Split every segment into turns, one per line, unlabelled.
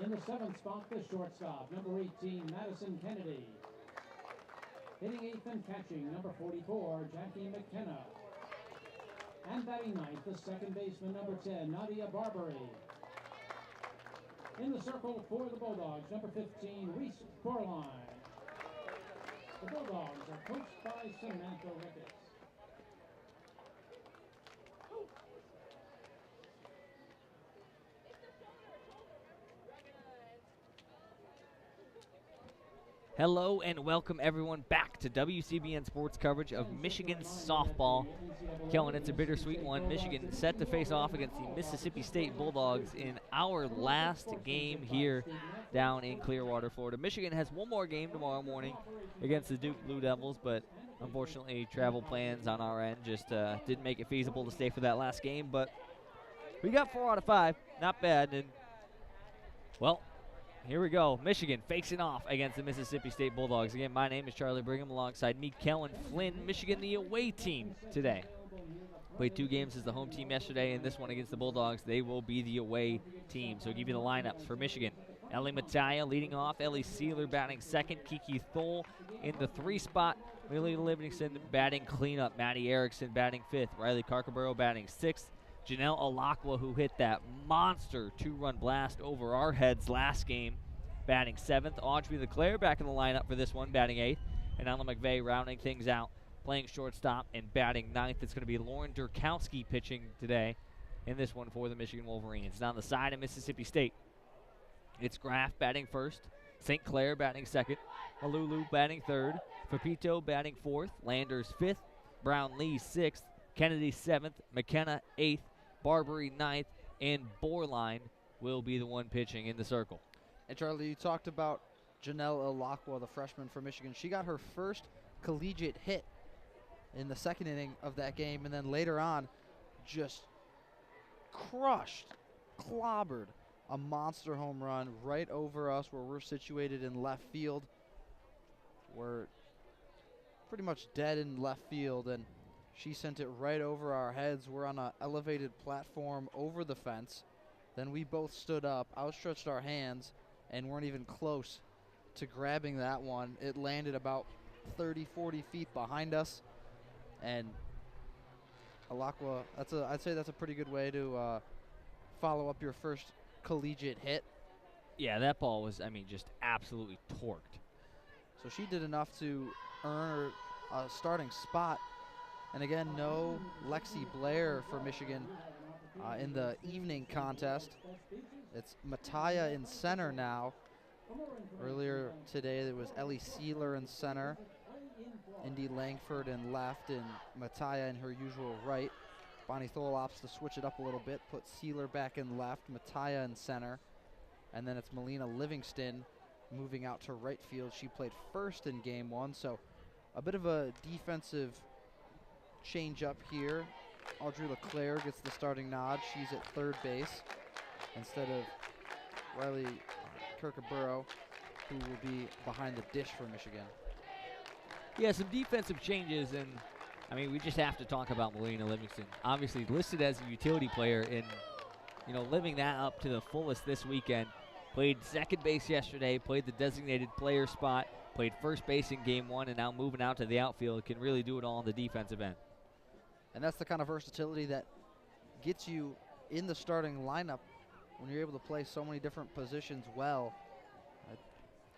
In the 7th spot, the shortstop, number 18, Madison Kennedy. Hitting 8th and catching, number 44, Jackie McKenna. And batting 9th, the second baseman, number 10, Nadia Barbary. In the circle for the Bulldogs, number 15, Reese Borline. The Bulldogs are coached by Samantha Ricketts.
Hello and welcome everyone back to WCBN Sports coverage of Michigan softball. Kellen, it's a bittersweet one. Michigan set to face off against the Mississippi State Bulldogs in our last game here down in Clearwater, Florida. Michigan has one more game tomorrow morning against the Duke Blue Devils, but unfortunately travel plans on our end just didn't make it feasible to stay for that last game. But we got 4 out of 5, not bad. And well, here we go. Michigan facing off against the Mississippi State Bulldogs. Again, my name is Charlie Brigham alongside me, Kellen Flynn. Michigan, the away team today. Played 2 games as the home team yesterday, and this one against the Bulldogs, they will be the away team. So I'll give you the lineups for Michigan. Ellie Mattia leading off. Ellie Sealer batting second. Kiki Thole in the 3 spot. Lily Livingston batting cleanup. Maddie Erickson batting 5th. Riley Carcaboro batting 6th. Janelle Alakwa, who hit that monster 2-run blast over our heads last game, batting 7th. Audrey LeClaire back in the lineup for this one, batting 8th. And Ella McVeigh rounding things out, playing shortstop and batting 9th. It's going to be Lauren Durkowski pitching today in this one for the Michigan Wolverines. Down the side of Mississippi State, it's Graff batting 1st, St. Clair batting 2nd, Malulu batting 3rd, Pepito batting 4th, Landers 5th, Brown-Lee 6th, Kennedy 7th, McKenna 8th, Barbary 9th, and Borline will be the one pitching in the circle.
And Charlie, you talked about Janelle Alakwa, the freshman from Michigan. She got her first collegiate hit in the 2nd inning of that game, and then later on just clobbered a monster home run right over us where we're situated in left field. We're pretty much dead in left field, and she sent it right over our heads. We're on an elevated platform over the fence. Then we both stood up, outstretched our hands, and weren't even close to grabbing that one. It landed about 30, 40 feet behind us. And Alakwa, I'd say that's a pretty good way to follow up your first collegiate hit.
Yeah, that ball was, just absolutely torqued.
So she did enough to earn a starting spot. And again, no Lexi Blair for Michigan in the evening contest. It's Mattia in center now. Earlier today, there was Ellie Sealer in center, Indy Langford in left, and Mattia in her usual right. Bonnie Thole opts to switch it up a little bit, put Sealer back in left, Mattia in center. And then it's Melina Livingston moving out to right field. She played first in game 1, so a bit of a defensive change up here. Audrey LeClaire gets the starting nod. She's at 3rd base instead of Riley Kirkaburo, who will be behind the dish for Michigan.
Yeah, some defensive changes, and we just have to talk about Melina Livingston. Obviously listed as a utility player and, living that up to the fullest this weekend. Played 2nd base yesterday, played the designated player spot, played 1st base in game 1, and now moving out to the outfield, can really do it all on the defensive end.
And that's the kind of versatility that gets you in the starting lineup when you're able to play so many different positions well. It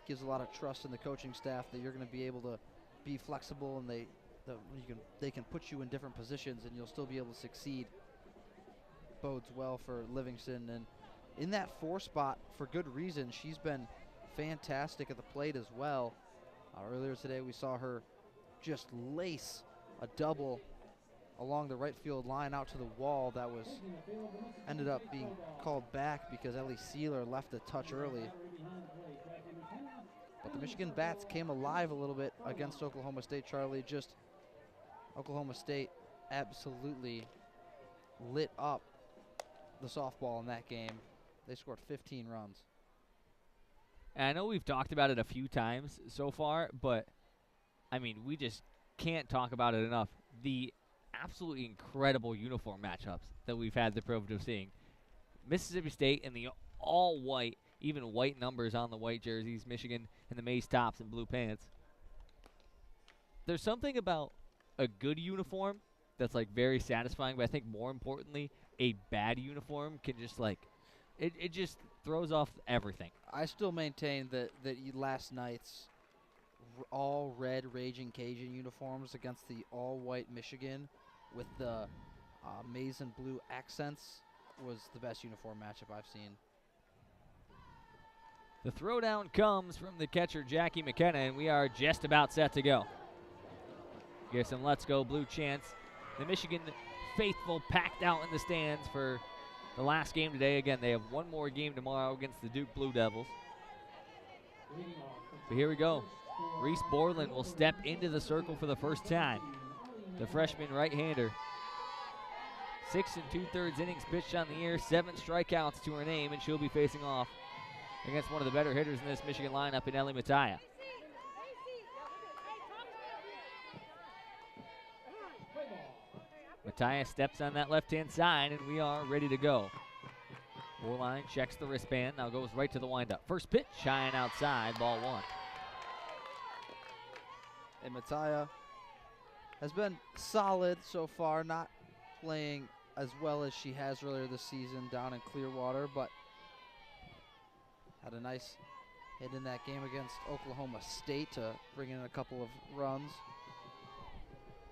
gives a lot of trust in the coaching staff that you're going to be able to be flexible, and they can put you in different positions and you'll still be able to succeed. Bodes well for Livingston, and in that 4 spot, for good reason, she's been fantastic at the plate as well. Earlier today we saw her just lace a double along the right field line out to the wall that ended up being called back because Ellie Sealer left a touch early. But the Michigan Bats came alive a little bit against Oklahoma State, Charlie. Just Oklahoma State absolutely lit up the softball in that game. They scored 15 runs.
And I know we've talked about it a few times so far, but, we just can't talk about it enough. The absolutely incredible uniform matchups that we've had the privilege of seeing. Mississippi State in the all-white even white numbers on the white jerseys. Michigan in the maize tops and blue pants. There's something about a good uniform that's like very satisfying, but I think more importantly, a bad uniform can just like, it just throws off everything.
I still maintain that last night's all red Raging Cajun uniforms against the all white Michigan with the maize and blue accents was the best uniform matchup I've seen.
The throwdown comes from the catcher, Jackie McKenna, and we are just about set to go. Here's some Let's Go Blue chants. The Michigan faithful packed out in the stands for the last game today. Again, they have one more game tomorrow against the Duke Blue Devils. But here we go. Reese Borland will step into the circle for the first time. The freshman right-hander. 6 2/3 innings pitched on the year, 7 strikeouts to her name, and she'll be facing off against one of the better hitters in this Michigan lineup in Ellie Mattia. Mattia steps on that left-hand side, and we are ready to go. Borland checks the wristband, now goes right to the windup. First pitch, high and outside, ball 1.
And Mattia has been solid so far, not playing as well as she has earlier this season down in Clearwater, but had a nice hit in that game against Oklahoma State to bring in a couple of runs.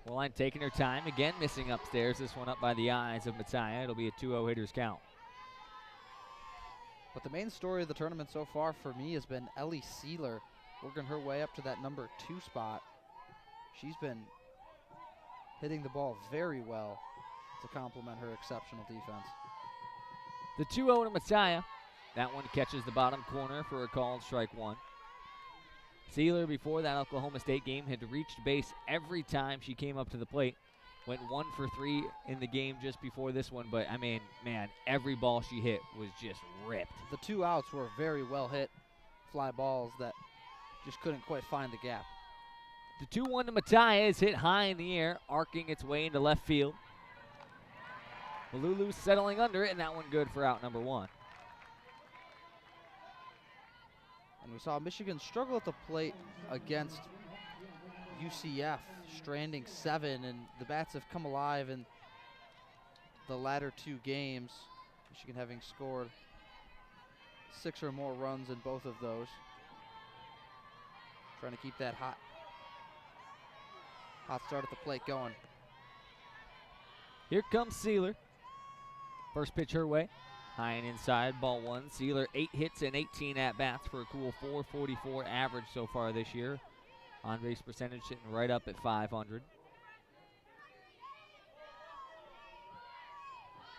Borland taking her time, again missing upstairs. This one up by the eyes of Mattia. It'll be a 2-0 hitter's count.
But the main story of the tournament so far for me has been Ellie Sealer working her way up to that number 2 spot. She's been hitting the ball very well to complement her exceptional defense.
The 2-0 to Mattia. That one catches the bottom corner for a called strike 1. Sealer, before that Oklahoma State game, had reached base every time she came up to the plate. Went 1 for 3 in the game just before this one, but I mean, man, every ball she hit was just ripped.
The 2 outs were very well hit fly balls that just couldn't quite find the gap.
The 2-1 to Mattia is hit high in the air, arcing its way into left field. Malulu settling under it, and that one good for out number 1.
And we saw Michigan struggle at the plate against UCF, stranding 7, and the bats have come alive in the latter 2 games. Michigan having scored 6 or more runs in both of those. Trying to keep that hot start at the plate going.
Here comes Sealer. First pitch her way. High and inside, ball 1. Sealer 8 hits and 18 at-bats for a cool .444 average so far this year. On-base percentage sitting right up at .500.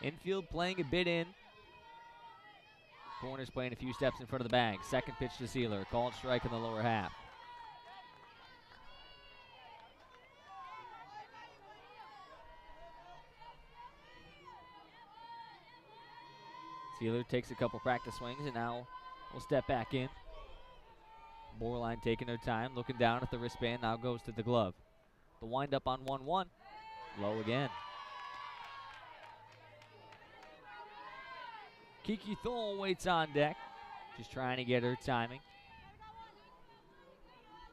Infield playing a bit in. Corners playing a few steps in front of the bag. Second pitch to Sealer. Called strike in the lower half. Sealer takes a couple practice swings and now will step back in. Borland taking her time, looking down at the wristband, now goes to the glove. The windup on 1-1, low again. Kiki Thole waits on deck, just trying to get her timing.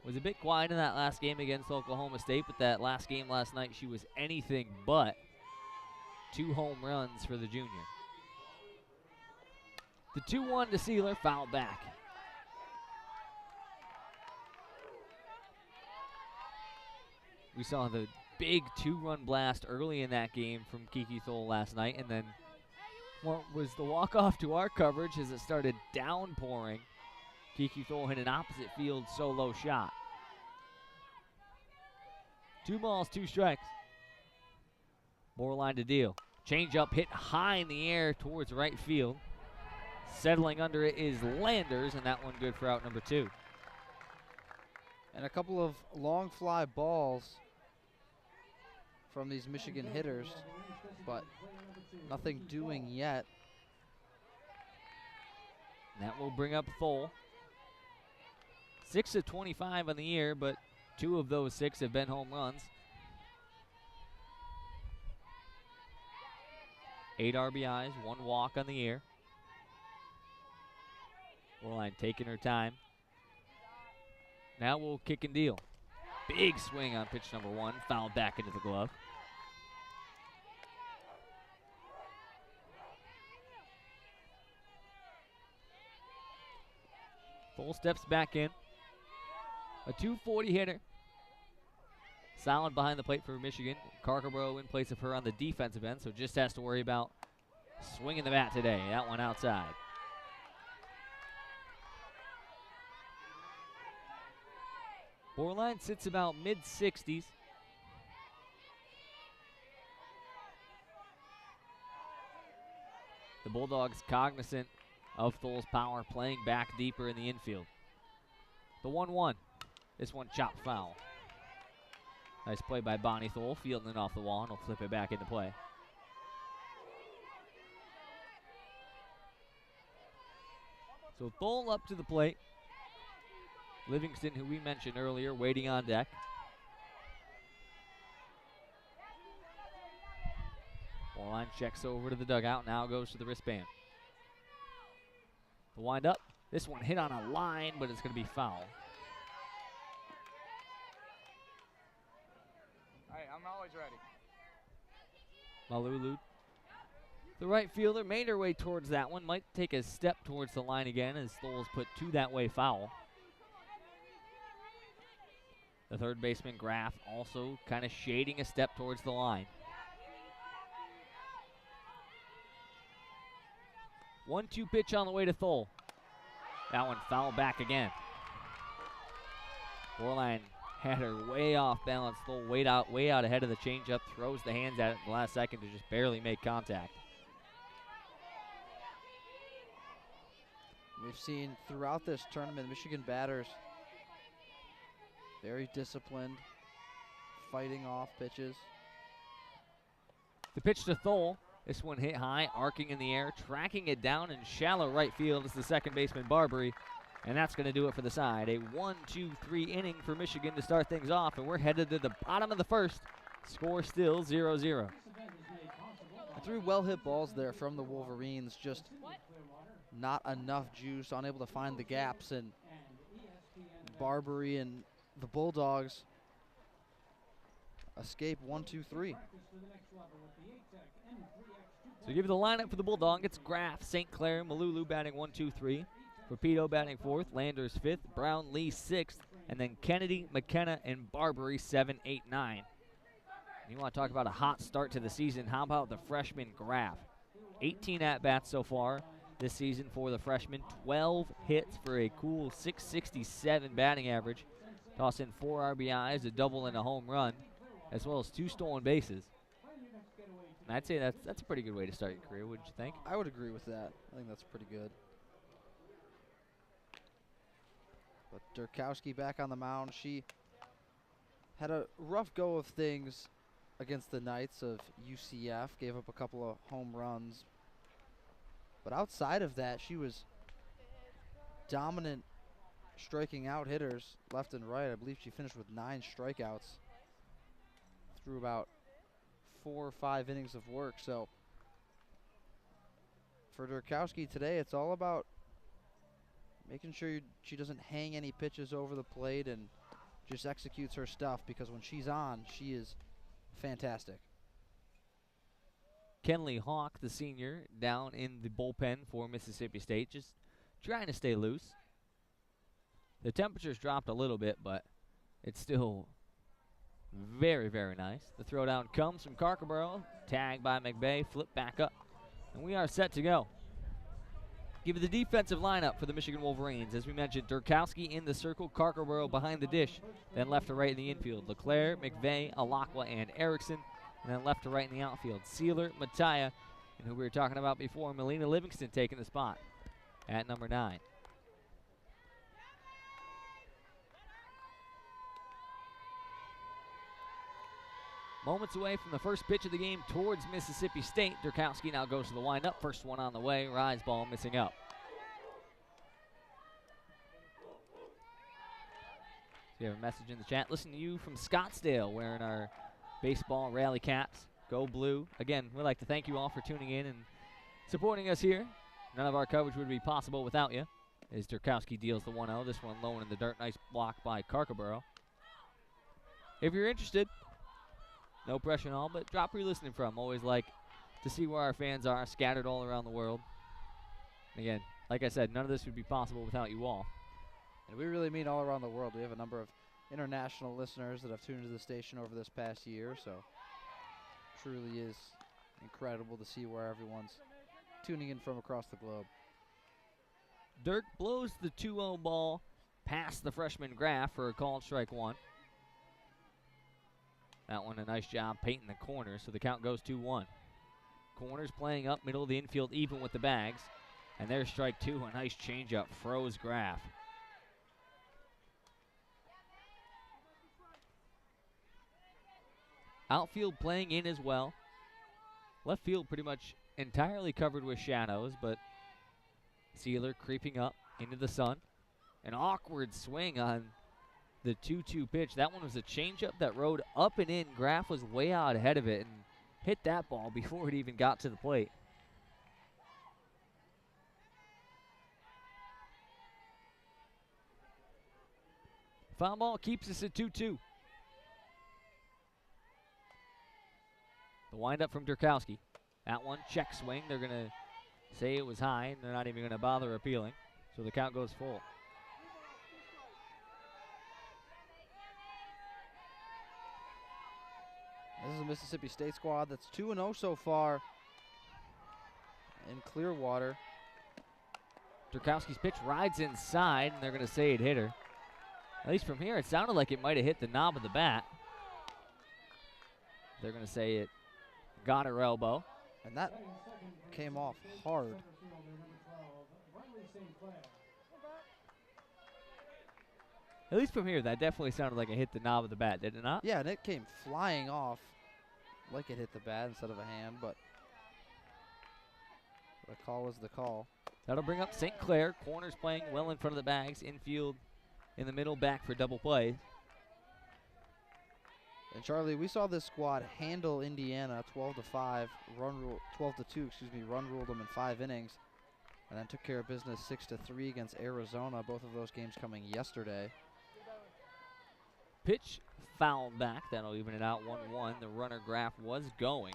Was a bit quiet in that last game against Oklahoma State, but that last game last night, she was anything but. 2 home runs for the junior. The 2-1 to Sealer, foul back. We saw the big 2-run blast early in that game from Kiki Thole last night, and then what was the walk-off to our coverage as it started downpouring. Kiki Thole hit an opposite field solo shot. 2 balls, 2 strikes. Borland to deal. Change-up hit high in the air towards right field. Settling under it is Landers, and that one good for out number 2.
And a couple of long fly balls from these Michigan hitters, but nothing doing yet.
And that will bring up Thole. 6 of 25 on the year, but 2 of those 6 have been home runs. 8 RBIs, 1 walk on the year. Borderline taking her time. Now we'll kick and deal. Big swing on pitch number 1. Fouled back into the glove. Full steps back in. A 240 hitter. Solid behind the plate for Michigan. Carkerborough in place of her on the defensive end, so just has to worry about swinging the bat today. That one outside. Borderline sits about mid-60s. The Bulldogs cognizant of Thul's power, playing back deeper in the infield. The 1-1. This one chopped foul. Nice play by Bonnie Thul, fielding it off the wall, and he'll flip it back into play. So Thul up to the plate. Livingston, who we mentioned earlier, waiting on deck. Borderline checks over to the dugout, now goes to the wristband. The wind up. This one hit on a line, but it's going to be foul.
Hey, I'm always ready.
Malulu, the right fielder, made her way towards that one. Might take a step towards the line again as Thul's put 2 that way foul. The third baseman, Graff, also kind of shading a step towards the line. 1-2 pitch on the way to Thul. That one fouled back again. Borderline had her way off balance. Thul way out ahead of the changeup, throws the hands at it in the last second to just barely make contact.
We've seen throughout this tournament, Michigan batters very disciplined, fighting off pitches.
The pitch to Thul. This one hit high, arcing in the air, tracking it down in shallow right field is the second baseman, Barbary. And that's going to do it for the side. A 1-2-3 inning for Michigan to start things off, and we're headed to the bottom of the first. Score still 0-0.
Three well-hit balls there from the Wolverines, just not enough juice, unable to find the gaps, and Barbary and the Bulldogs escape 1-2-3.
So give you the lineup for the Bulldog. It's Graff, St. Clair, Malulu batting 1-2-3. Rapido batting 4th, Landers 5th, Brown, Lee 6th, and then Kennedy, McKenna, and Barbary 7, 8, 9. You want to talk about a hot start to the season, how about the freshman Graff? 18 at-bats so far this season for the freshman, 12 hits for a cool 667 batting average. Toss in 4 RBIs, a double and a home run, as well as 2 stolen bases. And I'd say that's a pretty good way to start your career, wouldn't you think?
I would agree with that. I think that's pretty good. But Durkowski back on the mound. She had a rough go of things against the Knights of UCF. Gave up a couple of home runs. But outside of that, she was dominant, striking out hitters left and right. I believe she finished with 9 strikeouts through about 4 or 5 innings of work. So for Durkowski today, it's all about making sure she doesn't hang any pitches over the plate and just executes her stuff, because when she's on, she is fantastic.
Kenley Hawk, the senior, down in the bullpen for Mississippi State, just trying to stay loose. The temperature's dropped a little bit, but it's still very, very nice. The throwdown comes from Carkerborough, tagged by McVeigh, flip back up, and we are set to go. Give you the defensive lineup for the Michigan Wolverines. As we mentioned, Durkowski in the circle, Carkerborough behind the dish, then left to right in the infield. LeClaire, McVeigh, Alakwa, and Erickson, and then left to right in the outfield. Sealer, Mattia, and who we were talking about before, Melina Livingston taking the spot at number 9. Moments away from the first pitch of the game towards Mississippi State. Durkowski now goes to the windup. First one on the way. Rise ball missing up. We have a message in the chat. Listen to you from Scottsdale wearing our baseball rally caps. Go Blue. Again, we'd like to thank you all for tuning in and supporting us here. None of our coverage would be possible without you. as Durkowski deals the 1-0. This one low in the dirt. Nice block by Karkaborough. If you're interested, no pressure and all, but drop where you're listening from. Always like to see where our fans are scattered all around the world. Again, like I said, none of this would be possible without you all.
And we really mean all around the world. We have a number of international listeners that have tuned into the station over this past year, so truly is incredible to see where everyone's tuning in from across the globe.
Dirk blows the 2-0 ball past the freshman Graff for a called strike one. That one a nice job painting the corner, so the count goes 2-1. Corners playing up middle of the infield even with the bags. And there's strike two, a nice changeup, froze Graff. Outfield playing in as well. Left field pretty much entirely covered with shadows, but Sealer creeping up into the sun. An awkward swing on the 2-2 pitch. That one was a changeup that rode up and in. Graff was way out ahead of it and hit that ball before it even got to the plate. Foul ball keeps us at 2-2. The windup from Durkowski. That one, check swing. They're going to say it was high, and they're not even going to bother appealing. So the count goes full.
This is a Mississippi State squad that's 2-0 so far in Clearwater.
Durkowski's pitch rides inside, and they're going to say it hit her. At least from here, it sounded like it might have hit the knob of the bat. They're going to say it got her elbow.
And that came off hard.
At least from here, that definitely sounded like it hit the knob of the bat, did it not?
Yeah, and it came flying off like it hit the bat instead of a hand, but the call is the call.
That'll bring up St. Clair. Corners playing well in front of the bags. Infield in the middle, back for double play.
And Charlie, we saw this squad handle Indiana 12-5, 12-2, run ruled them in 5 innings, and then took care of business 6-3 against Arizona. Both of those games coming yesterday.
Pitch fouled back. That'll even it out 1-1. The runner Graff was going.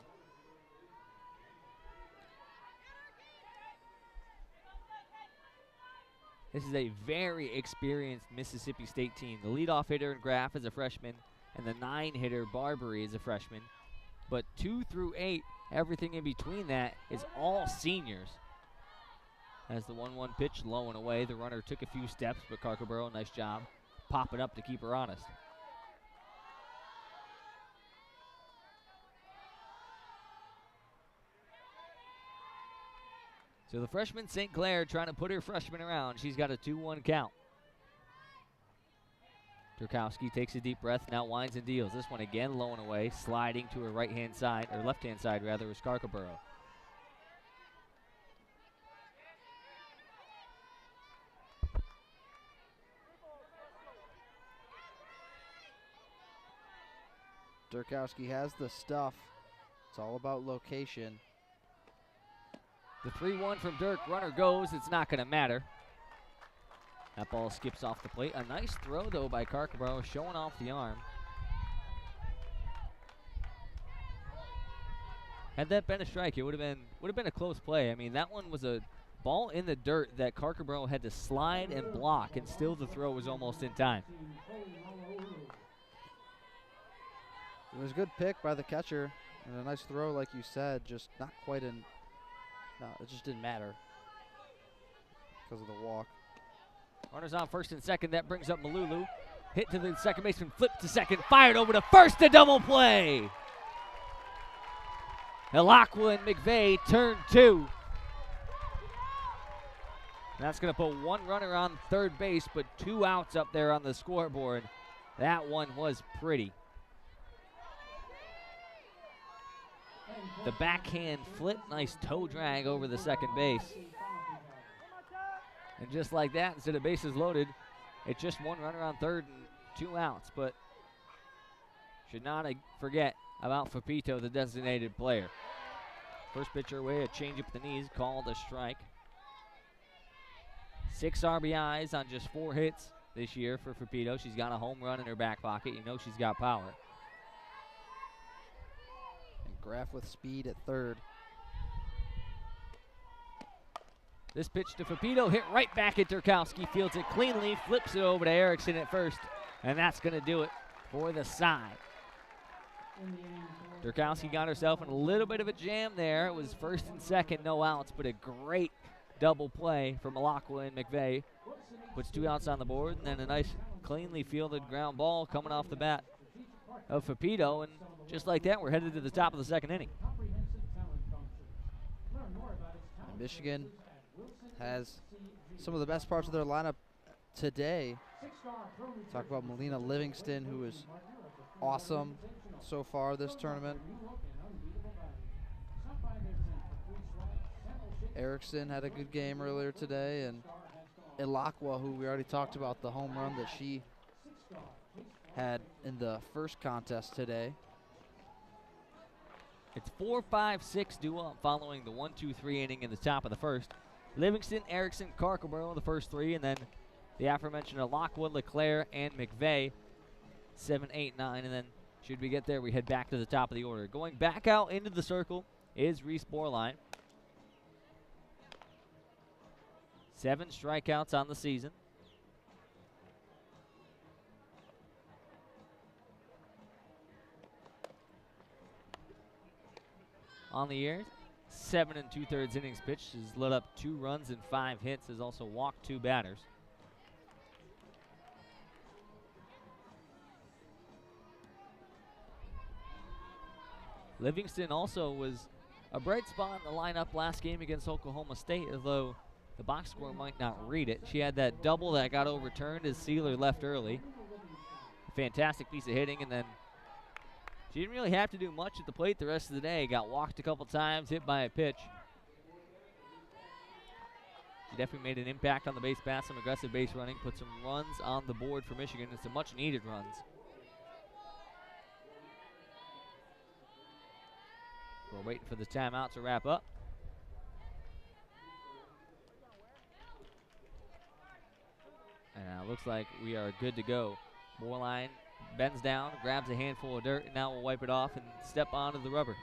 This is a very experienced Mississippi State team. The leadoff hitter in Graff is a freshman, and the 9-hitter Barbary is a freshman. But 2 through 8, everything in between that is all seniors. As the 1-1 pitch low and away, the runner took a few steps, but Karkaborough, nice job, popping up to keep her honest. So the freshman St. Clair trying to put her freshman around. She's got a 2-1 count. Durkowski takes a deep breath, now winds and deals. This one again low and away, sliding to her right-hand side, or left-hand side rather, is Karkaborough.
Durkowski has the stuff. It's all about location.
The 3-1 from Dirk. Runner goes. It's not going to matter. That ball skips off the plate. A nice throw, though, by Karkaborough, showing off the arm. Had that been a strike, it would have been a close play. I mean, that one was a ball in the dirt that Karkaborough had to slide and block, and still the throw was almost in time.
It was a good pick by the catcher, and a nice throw, like you said, just not quite in. No, it just didn't matter because of the walk.
Runners on first and second. That brings up Malulu. Hit to the second baseman, flipped to second, fired over to first, a double play. Elakwa and McVeigh turn 2. That's going to put one runner on third base, but 2 outs up there on the scoreboard. That one was pretty. The backhand flip, nice toe drag over the second base. And just like that, instead of bases loaded, it's just one runner on third and 2 outs. But should not forget about Fapito, the designated player. First pitcher away, a change up the knees, called a strike. 6 RBIs on just 4 hits this year for Fapito. She's got a home run in her back pocket. You know she's got power.
And Graff with speed at third.
This pitch to Fapito, hit right back at Durkowski. Fields it cleanly, flips it over to Erickson at first, and that's going to do it for the side. Durkowski got herself in a little bit of a jam there. It was first and second, no outs, but a great double play from Malacqua and McVeigh. Puts 2 outs on the board, and then a nice, cleanly fielded ground ball coming off the bat of Fapito, and just like that, we're headed to the top of the second inning.
And Michigan has some of the best parts of their lineup today. Talk about Melina Livingston, who is awesome so far this tournament. Erickson had a good game earlier today, and Ilakwa, who we already talked about the home run that she had in the first contest today.
It's 4-5-6 due up following the 1-2-3 inning in the top of the first. Livingston, Erickson, Carcoboro the first 3, and then the aforementioned Ilakwa, LeClaire, and McVeigh 7, 8, 9, and then should we get there, we head back to the top of the order. Going back out into the circle is Reese Borline. 7 strikeouts on the season. On the year, 7 2/3 innings pitched, has let up 2 runs and 5 hits, has also walked 2 batters. Livingston also was a bright spot in the lineup last game against Oklahoma State, although the box score might not read it. She had that double that got overturned as Sealer left early. A fantastic piece of hitting, and then she didn't really have to do much at the plate the rest of the day. Got walked a couple times, hit by a pitch. She definitely made an impact on the base pass, some aggressive base running, put some runs on the board for Michigan, and some much needed runs. We're waiting for the timeout to wrap up. And it looks like we are good to go. Borline bends down, grabs a handful of dirt, and now we'll wipe it off and step onto the rubber.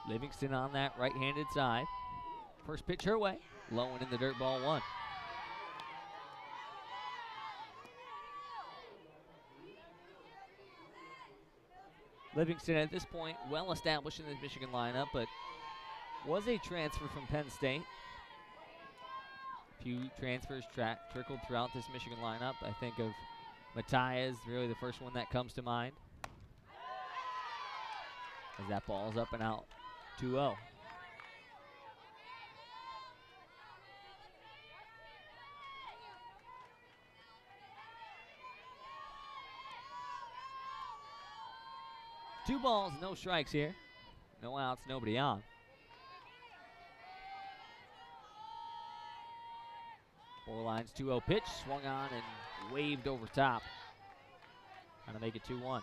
Livingston on that right-handed side. First pitch her way, low and in the dirt, ball 1. Livingston at this point well established in the Michigan lineup, but was a transfer from Penn State. A few transfers trickled throughout this Michigan lineup. I think of Matias, really the first one that comes to mind. As that ball's up and out, 2-0. Two balls, no strikes here. No outs, nobody on. Borline's 2-0 pitch, swung on and waved over top. Trying to make it 2-1.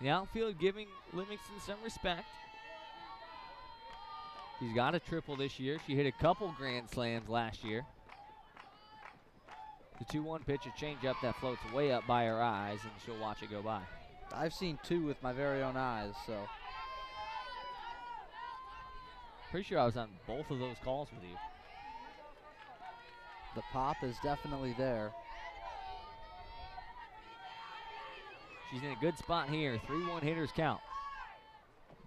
The outfield giving Livingston some respect. She's got a triple this year. She hit a couple grand slams last year. The 2-1 pitch, a changeup that floats way up by her eyes, and she'll watch it go by.
I've seen 2 with my very own eyes, so.
Pretty sure I was on both of those calls with you.
The pop is definitely there.
She's in a good spot here. 3-1 hitters count.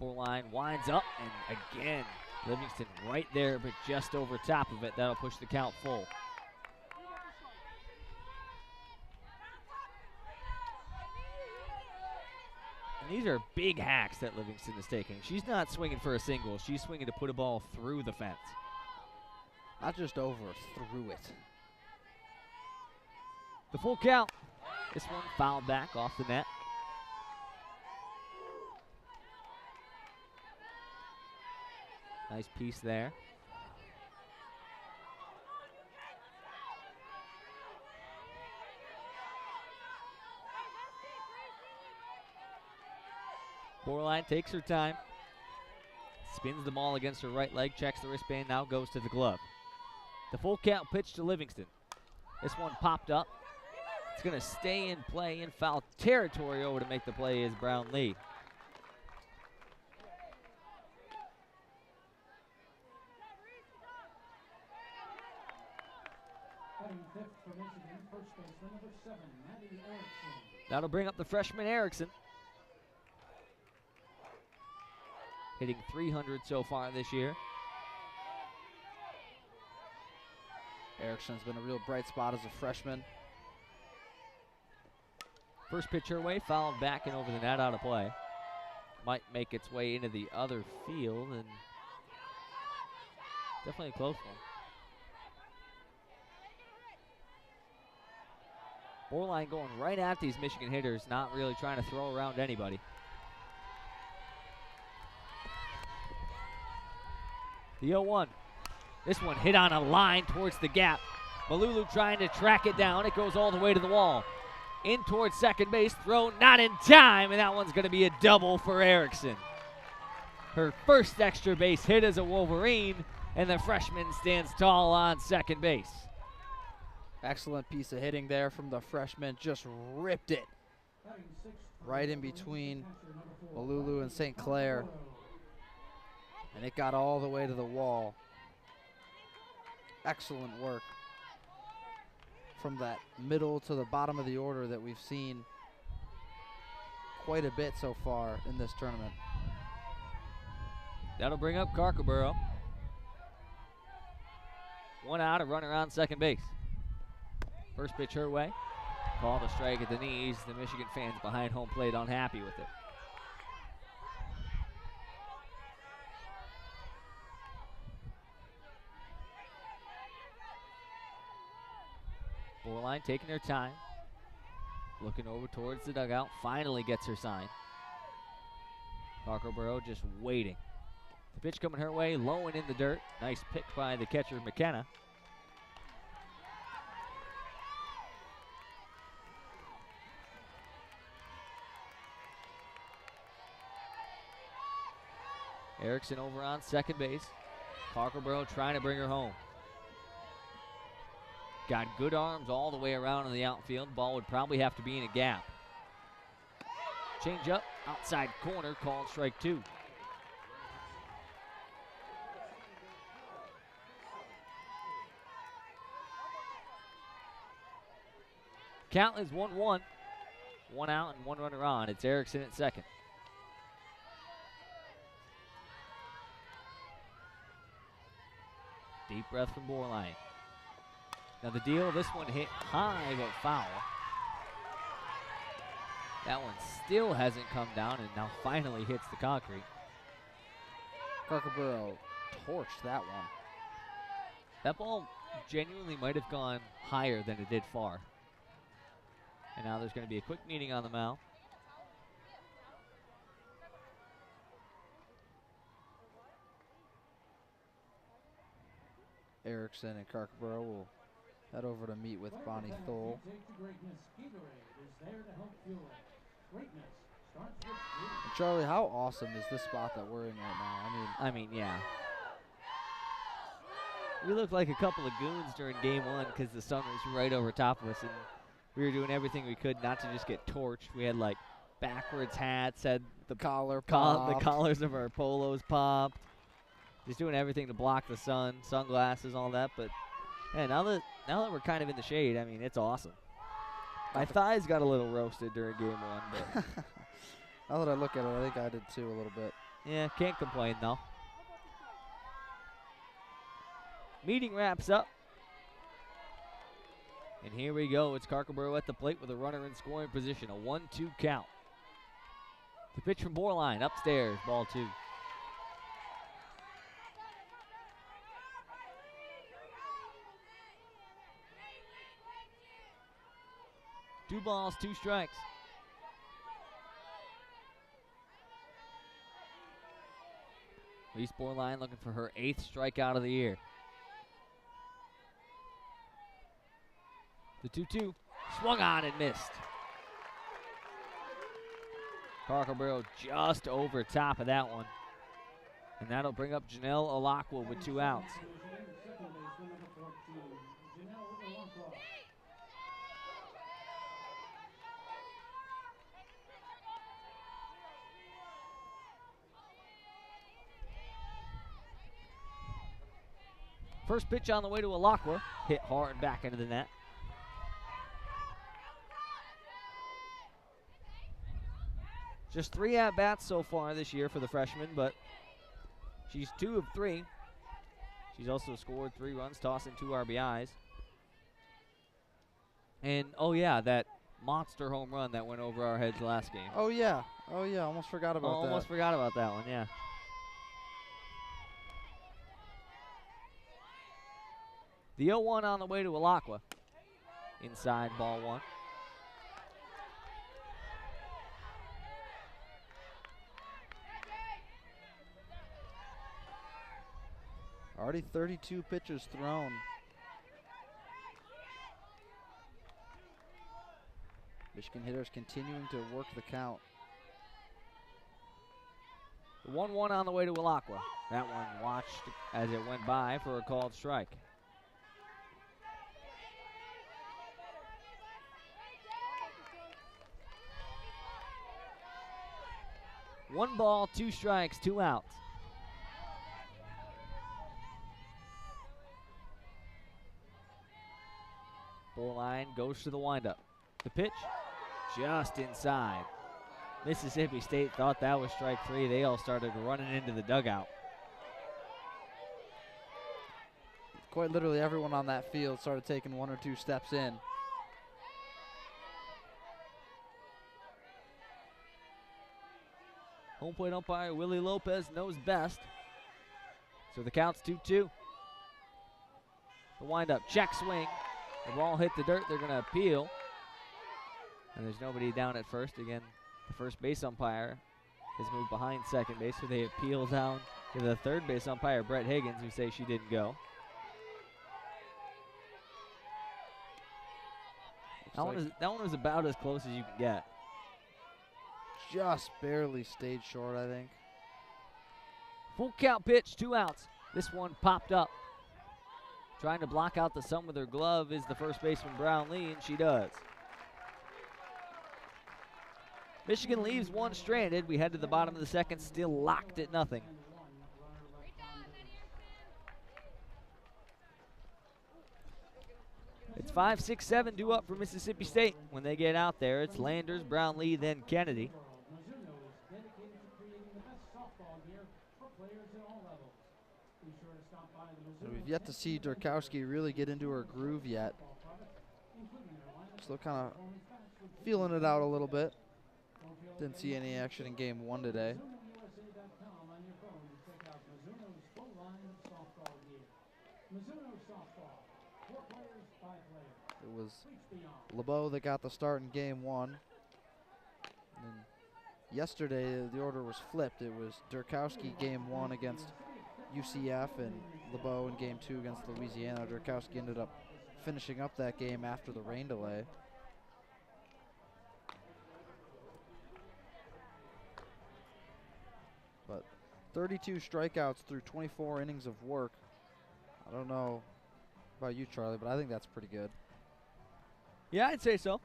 Borline winds up, and again, Livingston right there, but just over top of it. That'll push the count full. And these are big hacks that Livingston is taking. She's not swinging for a single. She's swinging to put a ball through the fence.
Not just over, through it.
The full count. This one fouled back off the net. Nice piece there. Borderline takes her time. Spins the ball against her right leg, checks the wristband, now goes to the glove. The full count pitch to Livingston. This one popped up. It's going to stay in play in foul territory. Over to make the play is Brownlee. That'll bring up the freshman Erickson. Hitting .300 so far this year.
Erickson's been a real bright spot as a freshman.
First pitch her way, fouled back and over the net, out of play. Might make its way into the other field, and definitely a close one. Borderline going right at these Michigan hitters, not really trying to throw around anybody. The 0-1. This one hit on a line towards the gap. Malulu trying to track it down. It goes all the way to the wall. In towards second base, throw not in time, and that one's going to be a double for Erickson. Her first extra base hit as a Wolverine, and the freshman stands tall on second base.
Excellent piece of hitting there from the freshman. Just ripped it right in between Malulu and St. Clair. And it got all the way to the wall. Excellent work from that middle to the bottom of the order that we've seen quite a bit so far in this tournament.
That'll bring up Carcaboro. One out, a runner on second base. First pitch her way. Called a strike at the knees. The Michigan fans behind home plate unhappy with it. Borderline taking her time. Looking over towards the dugout. Finally gets her sign. Carcaboro just waiting. The pitch coming her way, low and in the dirt. Nice pick by the catcher, McKenna. Erickson over on second base. Carcaboro trying to bring her home. Got good arms all the way around in the outfield. Ball would probably have to be in a gap. Change up, outside corner, called strike two. Count is 1-1. One out and one runner on. It's Erickson at second. Deep breath from Borderline. Now the deal, this one hit high but foul. That one still hasn't come down and now finally hits the concrete.
Carcaboro torched that one.
That ball genuinely might have gone higher than it did far. And now there's going to be a quick meeting on the mound.
Erickson and Carcaboro will head over to meet with Bonnie Thole. And Charlie, how awesome is this spot that we're in right now?
I mean, yeah. We looked like a couple of goons during game one because the sun was right over top of us, and we were doing everything we could not to just get torched. We had like backwards hats, had the
collar
the collars of our polos popped. Just doing everything to block the sun, sunglasses, all that. But yeah, now that we're kind of in the shade, I mean, it's awesome. My thighs got a little roasted during game one, but
now that I look at it, I think I did too a little bit.
Yeah, can't complain though. Meeting wraps up. And here we go. It's Carcaboro at the plate with a runner in scoring position. A 1-2 count. The pitch from Borderline upstairs, ball two. Two balls, two strikes. Reese Borderline looking for her 8th strikeout of the year. The 2-2 swung on and missed. Carcabero just over top of that one. And that'll bring up Janelle Alakwa with 2 outs. First pitch on the way to Alakwa, hit hard back into the net. Just 3 at-bats so far this year for the freshman, but she's 2 of 3. She's also scored 3 runs, tossing 2 RBIs. And, oh yeah, that monster home run that went over our heads last game.
Oh yeah, almost forgot about that.
Almost forgot about that one, yeah. The 0-1 on the way to Alakwa. Inside, ball 1.
Already 32 pitches thrown. Michigan hitters continuing to work the count.
The 1-1 on the way to Alakwa. That one watched as it went by for a called strike. One ball, 2 strikes, 2 outs. Four line goes to the windup. The pitch, just inside. Mississippi State thought that was strike 3. They all started running into the dugout.
Quite literally everyone on that field started taking 1 or 2 steps in.
Home plate umpire Willie Lopez knows best. So the count's 2-2. The windup, check swing. The ball hit the dirt, they're gonna appeal. And there's nobody down at first. Again, the first base umpire has moved behind second base, so they appeal down to the third base umpire, Brett Higgins, who say she didn't go. That one was about as close as you can get.
Just barely stayed short, I think.
Full count pitch, 2 outs. This one popped up. Trying to block out the sun with her glove is the first baseman, Brownlee, and she does. Michigan leaves 1 stranded. We head to the bottom of the second, still locked at 0. It's 5, 6, 7 due up for Mississippi State. When they get out there, it's Landers, Brownlee, then Kennedy.
We've yet to see Durkowski really get into her groove yet. Still kind of feeling it out a little bit. Didn't see any action in game 1 today. It was LeBeau that got the start in game 1. And yesterday the order was flipped. It was Durkowski game 1 against UCF and LeBeau in game 2 against Louisiana. Durkowski ended up finishing up that game after the rain delay. But 32 strikeouts through 24 innings of work. I don't know about you, Charlie, but I think that's pretty good.
Yeah, I'd say so.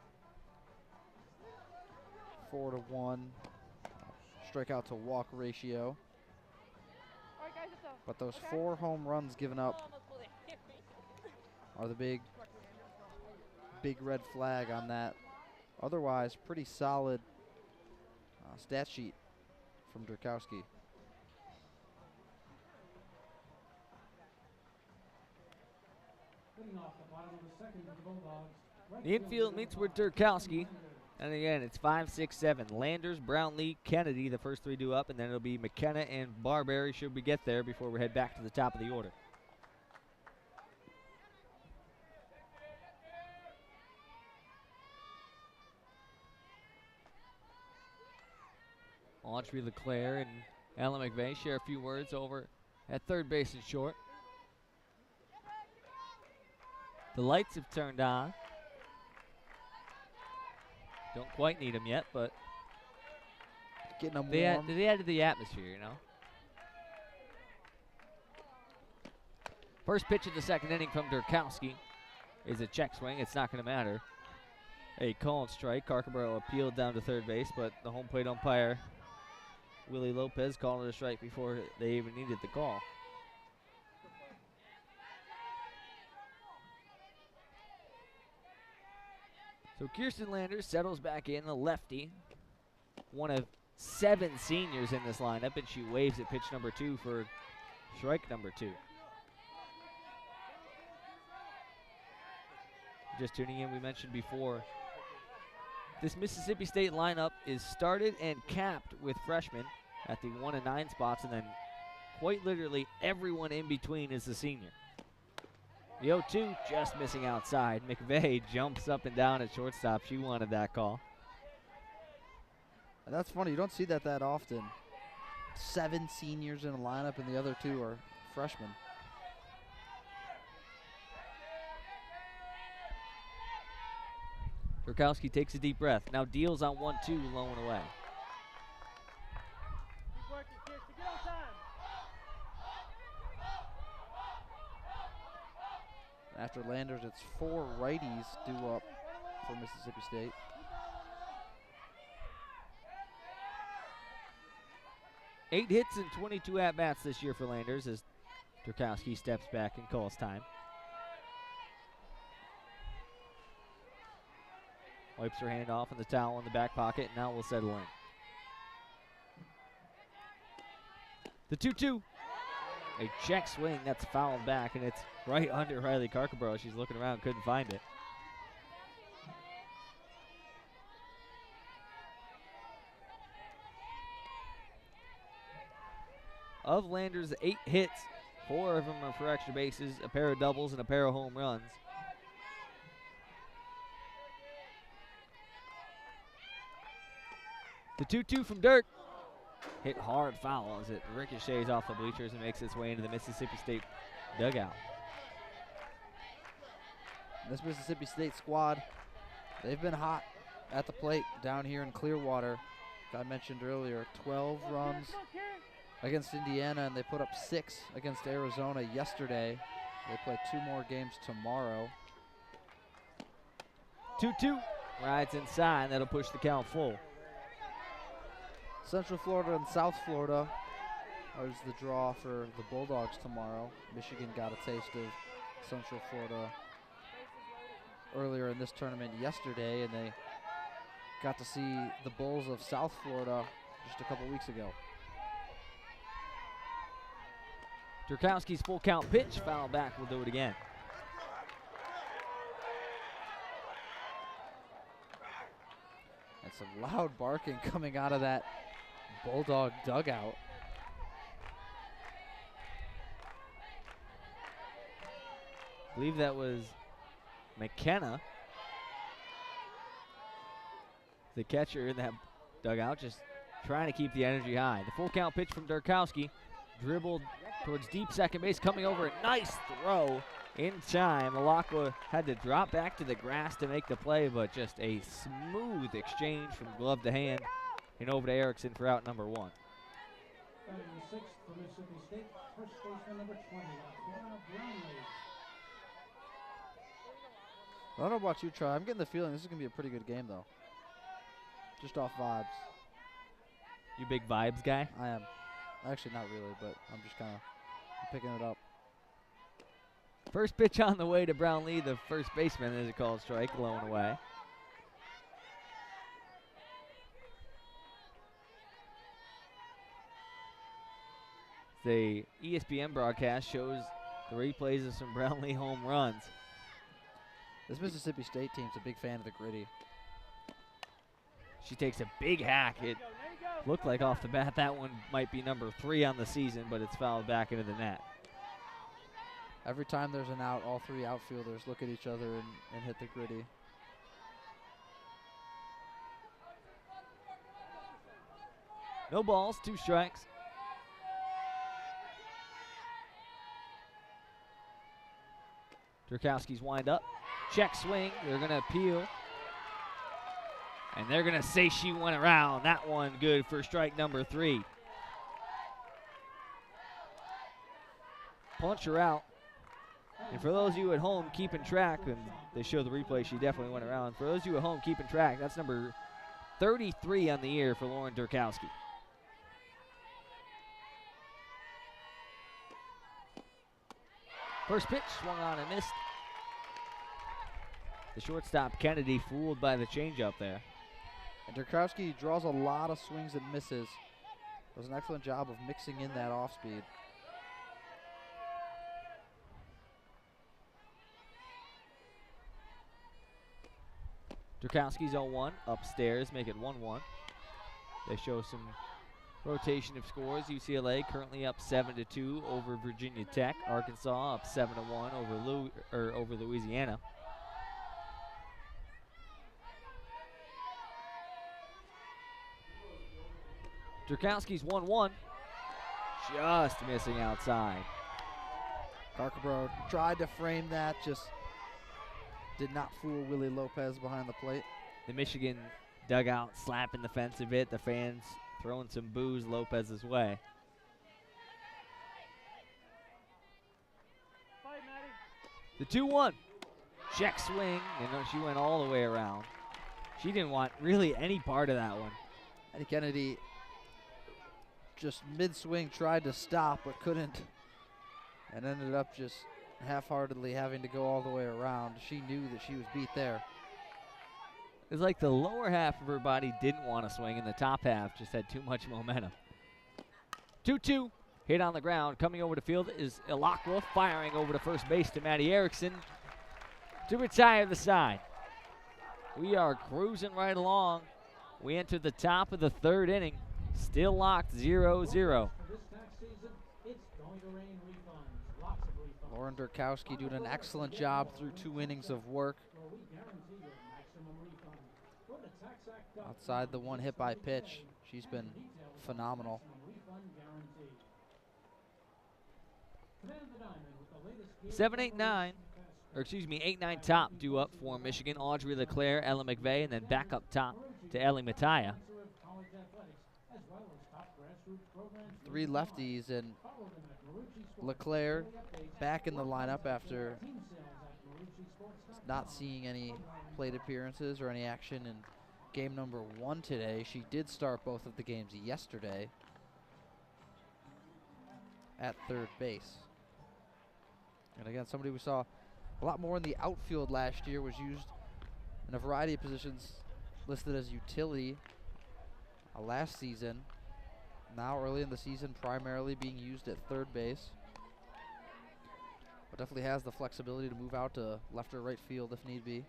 4-1 strikeout to walk ratio. But those 4 home runs given up are the big red flag on that. Otherwise, pretty solid stat sheet from Durkowski.
The infield meets with Durkowski. And again, it's 5, 6, 7. Landers, Brownlee, Kennedy, the first 3 due up, and then it'll be McKenna and Barberry should we get there before we head back to the top of the order. Audrey LeClaire and Ellen McVeigh share a few words over at third base and short. The lights have turned on. Don't quite need them yet, but
Getting them warm.
They added the atmosphere, you know. First pitch of the second inning from Durkowski is a check swing. It's not going to matter. A called strike. Carcabro appealed down to third base, but the home plate umpire, Willie Lopez, called it a strike before they even needed the call. So Kirsten Landers settles back in, the lefty. One of 7 seniors in this lineup, and she waves at pitch number 2 for strike number 2. Just tuning in, we mentioned before, this Mississippi State lineup is started and capped with freshmen at the 1 and 9 spots, and then quite literally everyone in between is a senior. The 0-2 just missing outside. McVeigh jumps up and down at shortstop. She wanted that call.
And that's funny. You don't see that often. 7 seniors in a lineup, and the other 2 are freshmen.
Durkowski takes a deep breath. Now deals on 1-2, low and away.
Keep working, kids. Get on time.
After Landers, it's 4 righties due up for Mississippi State.
Eight hits and 22 at-bats this year for Landers as Durkowski steps back and calls time. Wipes her hand off and the towel in the back pocket. Now we'll settle in. The 2-2. A check swing that's fouled back, and it's right under Riley Carcabro. She's looking around, couldn't find it. Of Landers' 8 hits, 4 of them are for extra bases, a pair of doubles, and a pair of home runs. The 2-2 from Dirk. Hit hard foul as it ricochets off the bleachers and makes its way into the Mississippi State dugout.
This Mississippi State squad, they've been hot at the plate down here in Clearwater. I mentioned earlier, 12 runs against Indiana, and they put up 6 against Arizona yesterday. They play 2 more games tomorrow.
2-2. Rides inside. That'll push the count full.
Central Florida and South Florida is the draw for the Bulldogs tomorrow. Michigan got a taste of Central Florida earlier in this tournament yesterday, and they got to see the Bulls of South Florida just a couple weeks ago.
Durkowski's full count pitch, foul back, we'll do it again.
And some loud barking coming out of that Bulldog dugout.
I believe that was McKenna, the catcher in that dugout, just trying to keep the energy high. The full count pitch from Durkowski, dribbled towards deep second base, coming over, a nice throw in time. Malacqua had to drop back to the grass to make the play, but just a smooth exchange from glove to hand and over to Erickson for out number 1.
Batting sixth for Mississippi State, first baseman number 20, Brownlee.
I don't know about you, Troy. I'm getting the feeling this is going to be a pretty good game, though. Just off vibes.
You big vibes guy?
I am. Actually, not really, but I'm just kind of picking it up.
First pitch on the way to Brownlee, the first baseman, is a called strike, low and away. The ESPN broadcast shows the replays of some Brownlee home runs.
This Mississippi State team's a big fan of the gritty.
She takes a big hack. It looked like off the bat that one might be number 3 on the season, but it's fouled back into the net.
Every time there's an out, all 3 outfielders look at each other and hit the gritty.
No balls, 2 strikes. Durkowski's wind up. Check swing. They're going to appeal. And they're going to say she went around. That one good for strike number 3. Punch her out. And for those of you at home keeping track, and they show the replay, she definitely went around. For those of you at home keeping track, that's number 33 on the year for Lauren Durkowski. First pitch, swung on and missed. The shortstop, Kennedy, fooled by the changeup there.
And Durkowski draws a lot of swings and misses. Does an excellent job of mixing in that off speed.
Durkowski's 0-1, upstairs, make it 1-1. They show some rotation of scores. UCLA currently up 7-2 over Virginia Tech. Arkansas up 7-1 over Louisiana. Durkowski's 1-1, just missing outside.
Carcabro tried to frame that, just did not fool Willie Lopez behind the plate.
The Michigan dugout slapping the fence a bit. The fans throwing some boos Lopez's way.
Fight, Maddie.
The 2-1. Check swing, and she went all the way around. She didn't want really any part of that one.
Eddie Kennedy just mid-swing tried to stop but couldn't, and ended up just half-heartedly having to go all the way around. She knew that she was beat there.
It was like the lower half of her body didn't want to swing, and the top half just had too much momentum. 2-2, hit on the ground. Coming over the field is Ilakwa, firing over to first base to Maddie Erickson to retire the side. We are cruising right along. We enter the top of the 3rd inning. Still locked 0-0.
Lauren Durkowski doing an excellent job through 2 innings of work. Outside the one hit by pitch, she's been phenomenal.
7-8-9, or excuse me, 8-9 top due up for Michigan. Audrey LeClaire, Ella McVeigh, and then back up top to Ellie Mattia.
3 lefties, and LeClaire back in the lineup after not seeing any plate appearances or any action in game number 1 today. She did start both of the games yesterday at 3rd base. And again, somebody we saw a lot more in the outfield last year, was used in a variety of positions listed as utility last season. Now early in the season, primarily being used at 3rd base. But definitely has the flexibility to move out to left or right field if need be.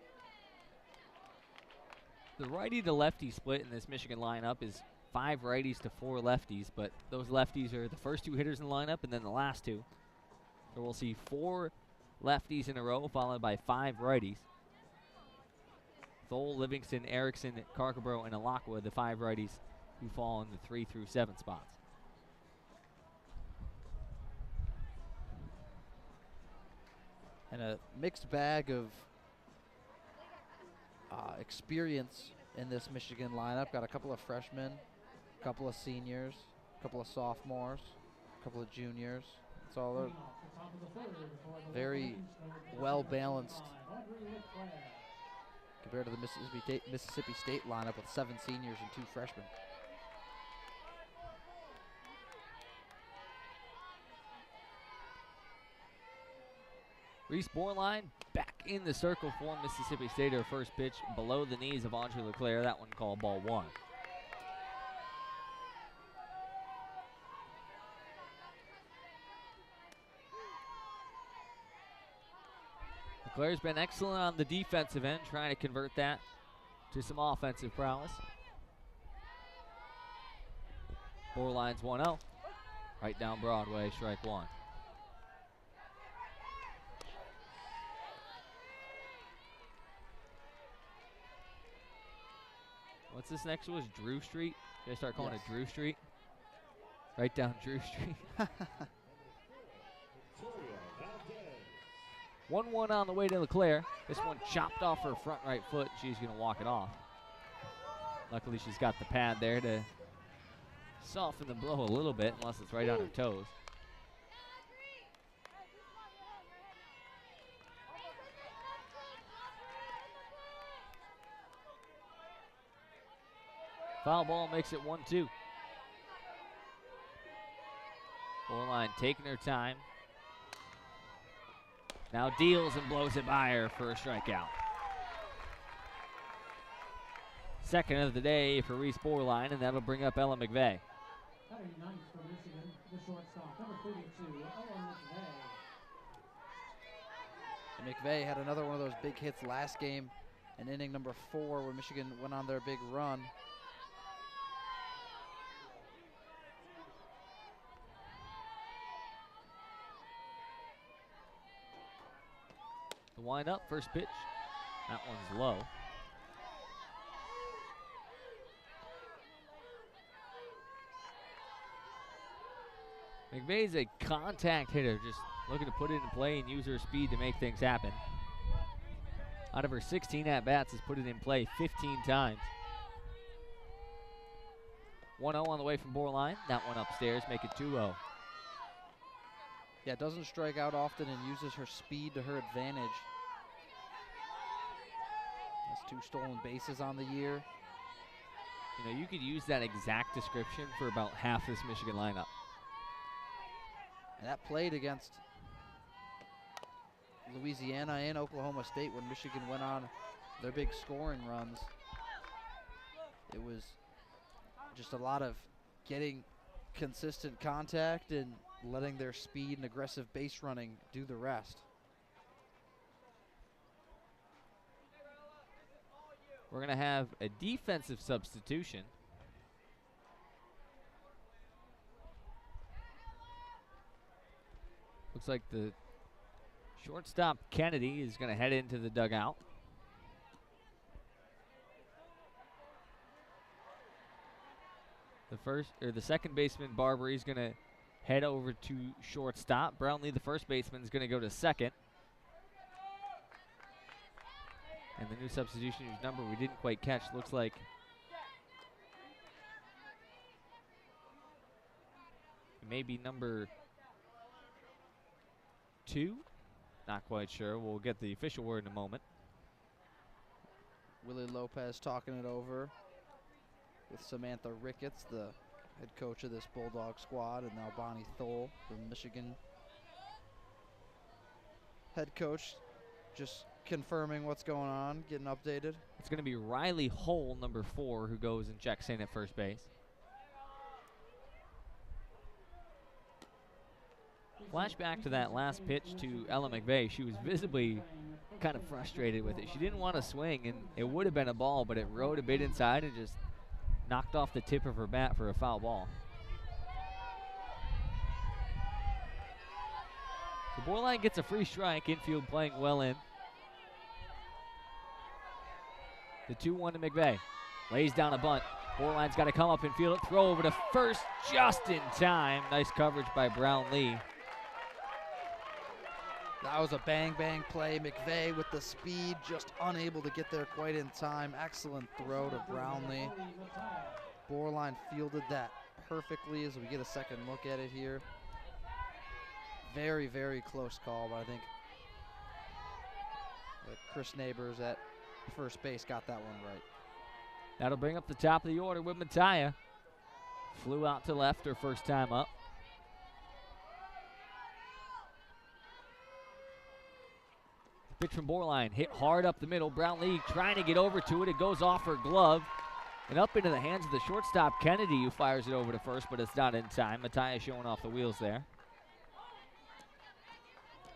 The righty to lefty split in this Michigan lineup is 5 righties to 4 lefties, but those lefties are the first 2 hitters in the lineup and then the last 2. So we'll see 4 lefties in a row, followed by 5 righties. Thole, Livingston, Erickson, Carcabro, and Ilakwa, the 5 righties who fall in the 3 through 7 spots.
And a mixed bag of experience in this Michigan lineup. Got a couple of freshmen, a couple of seniors, a couple of sophomores, a couple of juniors. It's all very well balanced compared to the Mississippi State lineup with 7 seniors and 2 freshmen.
Reese Borline back in the circle for Mississippi State. Her first pitch below the knees of Audrey LeClaire. That one called ball 1. LeClaire's been excellent on the defensive end, trying to convert that to some offensive prowess. Borline's 1-0. Right down Broadway, strike 1. What's this next one? Drew Street? Should I start calling it Drew Street? Right down Drew Street. 1-1 on the way to LeClaire. This one chopped off her front right foot. She's going to walk it off. Luckily, she's got the pad there to soften the blow a little bit, unless it's right on her toes. Foul ball makes it 1-2. Borderline taking her time. Now deals and blows it by her for a strikeout. Second of the day for Reese Borderline, and that'll bring up Ella McVeigh.
Batting ninth for Michigan, the shortstop, number 32, Ella McVeigh.
And McVeigh had another one of those big hits last game in inning number 4 where Michigan went on their big run.
The wind-up, first pitch. That one's low. McVeigh's a contact hitter, just looking to put it in play and use her speed to make things happen. Out of her 16 at-bats, has put it in play 15 times. 1-0 on the way from Borderline. That one upstairs, make it 2-0.
Yeah, doesn't strike out often and uses her speed to her advantage. Has 2 stolen bases on the year.
You know, you could use that exact description for about half this Michigan lineup.
And that played against Louisiana and Oklahoma State when Michigan went on their big scoring runs. It was just a lot of getting consistent contact and letting their speed and aggressive base running do the rest.
We're going to have a defensive substitution. Looks like the shortstop Kennedy is going to head into the dugout. The second baseman Barbary is going to head over to shortstop. Brownlee, the first baseman, is going to go to second. And the new substitution, whose number we didn't quite catch, looks like it may be number 2. Not quite sure. We'll get the official word in a moment.
Willie Lopez talking it over with Samantha Ricketts, the head coach of this Bulldog squad, and now Bonnie Thole, the Michigan head coach, just confirming what's going on, getting updated.
It's going to be Riley Hull, number 4, who goes and checks in at first base. Flashback to that last pitch to Ella McVeigh. She was visibly kind of frustrated with it. She didn't want to swing, and it would have been a ball, but it rode a bit inside and just knocked off the tip of her bat for a foul ball. So Borderline gets a free strike, infield playing well in. The 2-1 to McVeigh. Lays down a bunt. Borderline's got to come up and field it. Throw over to first just in time. Nice coverage by Brownlee.
That was a bang-bang play. McVeigh with the speed, just unable to get there quite in time. Excellent throw to Brownlee. Borderline fielded that perfectly as we get a second look at it here. Very, very close call, but I think Chris Neighbors at first base got that one right.
That'll bring up the top of the order with Mattia. Flew out to left her first time up. Pitch from Borderline, hit hard up the middle. Brownlee trying to get over to it. It goes off her glove and up into the hands of the shortstop Kennedy, who fires it over to first, but it's not in time. Mattia showing off the wheels there.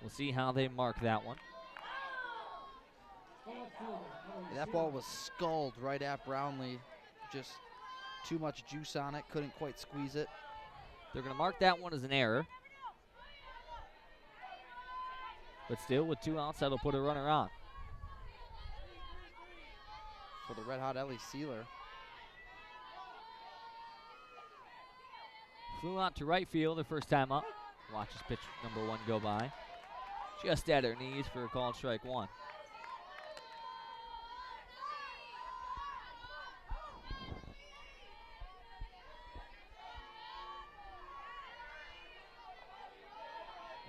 We'll see how they mark that one.
That ball was sculled right at Brownlee. Just too much juice on it, couldn't quite squeeze it.
They're going to mark that one as an error. But still, with 2 outs, that'll put a runner on.
For the red-hot Ellie Sealer.
Flew out to right field the first time up. Watches pitch number 1 go by. Just at her knees for a called strike 1.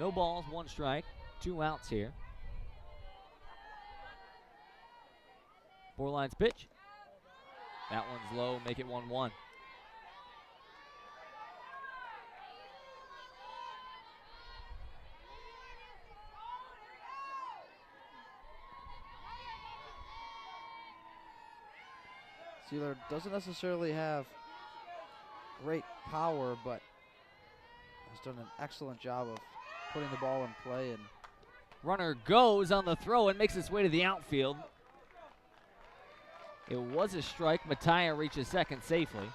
No balls, 1 strike, 2 outs here. 4 lines pitch. That one's low, make it 1-1.
Sealer doesn't necessarily have great power, but has done an excellent job of putting the ball in play. And
runner goes on the throw and makes its way to the outfield. It was a strike. Mattia reaches second safely.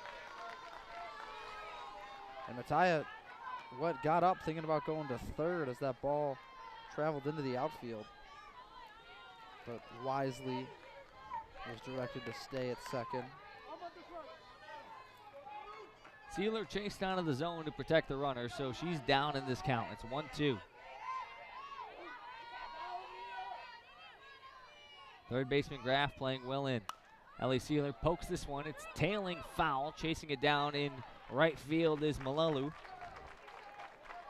And Mattia, got up thinking about going to third as that ball traveled into the outfield, but wisely was directed to stay at second.
Sealer chased out of the zone to protect the runner, so she's down in this count. It's 1-2. Third baseman Graff playing well in. Ellie Sealer pokes this one. It's tailing foul. Chasing it down in right field is Malelu.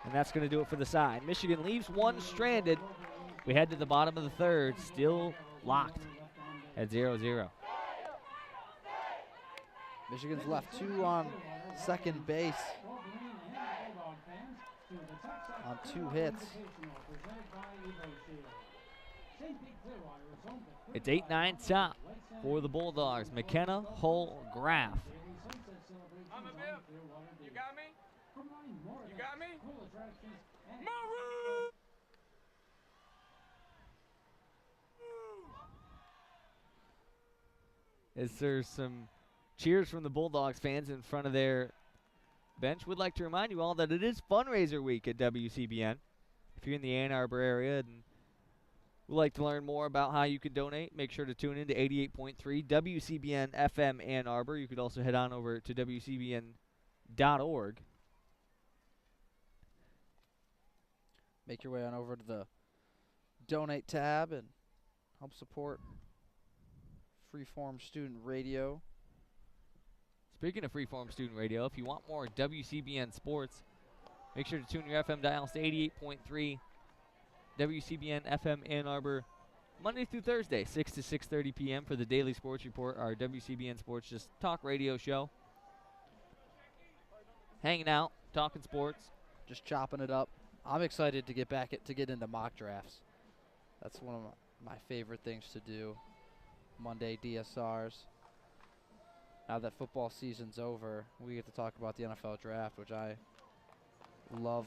And that's going to do it for the side. Michigan leaves one stranded. We head to the bottom of the third. Still locked at 0-0.
Michigan's left 2 on second base on 2 hits.
It's 8-9 top for the Bulldogs. McKenna, Hull, Graff.
You got me? You got me?
Is there some cheers from the Bulldogs fans in front of their bench? Would like to remind you all that it is fundraiser week at WCBN. If you're in the Ann Arbor area and would like to learn more about how you can donate, make sure to tune in to 88.3 WCBN FM Ann Arbor. You could also head on over to WCBN.org.
Make your way on over to the donate tab and help support Freeform Student Radio.
Speaking of Freeform Student Radio, if you want more WCBN Sports, make sure to tune your FM dials to 88.3 WCBN FM Ann Arbor, Monday through Thursday, 6 to 6:30 p.m. for the Daily Sports Report, our WCBN Sports Just Talk radio show. Hanging out, talking sports.
Just chopping it up. I'm excited to get into mock drafts. That's one of my favorite things to do. Monday DSRs. Now that football season's over, we get to talk about the NFL draft, which I love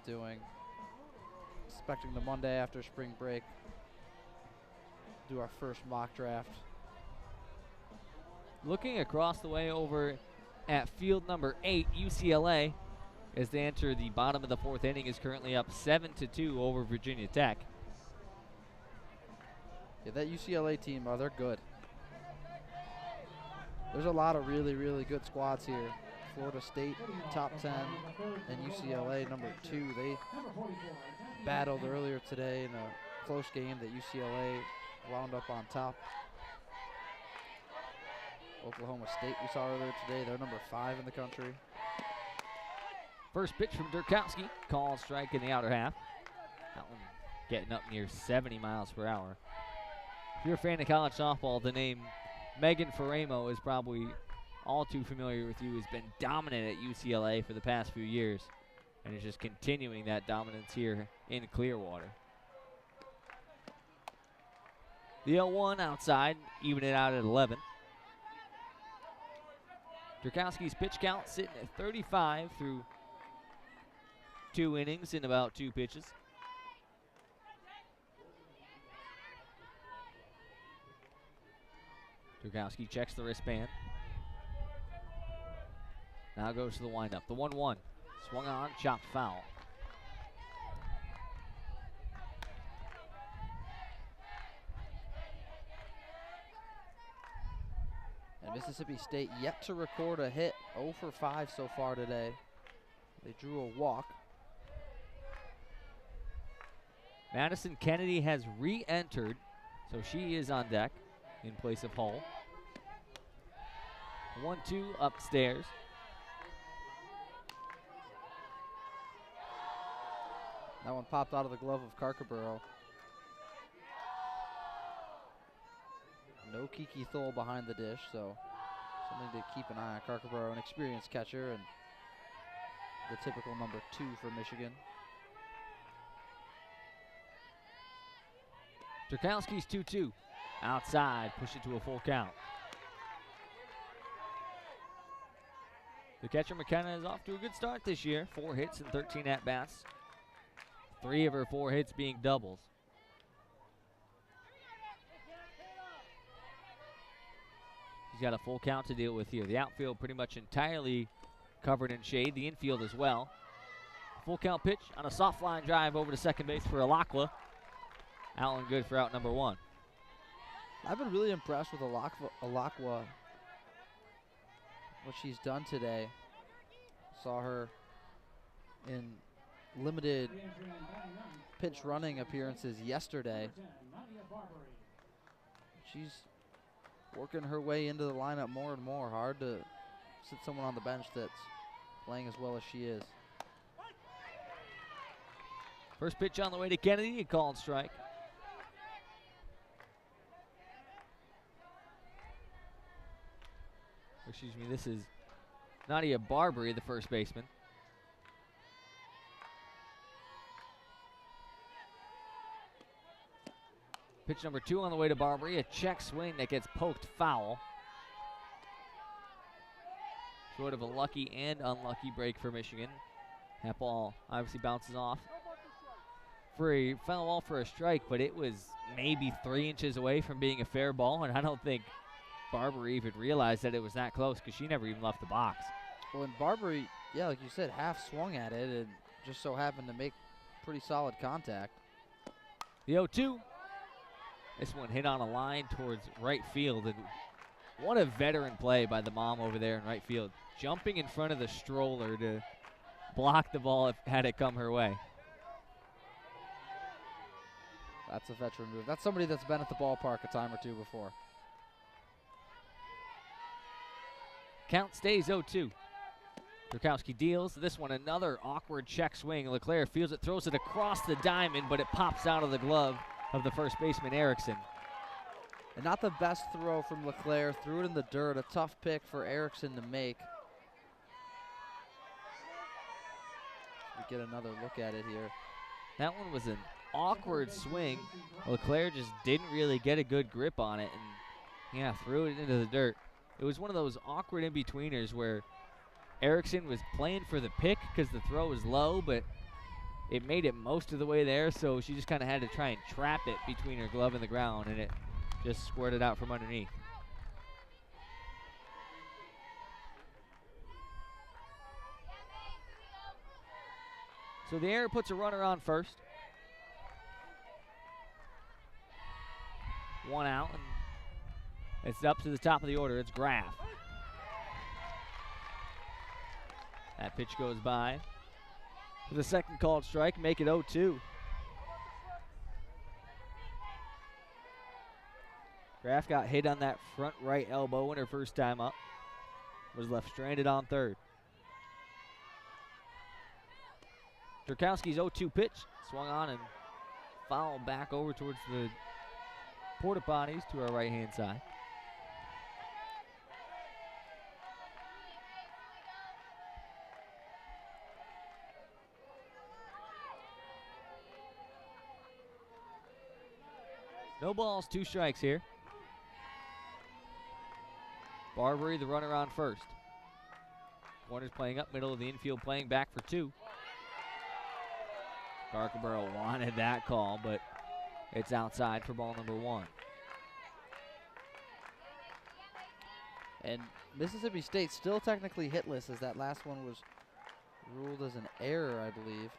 doing. Expecting the Monday after spring break, do our first mock draft.
Looking across the way over at field number 8, UCLA, as they enter the bottom of the 4th inning, is currently up 7-2 over Virginia Tech.
Yeah, that UCLA team, they're good. There's a lot of really good squads here. Florida State, top 10, and UCLA, number 2. They battled earlier today in a close game that UCLA wound up on top. Oklahoma State we saw earlier today, they're number 5 in the country.
First pitch from Durkowski, call strike in the outer half. That one getting up near 70 miles per hour. If you're a fan of college softball, the name Megan Faramo is probably all too familiar with you. Has been dominant at UCLA for the past few years and is just continuing that dominance here in Clearwater. The 0-1 outside, even it out at 11. Durkowski's pitch count sitting at 35 through 2 innings in about 2 pitches. Durkowski checks the wristband. Now goes to the windup. The 1-1. Swung on, chopped foul.
And Mississippi State yet to record a hit. 0 for 5 so far today. They drew a walk.
Madison Kennedy has re-entered, so she is on deck in place of Hull. 1-2 upstairs.
That one popped out of the glove of Carcaburo. No Kiki Thole behind the dish, so something to keep an eye on. Carcaburo, an experienced catcher, and the typical number 2 for Michigan.
Turkowski's 2-2. Outside, push it to a full count. The catcher McKenna is off to a good start this year. 4 hits and 13 at-bats. 3 of her 4 hits being doubles. She's got a full count to deal with here. The outfield pretty much entirely covered in shade. The infield as well. Full count pitch on a soft line drive over to second base for Alakwa. Out and good for out number 1.
I've been really impressed with Alakwa, what she's done today. Saw her in limited pitch running appearances yesterday. She's working her way into the lineup more and more. Hard to sit someone on the bench that's playing as well as she is.
First pitch on the way to Kennedy, a called strike. Excuse me, this is Nadia Barbary, the first baseman. Pitch number 2 on the way to Barbary, a check swing that gets poked foul. Sort of a lucky and unlucky break for Michigan. That ball obviously bounces off. Foul ball for a strike, but it was maybe 3 inches away from being a fair ball, and I don't think Barbary even realized that it was that close because she never even left the box.
Well, and Barbary, yeah, like you said, half swung at it and just so happened to make pretty solid contact.
The 0-2. This one hit on a line towards right field, and what a veteran play by the mom over there in right field. Jumping in front of the stroller to block the ball had it come her way.
That's a veteran move. That's somebody that's been at the ballpark a time or two before.
Count stays 0-2. Turkowski deals. This one another awkward check swing. LeClaire feels it, throws it across the diamond, but it pops out of the glove of the first baseman, Erickson.
And not the best throw from LeClaire. Threw it in the dirt. A tough pick for Erickson to make. We get another look at it here.
That one was an awkward swing. LeClaire just didn't really get a good grip on it, and yeah, threw it into the dirt. It was one of those awkward in-betweeners where Erickson was playing for the pick because the throw was low, but it made it most of the way there, so she just kind of had to try and trap it between her glove and the ground, and it just squirted out from underneath. So the error puts a runner on first. 1 out, and it's up to the top of the order. It's Graff. That pitch goes by. For the second called strike, make it 0-2. Graff got hit on that front right elbow in her first time up. Was left stranded on third. Turkowski's 0-2 pitch. Swung on and fouled back over towards the porta potties to our right-hand side. No balls, 2 strikes here. Barbary, the runner on first. Corner's playing up, middle of the infield playing back for 2. Carcaburo wanted that call, but it's outside for ball number 1.
And Mississippi State still technically hitless, as that last one was ruled as an error, I believe.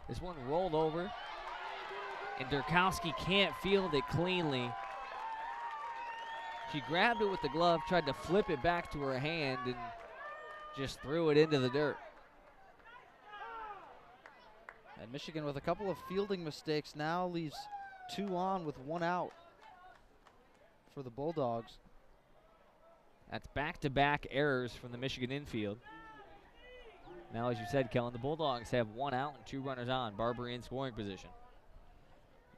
This one rolled over, and Turkowski can't field it cleanly. She grabbed it with the glove, tried to flip it back to her hand, and just threw it into the dirt.
And Michigan, with a couple of fielding mistakes, now leaves 2 on with 1 out for the Bulldogs.
That's back-to-back errors from the Michigan infield. Now, as you said, Kellen, the Bulldogs have 1 out and 2 runners on. Barbary in scoring position.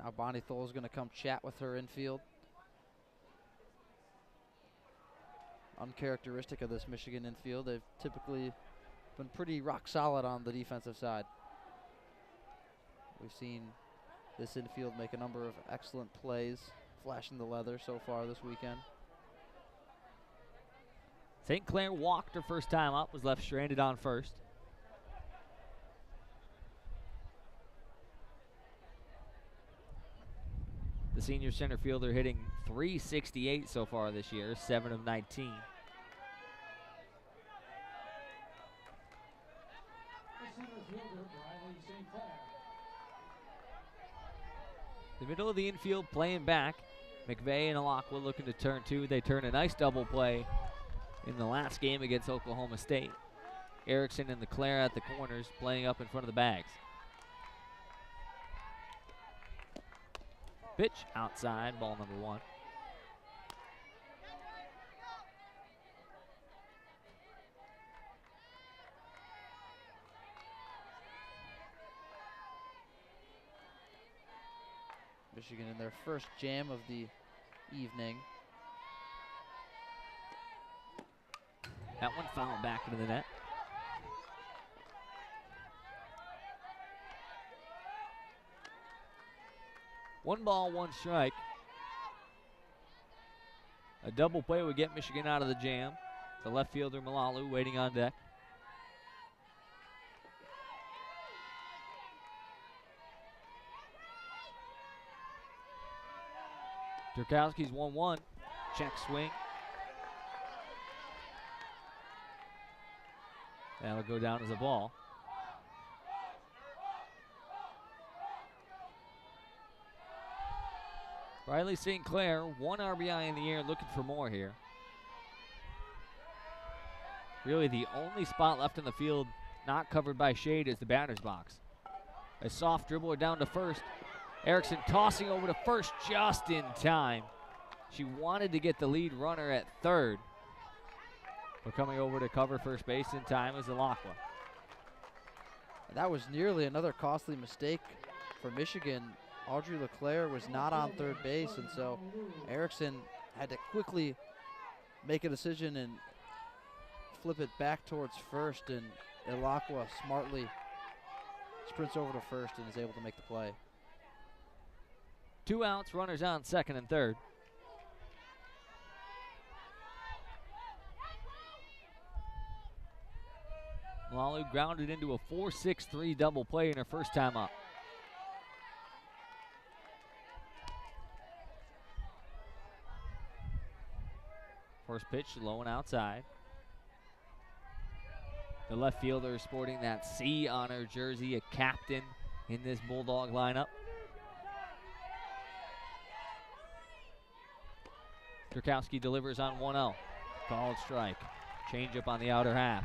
Now Bonnie Thole is going to come chat with her infield. Uncharacteristic of this Michigan infield. They've typically been pretty rock solid on the defensive side. We've seen this infield make a number of excellent plays, flashing the leather so far this weekend.
St. Clair walked her first time up, was left stranded on first. The senior center fielder hitting .368 so far this year, 7 of 19. The middle of the infield playing back. McVeigh and Alakwa looking to turn 2. They turn a nice double play in the last game against Oklahoma State. Erickson and Leclerc at the corners playing up in front of the bags. Pitch outside, ball number 1.
Michigan in their first jam of the evening.
That one fouled back into the net. One ball, 1 strike. A double play would get Michigan out of the jam. The left fielder, Malalu, waiting on deck. Turkowski's 1-1. Check swing. That'll go down as a ball. Riley St. Clair, 1 RBI in the air, looking for more here. Really the only spot left in the field not covered by shade is the batter's box. A soft dribbler down to first. Erickson tossing over to first just in time. She wanted to get the lead runner at third. But coming over to cover first base in time is Alakwa.
That was nearly another costly mistake for Michigan. Audrey Leclerc was not on third base, and so Erickson had to quickly make a decision and flip it back towards first, and Alakwa smartly sprints over to first and is able to make the play.
2 outs, runners on second and third. Malalu grounded into a 4-6-3 double play in her first time up. First pitch low and outside. The left fielder sporting that C on her jersey, a captain in this Bulldog lineup. Turkowski delivers on 1-0. Called strike. Changeup on the outer half.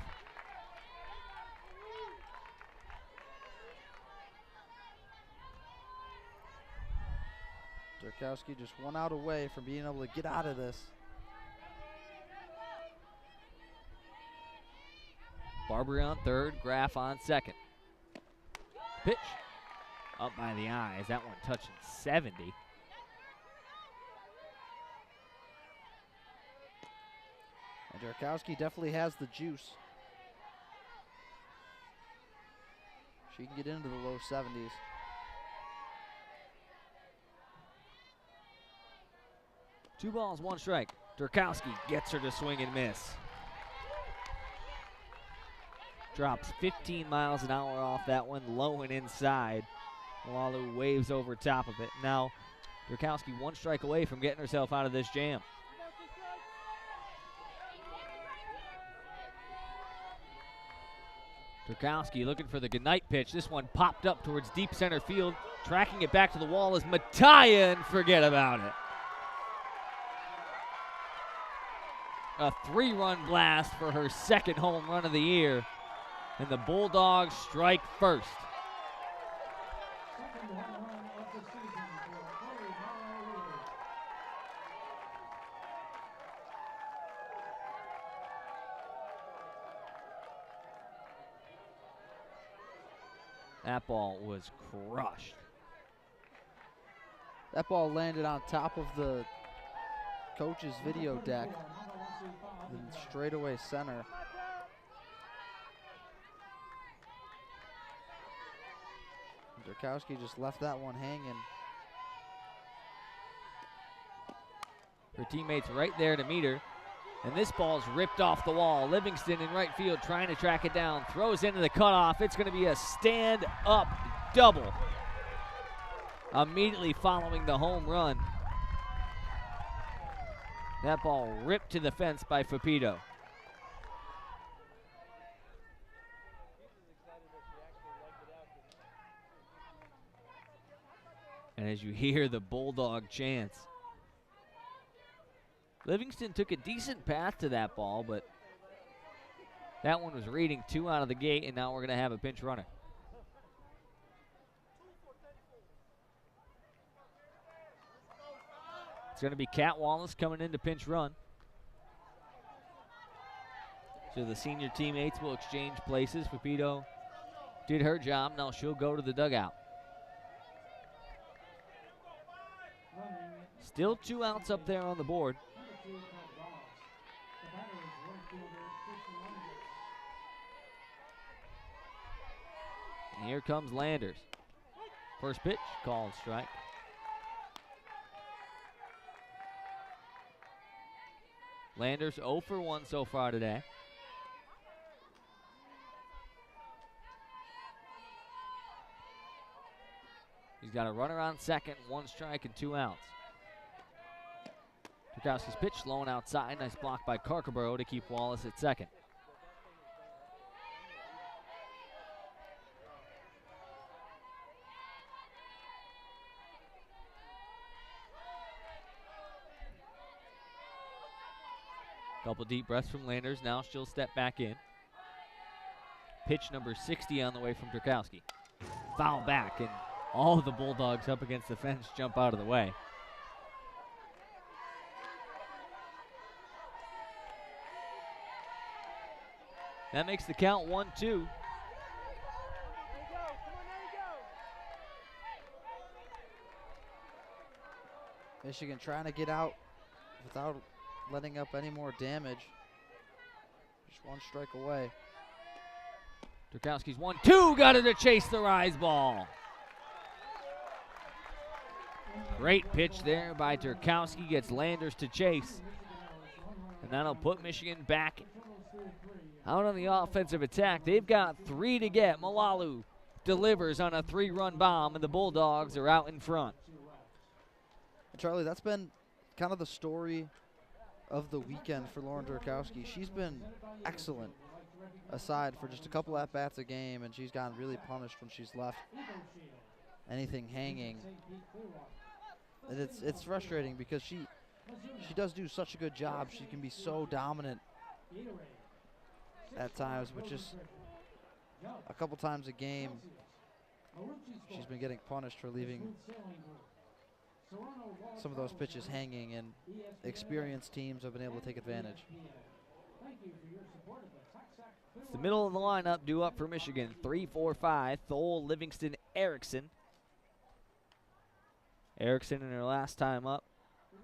Turkowski just 1 out away from being able to get out of this.
Barbary on third, Graff on second. Pitch up by the eyes. That one touching 70.
And Turkowski definitely has the juice. She can get into the low 70s.
Two balls, 1 strike. Turkowski gets her to swing and miss. Drops 15 miles an hour off that one, low and inside. Malalu waves over top of it. Now, Turkowski 1 strike away from getting herself out of this jam. Turkowski looking for the goodnight pitch. This one popped up towards deep center field. Tracking it back to the wall is Mattia, and forget about it. A 3-run blast for her second home run of the year. And the Bulldogs strike first. That ball was crushed.
That ball landed on top of the coach's video deck in straightaway center. Durkowski just left that one hanging.
Her teammates right there to meet her. And this ball's ripped off the wall. Livingston in right field trying to track it down. Throws into the cutoff. It's going to be a stand-up double. Immediately following the home run. That ball ripped to the fence by Fapito. And as you hear the Bulldog chants, Livingston took a decent path to that ball, but that one was reading 2 out of the gate, and now we're going to have a pinch runner. It's going to be Kat Wallace coming in to pinch run. So the senior teammates will exchange places. Fapito did her job. Now she'll go to the dugout. Still 2 outs up there on the board. And here comes Landers. First pitch, called strike. Landers 0 for 1 so far today. He's got a runner on second, 1 strike and 2 outs. Durkowski's pitch slowing outside. Nice block by Carcaboro to keep Wallace at second. Couple deep breaths from Landers. Now she'll step back in. Pitch number 60 on the way from Durkowski. Foul back, and all of the Bulldogs up against the fence jump out of the way. That makes the count 1-2.
Michigan trying to get out without letting up any more damage. Just 1 strike away.
Durkowski's 1-2, got it to chase the rise ball. Great pitch there by Durkowski, gets Landers to chase. And that'll put Michigan back out on the offensive attack. They've got 3 to get. Malalu delivers on a 3-run bomb, and the Bulldogs are out in front.
Charlie, that's been kind of the story of the weekend for Lauren Durkowski. She's been excellent, aside for just a couple at-bats a game, and she's gotten really punished when she's left anything hanging. And it's frustrating because she does do such a good job. She can be so dominant at times, but just a couple times a game, she's been getting punished for leaving some of those pitches hanging, and experienced teams have been able to take advantage.
It's the middle of the lineup due up for Michigan. 3-4-5, Thole, Livingston, Erickson. Erickson in her last time up,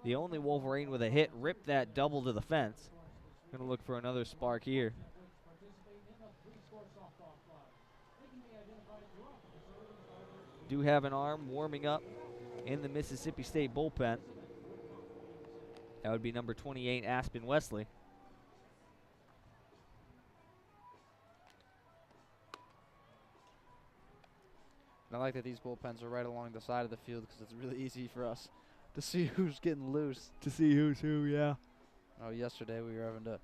the only Wolverine with a hit, ripped that double to the fence. Gonna look for another spark here. Do have an arm warming up in the Mississippi State bullpen. That would be number 28, Aspen Wesley.
I like that these bullpens are right along the side of the field because it's really easy for us to see who's getting loose.
To see who's who, yeah.
Oh, yesterday we were having to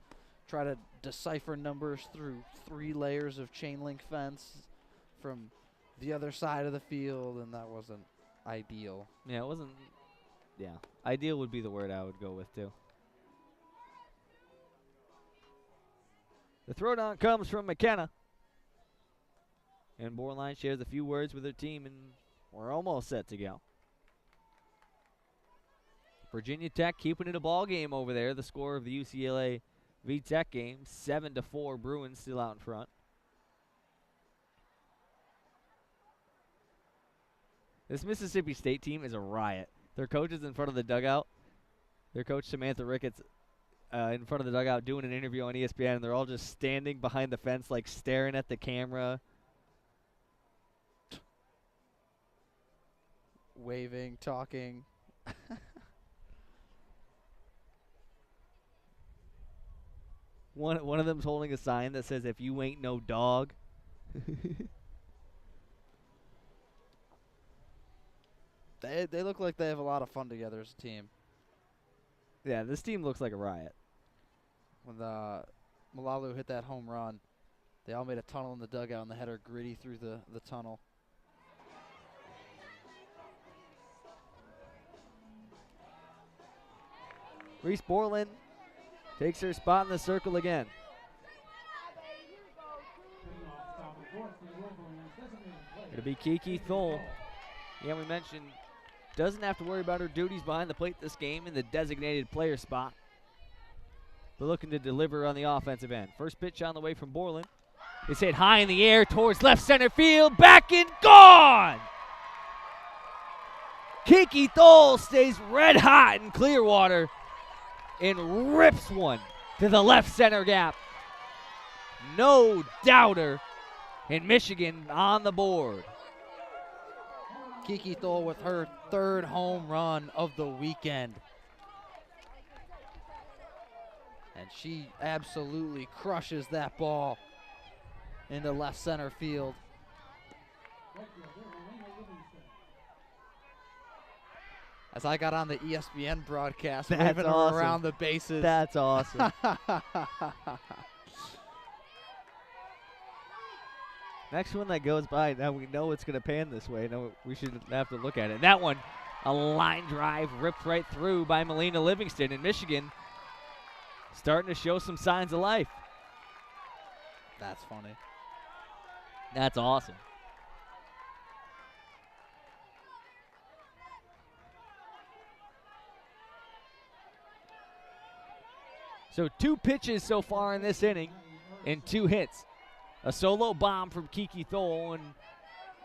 try to decipher numbers through 3 layers of chain link fence from the other side of the field, and that wasn't ideal.
Yeah, it wasn't. Yeah, ideal would be the word I would go with, too. The throwdown comes from McKenna. And Borline shares a few words with her team, and we're almost set to go. Virginia Tech keeping it a ball game over there. The score of the UCLA VTech game, 7-4. Bruins still out in front. This Mississippi State team is a riot. Their coach is in front of the dugout. Their coach, Samantha Ricketts, in front of the dugout doing an interview on ESPN, and they're all just standing behind the fence, like staring at the camera.
Waving, talking.
One of them's holding a sign that says, "If you ain't no dog."
They look like they have a lot of fun together as a team.
Yeah, this team looks like a riot.
When Malalu hit that home run, they all made a tunnel in the dugout, and they had her gritty through the tunnel.
Reese Borland takes her spot in the circle again. It'll be Kiki Thole. Yeah, we mentioned doesn't have to worry about her duties behind the plate this game in the designated player spot. But looking to deliver on the offensive end. First pitch on the way from Borland. It's hit high in the air towards left center field. Back and gone! Kiki Thole stays red hot in Clearwater and rips one to the left center gap. No doubter, and Michigan on the board.
Kiki Thole with her third home run of the weekend. And she absolutely crushes that ball into left center field. As I got on the ESPN broadcast, waving her around the bases.
That's awesome. Next one that goes by, now we know it's going to pan this way. Now we shouldn't have to look at it. That one, a line drive ripped right through by Melina Livingston, in Michigan starting to show some signs of life.
That's funny.
That's awesome. So 2 pitches so far in this inning and 2 hits. A solo bomb from Kiki Thole and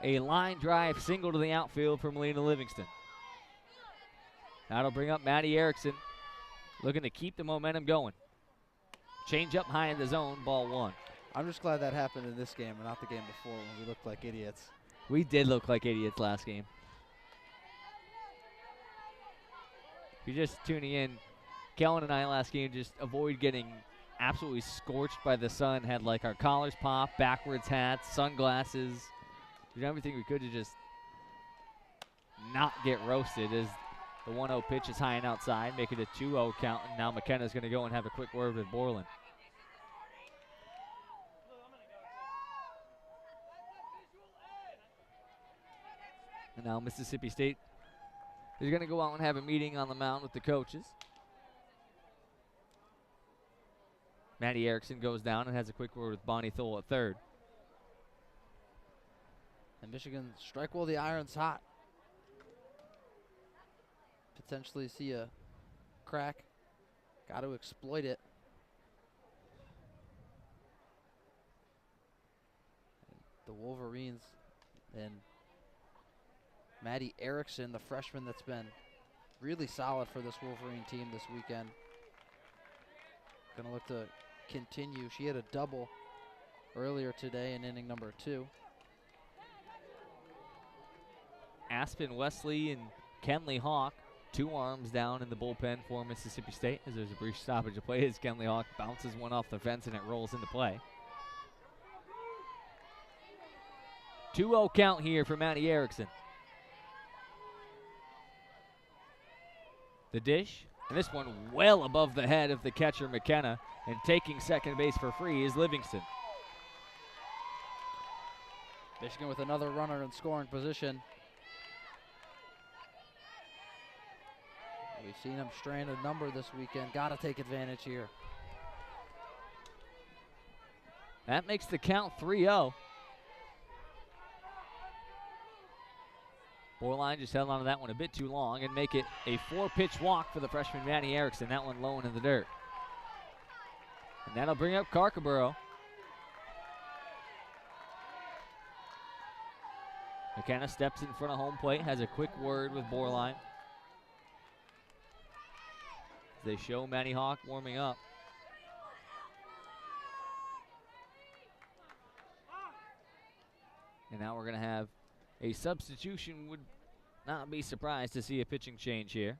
a line drive single to the outfield from Melina Livingston. That'll bring up Maddie Erickson, looking to keep the momentum going. Change up high in the zone, ball 1.
I'm just glad that happened in this game and not the game before when we looked like idiots.
We did look like idiots last game. If you're just tuning in, Kellen and I last game just avoid getting absolutely scorched by the sun. Had like our collars popped, backwards hats, sunglasses. We did everything we could to just not get roasted as the 1-0 pitch is high and outside, make it a 2-0 count, and now McKenna's going to go and have a quick word with Borland. And now Mississippi State is going to go out and have a meeting on the mound with the coaches. Maddie Erickson goes down and has a quick word with Bonnie Thole at third.
And Michigan strike while the iron's hot. Potentially see a crack. Got to exploit it. The Wolverines and Maddie Erickson, the freshman that's been really solid for this Wolverine team this weekend. Gonna look to continue. She had a double earlier today in inning number 2.
Aspen Wesley and Kenley Hawk, 2 arms down in the bullpen for Mississippi State as there's a brief stoppage of play as Kenley Hawk bounces one off the fence and it rolls into play. 2-0 count here for Maddie Erickson. The dish, and this one well above the head of the catcher McKenna, and taking second base for free is Livingston.
Michigan with another runner in scoring position. We've seen him strand a number this weekend. Got to take advantage here.
That makes the count 3-0. Borland just held on to that one a bit too long and make it a 4-pitch walk for the freshman Maddie Erickson. That one low and in the dirt. And that'll bring up Carcaboro. McKenna steps in front of home plate, has a quick word with Borline. They show Maddie Hawk warming up. And now we're going to have a substitution. Would not be surprised to see a pitching change here.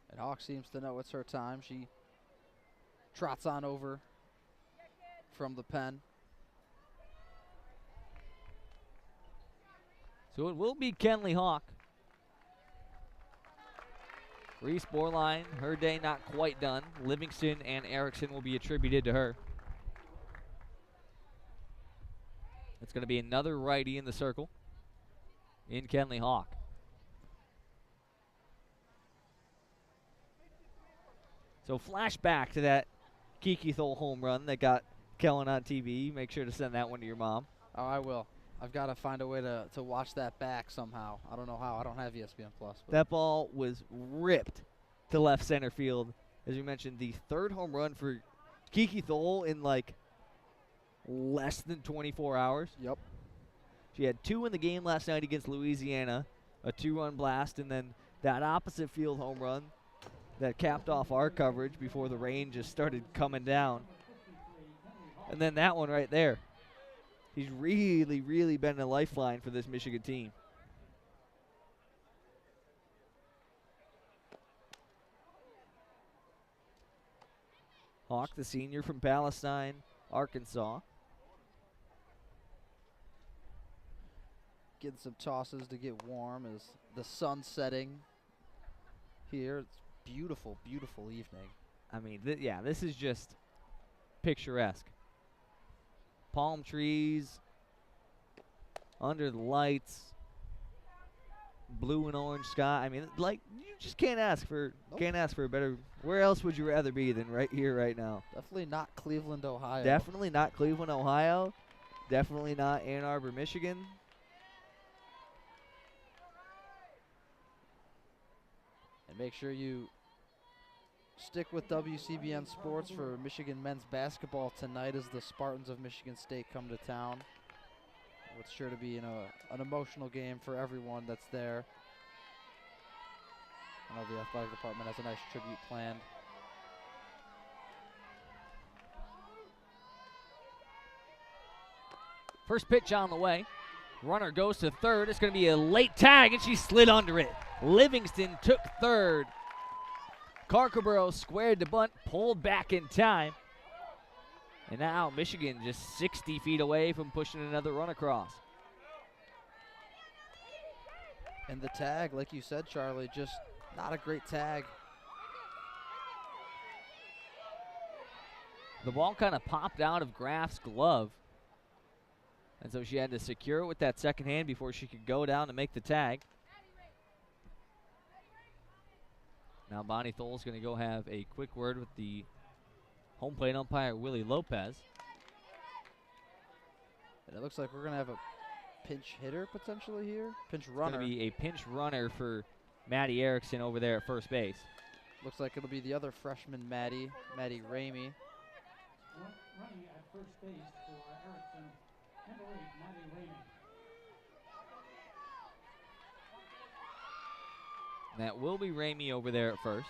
And Hawk seems to know it's her time. She trots on over from the pen.
So it will be Kenley Hawk. Reese Borline, her day not quite done. Livingston and Erickson will be attributed to her. It's going to be another righty in the circle in Kenley Hawk. So flashback to that Kiki Thole home run that got Kellen on TV. Make sure to send that one to your mom.
Oh, I will. I've got to find a way to watch that back somehow. I don't know how. I don't have ESPN Plus.
That ball was ripped to left center field. As you mentioned, the third home run for Kiki Thole in like less than 24 hours.
Yep.
She had 2 in the game last night against Louisiana, a 2-run blast, and then that opposite field home run that capped off our coverage before the rain just started coming down. And then that one right there. He's really, really been a lifeline for this Michigan team. Hawk, the senior from Palestine, Arkansas.
Getting some tosses to get warm as the sun setting here. It's beautiful, beautiful evening.
I mean, yeah, this is just picturesque. Palm trees, under the lights, blue and orange sky. I mean, like, you just can't ask for a better. Where else would you rather be than right here, right now?
Definitely not Cleveland, Ohio.
Definitely not Cleveland, Ohio. Definitely not Ann Arbor, Michigan.
And make sure you stick with WCBN Sports for Michigan men's basketball tonight as the Spartans of Michigan State come to town. It's sure to be an emotional game for everyone that's there. I know the athletic department has a nice tribute planned.
First pitch on the way. Runner goes to third. It's going to be a late tag, and she slid under it. Livingston took third. Carcaboro squared the bunt, pulled back in time. And now Michigan just 60 feet away from pushing another run across.
And the tag, like you said, Charlie, just not a great tag.
The ball kind of popped out of Graf's glove. And so she had to secure it with that second hand before she could go down to make the tag. Now Bonnie Thole's going to go have a quick word with the home plate umpire, Willie Lopez.
And it looks like we're going to have a pinch hitter potentially here. Pinch runner.
It's going to be a pinch runner for Maddie Erickson over there at first base.
Looks like it'll be the other freshman, Maddie Ramey.
Running at first base for Erickson, number 8, Maddie Ramey.
And that will be Ramey over there at first.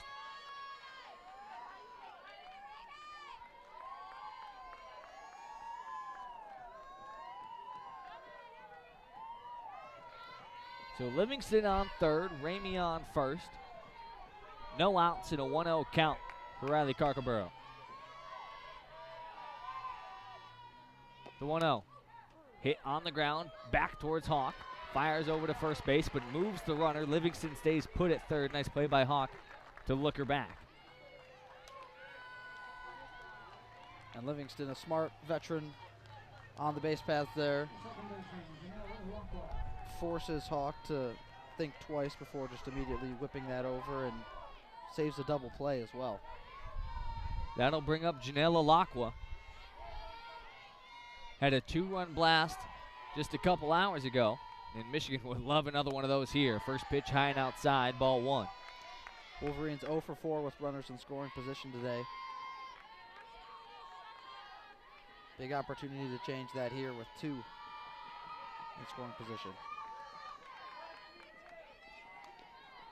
So Livingston on third, Ramey on first. No outs and a 1-0 count for Riley Carcaboro. The 1-0. Hit on the ground, back towards Hawk. Fires over to first base, but moves the runner. Livingston stays put at third. Nice play by Hawk to look her back.
And Livingston, a smart veteran on the base path there. Forces Hawk to think twice before just immediately whipping that over and saves a double play as well.
That'll bring up Janela Lacqua. Had a 2-run blast just a couple hours ago, and Michigan would love another one of those here. First pitch high and outside, ball 1.
Wolverines 0 for 4 with runners in scoring position today. Big opportunity to change that here with 2. in scoring position.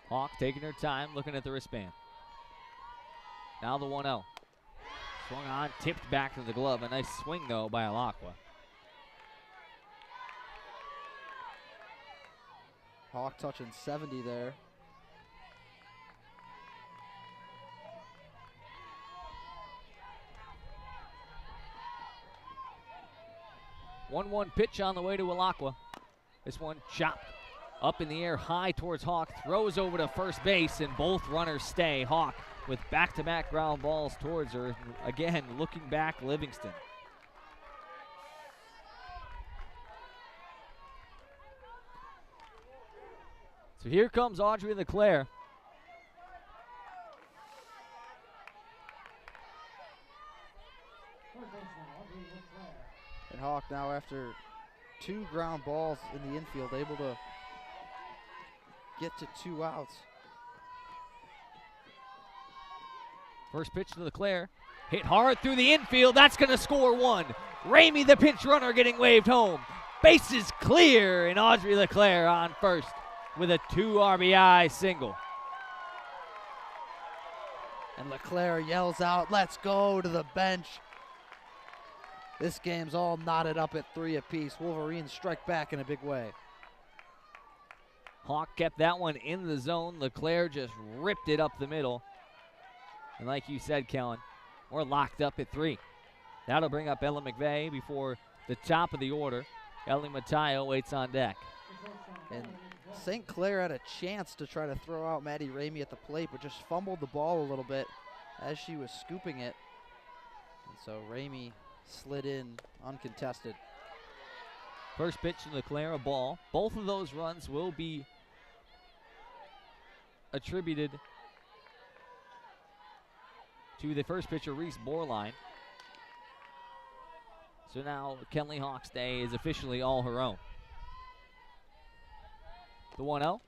Hawk taking her time, looking at the wristband. Now the 1-0. Swung on, tipped back to the glove. A nice swing, though, by Alakwa.
Hawk touching 70 there.
One pitch on the way to Alakwa. This one chopped up in the air high towards Hawk. Throws over to first base, and both runners stay. Hawk with back-to-back ground balls towards her. Again, looking back, Livingston. So here comes Audrey LeClaire.
And Hawk now, after 2 ground balls in the infield, able to get to 2 outs.
First pitch to LeClaire. Hit hard through the infield. That's going to score 1. Ramey, the pinch runner, getting waved home. Bases clear, and Audrey LeClaire on first with a 2 RBI single.
And LeClaire yells out, "Let's go," to the bench. This game's all knotted up at 3 apiece. Wolverines strike back in a big way.
Hawk kept that one in the zone. LeClaire just ripped it up the middle. And like you said, Kellen, we're locked up at 3. That'll bring up Ella McVeigh before the top of the order. Ellie Matayo waits on deck.
And St. Clair had a chance to try to throw out Maddie Ramey at the plate, but just fumbled the ball a little bit as she was scooping it. And so Ramey slid in uncontested.
First pitch to LeClaire, a ball. Both of those runs will be attributed to the first pitcher, Reese Borline. So now Kenley Hawk's day is officially all her own. The 1-0.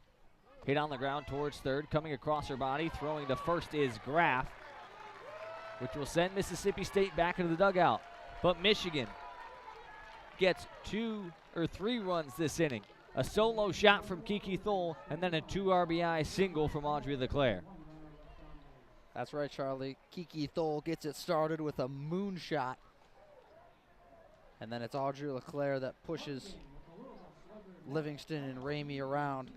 Hit on the ground towards third. Coming across her body. Throwing to first is Graff, which will send Mississippi State back into the dugout. But Michigan gets 2 or 3 runs this inning. A solo shot from Kiki Thole, and then a 2 RBI single from Audrey LeClaire.
That's right, Charlie. Kiki Thole gets it started with a moonshot. And then it's Audrey LeClaire that pushes Livingston and Ramey around.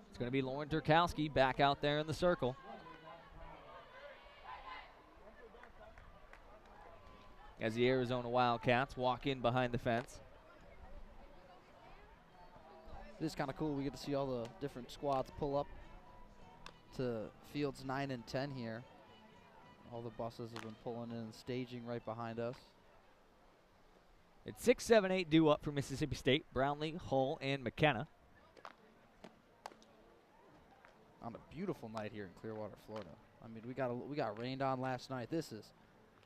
It's going to be Lauren Turkowski back out there in the circle. As the Arizona Wildcats walk in behind the fence.
It is kind of cool. We get to see all the different squads pull up to fields 9 and 10 here. All the buses have been pulling in and staging right behind us.
It's 6, 7, 8 due up for Mississippi State. Brownlee, Hull, and McKenna.
On a beautiful night here in Clearwater, Florida. I mean, we got rained on last night.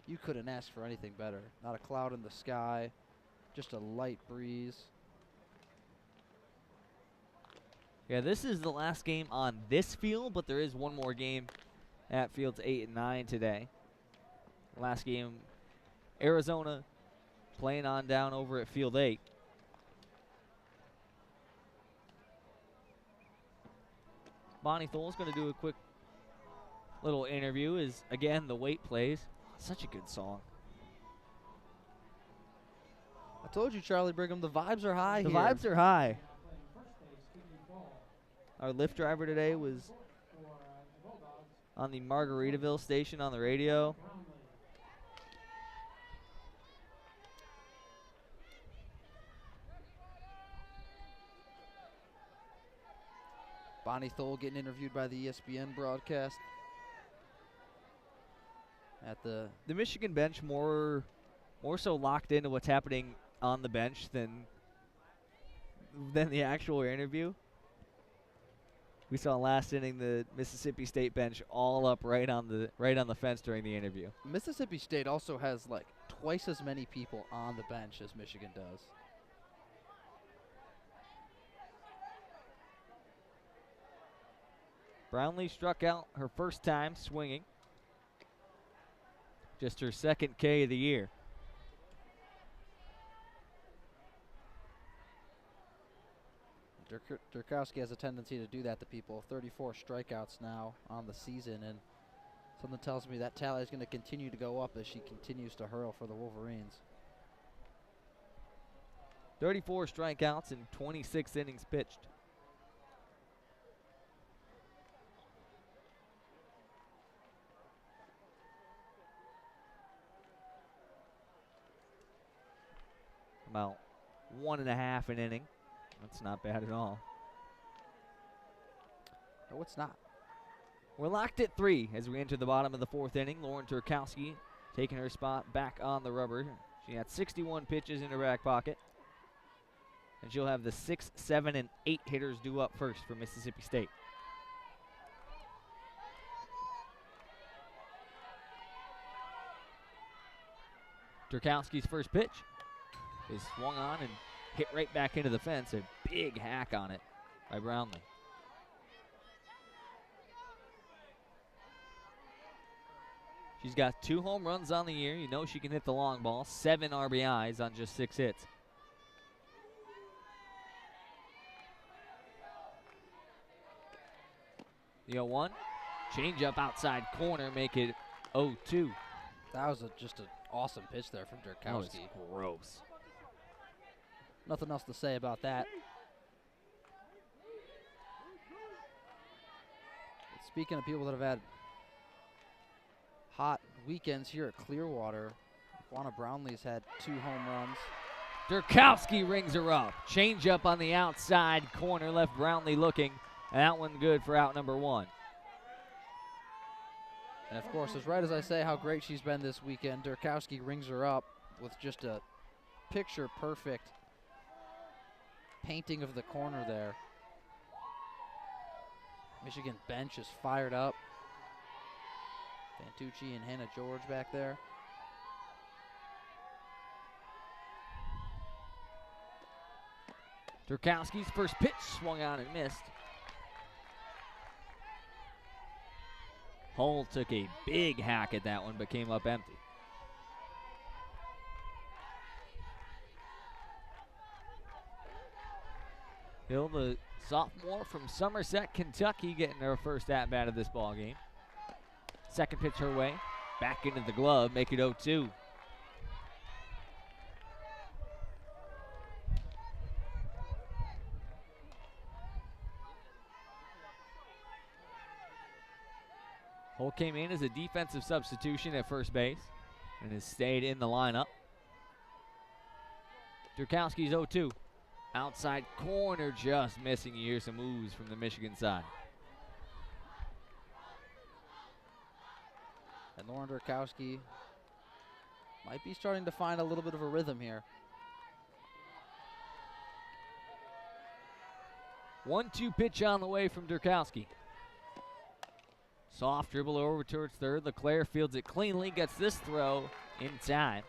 You couldn't ask for anything better. Not a cloud in the sky, just a light breeze.
Yeah, this is the last game on this field, but there is one more game at fields 8 and 9 today. Last game, Arizona playing on down over at field 8. Bonnie Thole's going to do a quick little interview as, again, the wait plays. Such a good song.
I told you, Charlie Brigham, the vibes are high here.
The vibes are high. Our Lyft driver today was on the Margaritaville station on the radio.
Bonnie Thole getting interviewed by the ESPN broadcast. At the
Michigan bench more so locked into what's happening on the bench than the actual interview. We saw last inning the Mississippi State bench all up right on the fence during the interview.
Mississippi State also has like twice as many people on the bench as Michigan does.
Brownlee struck out her first time swinging. Just her second K of the year.
Durkowski has a tendency to do that to people. 34 strikeouts now on the season, and something tells me that tally is going to continue to go up as she continues to hurl for the Wolverines.
34 strikeouts in 26 innings pitched. About 1.5 an inning. That's not bad at all.
No, it's not.
We're locked at 3 as we enter the bottom of the 4th inning. Lauren Turkowski taking her spot back on the rubber. She had 61 pitches in her back pocket. And she'll have the 6, 7, and 8 hitters due up first for Mississippi State. Turkowski's first pitch is swung on and hit right back into the fence. A big hack on it by Brownlee. She's got 2 home runs on the year. You know she can hit the long ball. 7 RBIs on just 6 hits. The 0-1. Change up outside corner, make it 0-2.
That was just an awesome pitch there from Durkowski.
That was gross.
Nothing else to say about that. Speaking of people that have had hot weekends here at Clearwater, Juana Brownlee's had 2 home runs.
Durkowski rings her up. Change up on the outside corner, left Brownlee looking. And that one good for out number 1.
And of course, as right as I say how great she's been this weekend, Durkowski rings her up with just a picture-perfect painting of the corner there. Michigan bench is fired up. Fantucci and Hannah George back there.
Durkowski's first pitch swung out and missed. Hull took a big hack at that one, but came up empty. Hill, the sophomore from Somerset, Kentucky, getting her first at-bat of this ball game. Second pitch her way, back into the glove, make it 0-2. Hull came in as a defensive substitution at first base and has stayed in the lineup. Durkowski's 0-2. Outside corner just missing. You hear some oohs from the Michigan side.
And Lauren Durkowski might be starting to find a little bit of a rhythm here.
1-2 pitch on the way from Durkowski. Soft dribble over towards third. LeClaire fields it cleanly, gets this throw in time.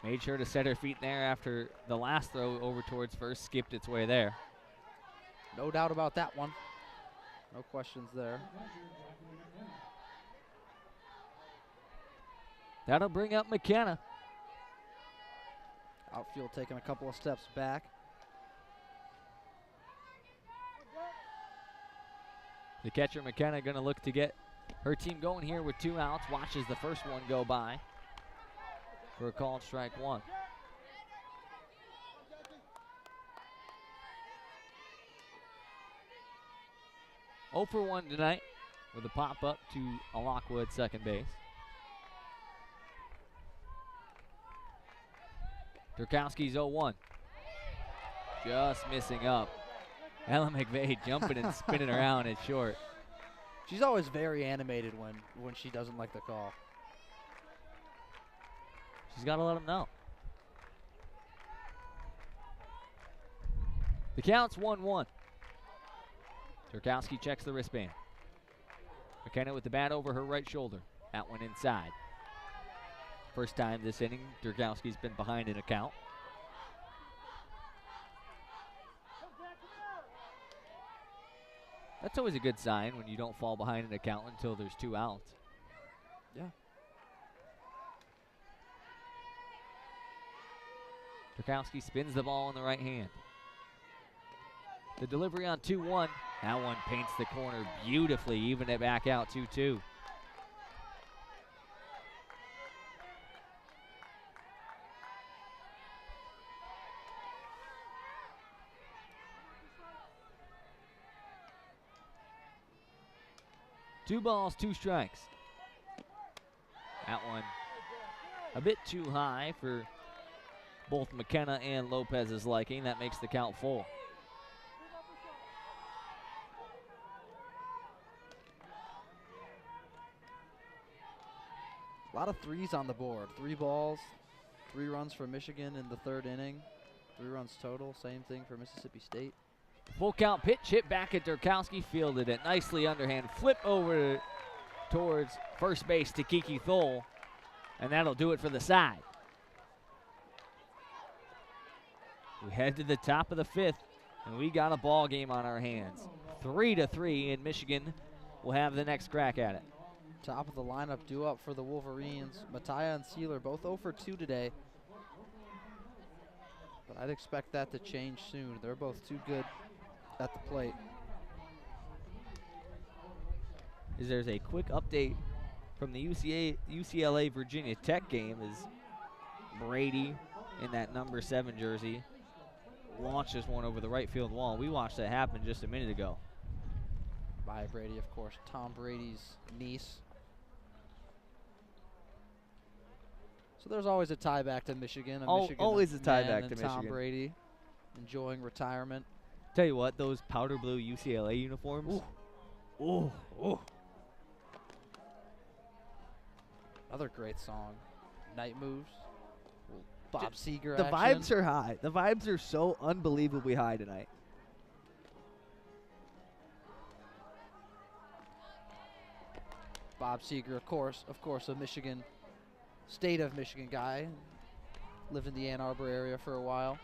Made sure to set her feet there after the last throw over towards first, skipped its way there.
No doubt about that one. No questions there.
That'll bring up McKenna.
Outfield taking a couple of steps back.
The catcher, McKenna, going to look to get her team going here with 2 outs. Watches the first one go by for a called strike 1. Oh for 1 tonight with a pop-up to a Lockwood second base. Durkowski's 0-1. Just missing up. Ella McVeigh jumping and spinning around at short.
She's always very animated when she doesn't like the call.
She's got to let him know. The count's 1-1. Durkowski checks the wristband. McKenna with the bat over her right shoulder. That one inside. First time this inning, Durkowski's been behind in a count. That's always a good sign when you don't fall behind an account until there's 2 outs.
Yeah.
Durkowski spins the ball in the right hand. The delivery on 2-1. That one paints the corner beautifully, even it back out 2-2. Two balls, two strikes. That one a bit too high for both McKenna and Lopez's liking. That makes the count full.
A lot of threes on the board. 3 balls, 3 runs for Michigan in the 3rd inning. 3 runs total, same thing for Mississippi State.
Full count pitch, hit back at Durkowski, fielded it nicely underhand, flip over towards first base to Kiki Thole, and that'll do it for the side. We head to the top of the 5th, and we got a ball game on our hands. 3-3, and Michigan will have the next crack at it.
Top of the lineup due up for the Wolverines. Mattia and Sealer both 0 for 2 today. But I'd expect that to change soon. They're both too good at the plate.
There's a quick update from the UCLA Virginia Tech game as Brady in that number 7 jersey launches one over the right field wall. We watched that happen just a minute ago.
By Brady, of course, Tom Brady's niece. So there's always a tie back to Michigan.
Always a tie back to
Tom
Michigan.
Brady enjoying retirement.
Tell you what, those powder blue UCLA uniforms.
Ooh. Ooh. Ooh. Another great song, Night Moves. Bob Seger
The
action.
vibes are high. The vibes are so unbelievably high tonight.
Bob Seger, of course, a Michigan, state of Michigan guy. Lived in the Ann Arbor area for a while.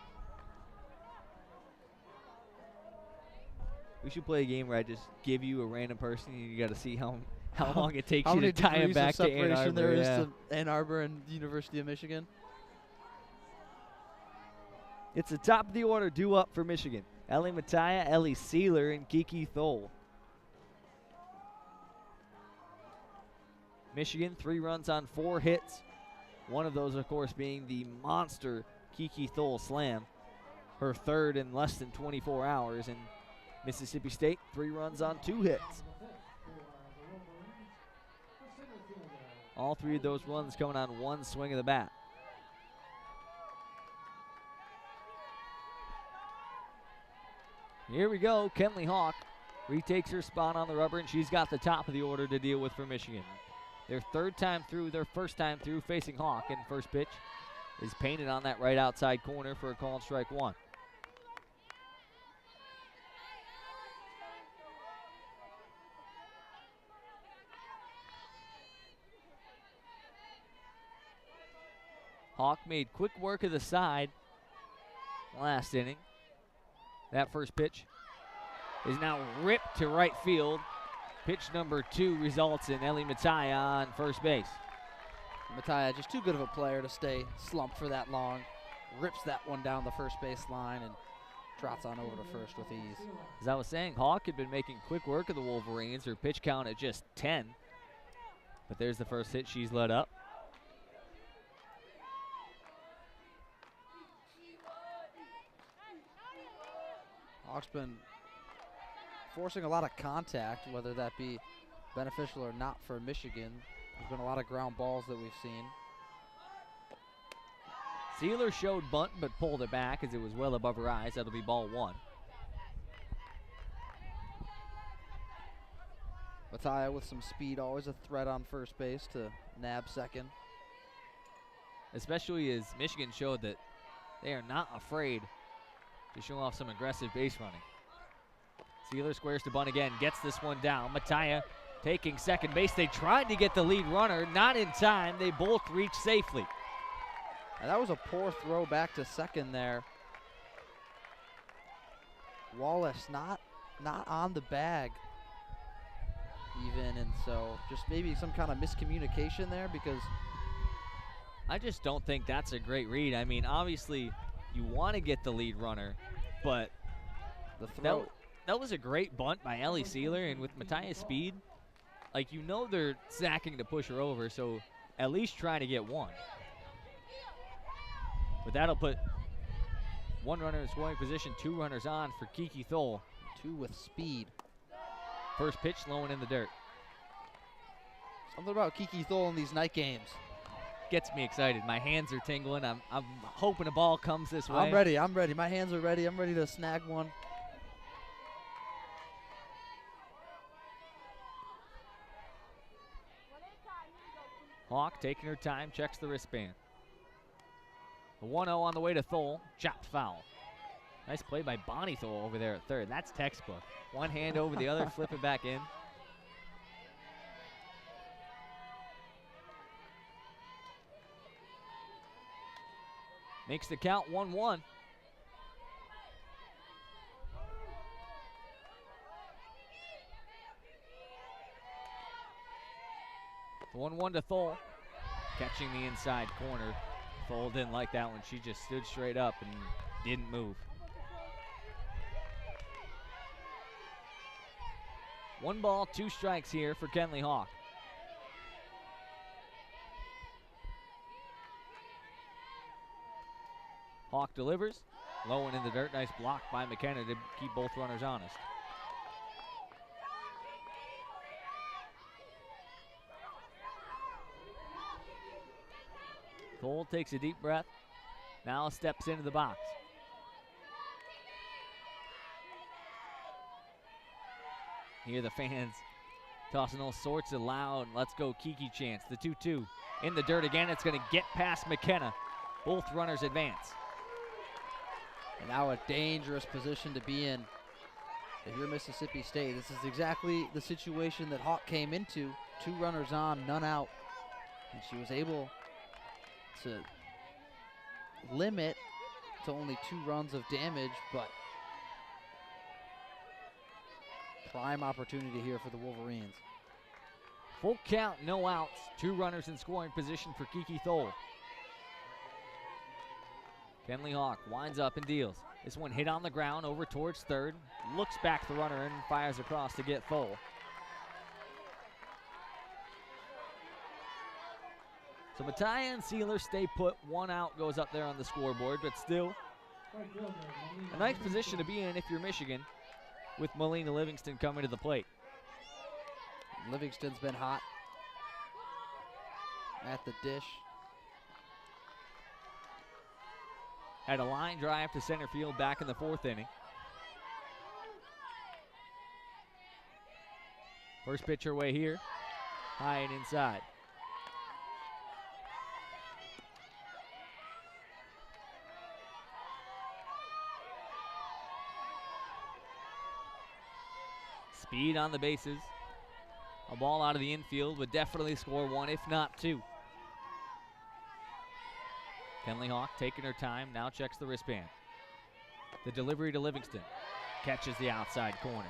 We should play a game where I just give you a random person and you got to see how long it takes
How
you
many
to tie him
degrees
back
of
to Ann
separation
Arbor.
there is
Yeah.
to Ann Arbor and University of Michigan?
It's the top of the order due up for Michigan. Ellie Mattia, Ellie Sealer, and Kiki Thole. Michigan, 3 runs on 4 hits. One of those, of course, being the monster Kiki Thole slam. Her 3rd in less than 24 hours. And Mississippi State, 3 runs on 2 hits. All 3 of those runs coming on 1 swing of the bat. Here we go. Kenley Hawk retakes her spot on the rubber, and she's got the top of the order to deal with for Michigan. Their 3rd time through, their 1st time through facing Hawk, and first pitch is painted on that right outside corner for a called strike 1. Hawk made quick work of the side last inning. That first pitch is now ripped to right field. Pitch number 2 results in Ellie Mattia on first base.
Mattia just too good of a player to stay slumped for that long. Rips that one down the first base line and trots on over to first with ease.
As I was saying, Hawk had been making quick work of the Wolverines. Her pitch count at just 10. But there's the first hit she's led up.
Hawk's been forcing a lot of contact, whether that be beneficial or not for Michigan. There's been a lot of ground balls that we've seen.
Sealer showed bunt but pulled it back as it was well above her eyes. That'll be ball 1.
Mattia with some speed, always a threat on first base to nab second.
Especially as Michigan showed that they are not afraid to show off some aggressive base running. Sealer squares to bunt again, gets this one down. Mattia taking second base. They tried to get the lead runner, not in time. They both reached safely.
And that was a poor throw back to second there. Wallace not on the bag even, and so just maybe some kind of miscommunication there, because
I just don't think that's a great read. I mean, obviously you want to get the lead runner, but
The throw.
That was a great bunt by Ellie Sealer, and with Matthias' speed, like, you know they're sacking to push her over, so at least try to get one. But that'll put one runner in scoring position, 2 runners on for Kiki Thole.
2 with speed.
First pitch low and in the dirt.
Something about Kiki Thole in these night games.
Gets me excited. My hands are tingling. I'm hoping a ball comes this way.
I'm ready. My hands are ready. I'm ready to snag one.
Hawk taking her time, checks the wristband. The 1-0 on the way to Thole, chopped foul. Nice play by Bonnie Thole over there at third. That's textbook. One hand over the other, flip it back in. Makes the count 1-1. The 1-1 to Thole. Catching the inside corner. Thole didn't like that one. She just stood straight up and didn't move. 1 ball, 2 strikes here for Kenley Hawk. Hawk delivers. Low and in the dirt. Nice block by McKenna to keep both runners honest. Thole takes a deep breath. Now steps into the box. Hear the fans tossing all sorts of loud "Let's go Kiki" chants. The 2-2 in the dirt again. It's going to get past McKenna. Both runners advance.
And now a dangerous position to be in. If you're Mississippi State, this is exactly the situation that Hawk came into. 2 runners on, none out. And she was able to limit to only 2 runs of damage, but prime opportunity here for the Wolverines.
Full count, no outs. 2 runners in scoring position for Kiki Thole. Kenley Hawk winds up and deals. This one hit on the ground over towards third. Looks back the runner and fires across to get Thole. So Mattia and Sealer stay put. 1 out goes up there on the scoreboard, but still a nice position to be in if you're Michigan, with Melina Livingston coming to the plate.
Livingston's been hot at the dish.
Had a line drive to center field back in the 4th inning. First pitch her way here, high and inside. Speed on the bases. A ball out of the infield would definitely score 1, if not 2. Kenley Hawk taking her time, now checks the wristband. The delivery to Livingston. Catches the outside corner.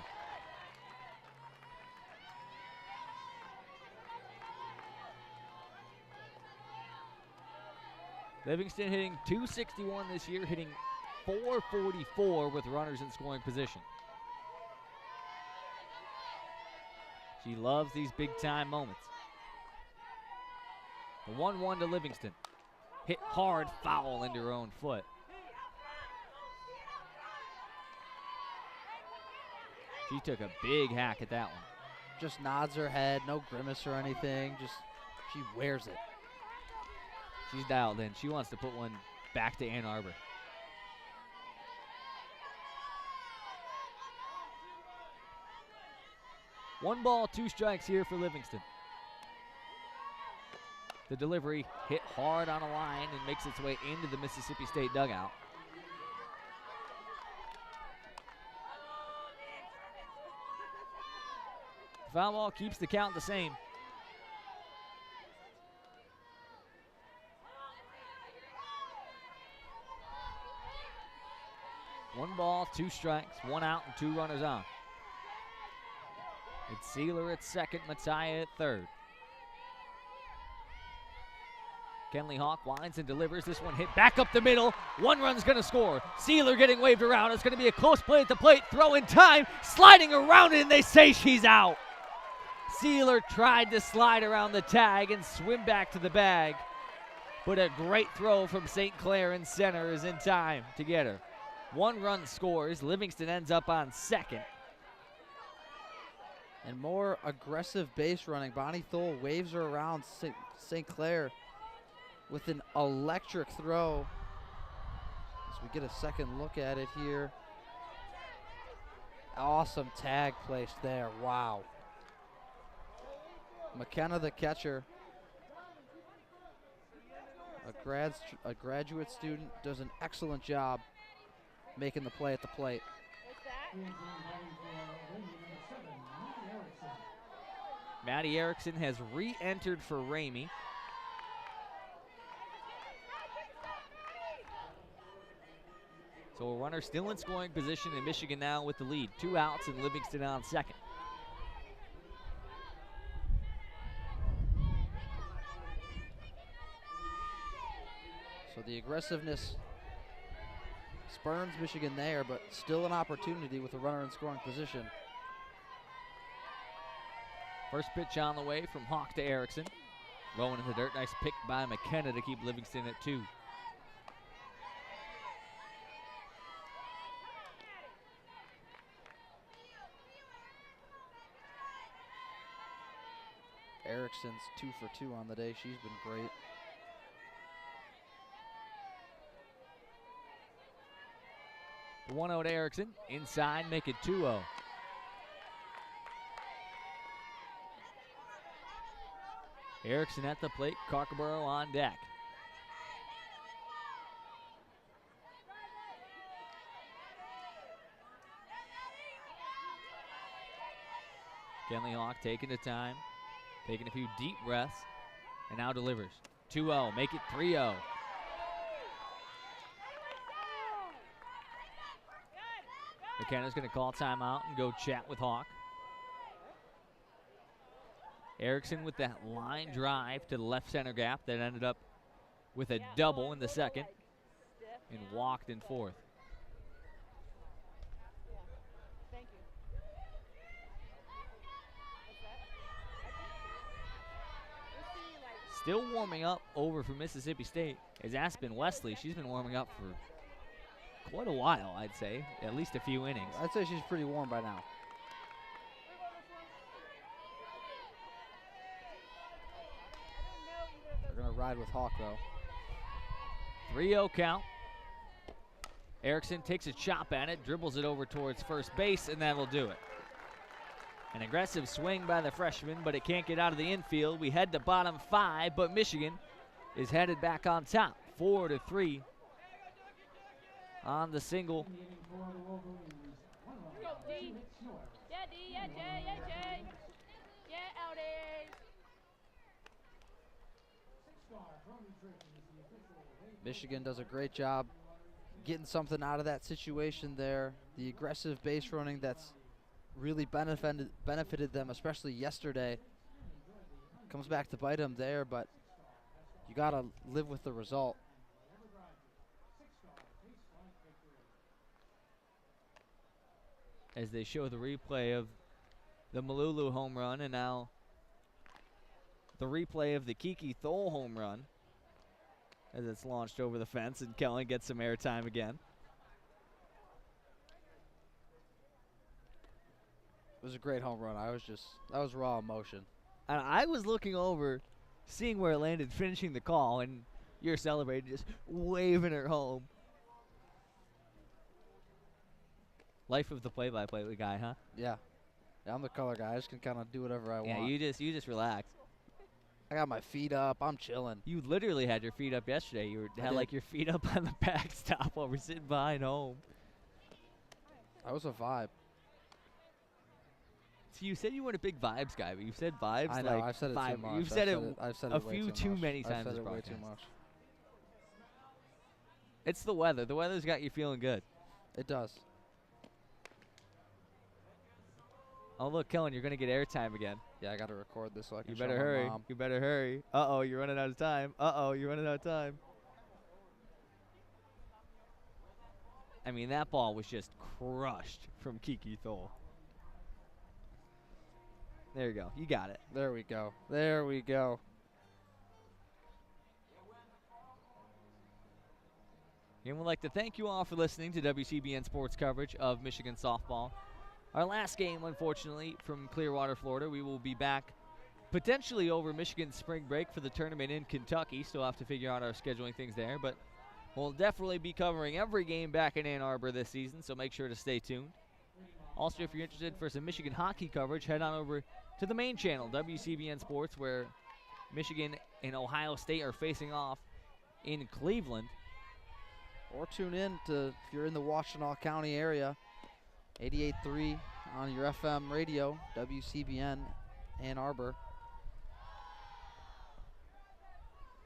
Livingston hitting .261 this year, hitting .444 with runners in scoring position. She loves these big-time moments. The 1-1 to Livingston. Hit hard, foul into her own foot. She took a big hack at that one.
Just nods her head, no grimace or anything. Just, she wears it.
She's dialed in. She wants to put one back to Ann Arbor. One ball, 2 strikes here for Livingston. The delivery hit hard on a line and makes its way into the Mississippi State dugout. Foul ball keeps the count the same. One ball, 2 strikes, 1 out, and 2 runners on. It's Sealer at second, Mattia at third. Kenley Hawk winds and delivers. This one hit back up the middle. One run's going to score. Sealer getting waved around. It's going to be a close play at the plate. Throw in time. Sliding around it, and they say she's out. Sealer tried to slide around the tag and swim back to the bag. But a great throw from St. Clair in center is in time to get her. 1 run scores. Livingston ends up on second.
And more aggressive base running. Bonnie Thole waves her around St. Clair with an electric throw. As we get a second look at it here. Awesome tag placed there. Wow. McKenna, the catcher, a graduate student, does an excellent job making the play at the plate.
Maddie Erickson has re-entered for Ramey. So a runner still in scoring position, in Michigan now with the lead. 2 outs and Livingston on second.
So the aggressiveness spurns Michigan there, but still an opportunity with a runner in scoring position.
First pitch on the way from Hawk to Erickson. Rolling in the dirt. Nice pick by McKenna to keep Livingston at 2.
Erickson's 2 for 2 on the day. She's been great.
The 1-0 to Erickson. Inside, make it 2-0. Erickson at the plate. Carcaboro on deck. Kenley Hawk taking the time, taking a few deep breaths, and now delivers. 2-0, make it 3-0. McKenna's going to call timeout and go chat with Hawk. Erickson with that line drive to the left center gap that ended up with a double in the second and walked in fourth. Still warming up over for Mississippi State is Aspen Wesley. She's been warming up for quite a while, I'd say. At least a few innings.
I'd say she's pretty warm by now. They're going to ride with Hawk, though.
3-0 count. Erickson takes a chop at it, dribbles it over towards first base, and that'll do it. An aggressive swing by the freshman, but it can't get out of the infield. We head to bottom 5, but Michigan is headed back on top, 4-3 on the single.
Michigan does a great job getting something out of that situation there. The aggressive base running that's really benefited them, especially yesterday. Comes back to bite them there, but you got to live with the result.
As they show the replay of the Malulu home run, and now the replay of the Kiki Thole home run as it's launched over the fence, and Kellen gets some airtime again.
It was a great home run. That was raw emotion.
And I was looking over, seeing where it landed, finishing the call, and you're celebrating, just waving her home. Life of the play-by-play guy, huh?
Yeah. I'm the color guy. I just can kind of do whatever I want.
Yeah, you just relax.
I got my feet up. I'm chilling.
You literally had your feet up yesterday. You had like your feet up on the backstop while we're sitting behind home.
That was a vibe.
So you said you weren't a big vibes guy, but you've said vibes.
I know.
Like
I've said it
five.
too much.
You've said
I've said
a
it way
few
too much.
many
I've
times
said
this
it way
broadcast.
too much.
It's the weather. The weather's got you feeling good.
It does.
Oh, look, Kellen, you're going to get airtime again.
Yeah, I got to record this so I can
You
show
better
my
hurry.
mom.
You better hurry. Uh-oh, you're running out of time. Uh-oh, you're running out of time. I mean, that ball was just crushed from Kiki Thole. There you go. You got it.
There we go. There we go.
And we'd like to thank you all for listening to WCBN Sports coverage of Michigan softball. Our last game, unfortunately, from Clearwater, Florida. We will be back potentially over Michigan's spring break for the tournament in Kentucky. Still have to figure out our scheduling things there, but we'll definitely be covering every game back in Ann Arbor this season, so make sure to stay tuned. Also, if you're interested for some Michigan hockey coverage, head on over to the main channel, WCBN Sports, where Michigan and Ohio State are facing off in Cleveland.
Or tune in to, if you're in the Washtenaw County area, 88.3 on your FM radio, WCBN Ann Arbor.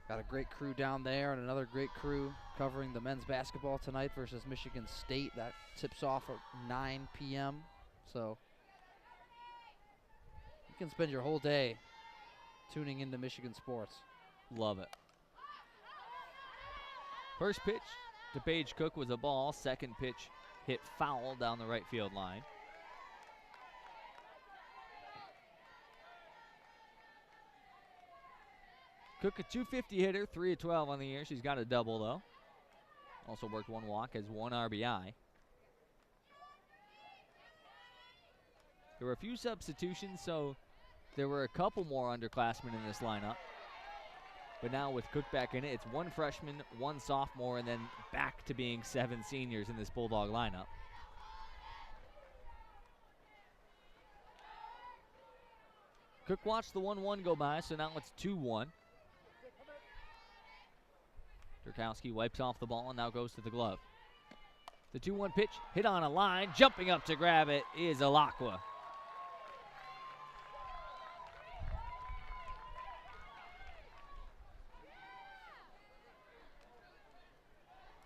Got a great crew down there and another great crew covering the men's basketball tonight versus Michigan State. That tips off at 9 p.m. So you can spend your whole day tuning into Michigan sports.
Love it. First pitch to Paige Cook was a ball. Second pitch hit foul down the right field line. Cook a .250 hitter, 3 of 12 on the year. She's got a double, though. Also worked one walk, has 1 RBI. There were a few substitutions, so there were a couple more underclassmen in this lineup. But now with Cook back in it, it's 1 freshman, 1 sophomore, and then back to being 7 seniors in this Bulldog lineup. Cook watched the 1-1 go by, so now it's 2-1. Durkowski wipes off the ball and now goes to the glove. The 2-1 pitch hit on a line. Jumping up to grab it is Alakwa.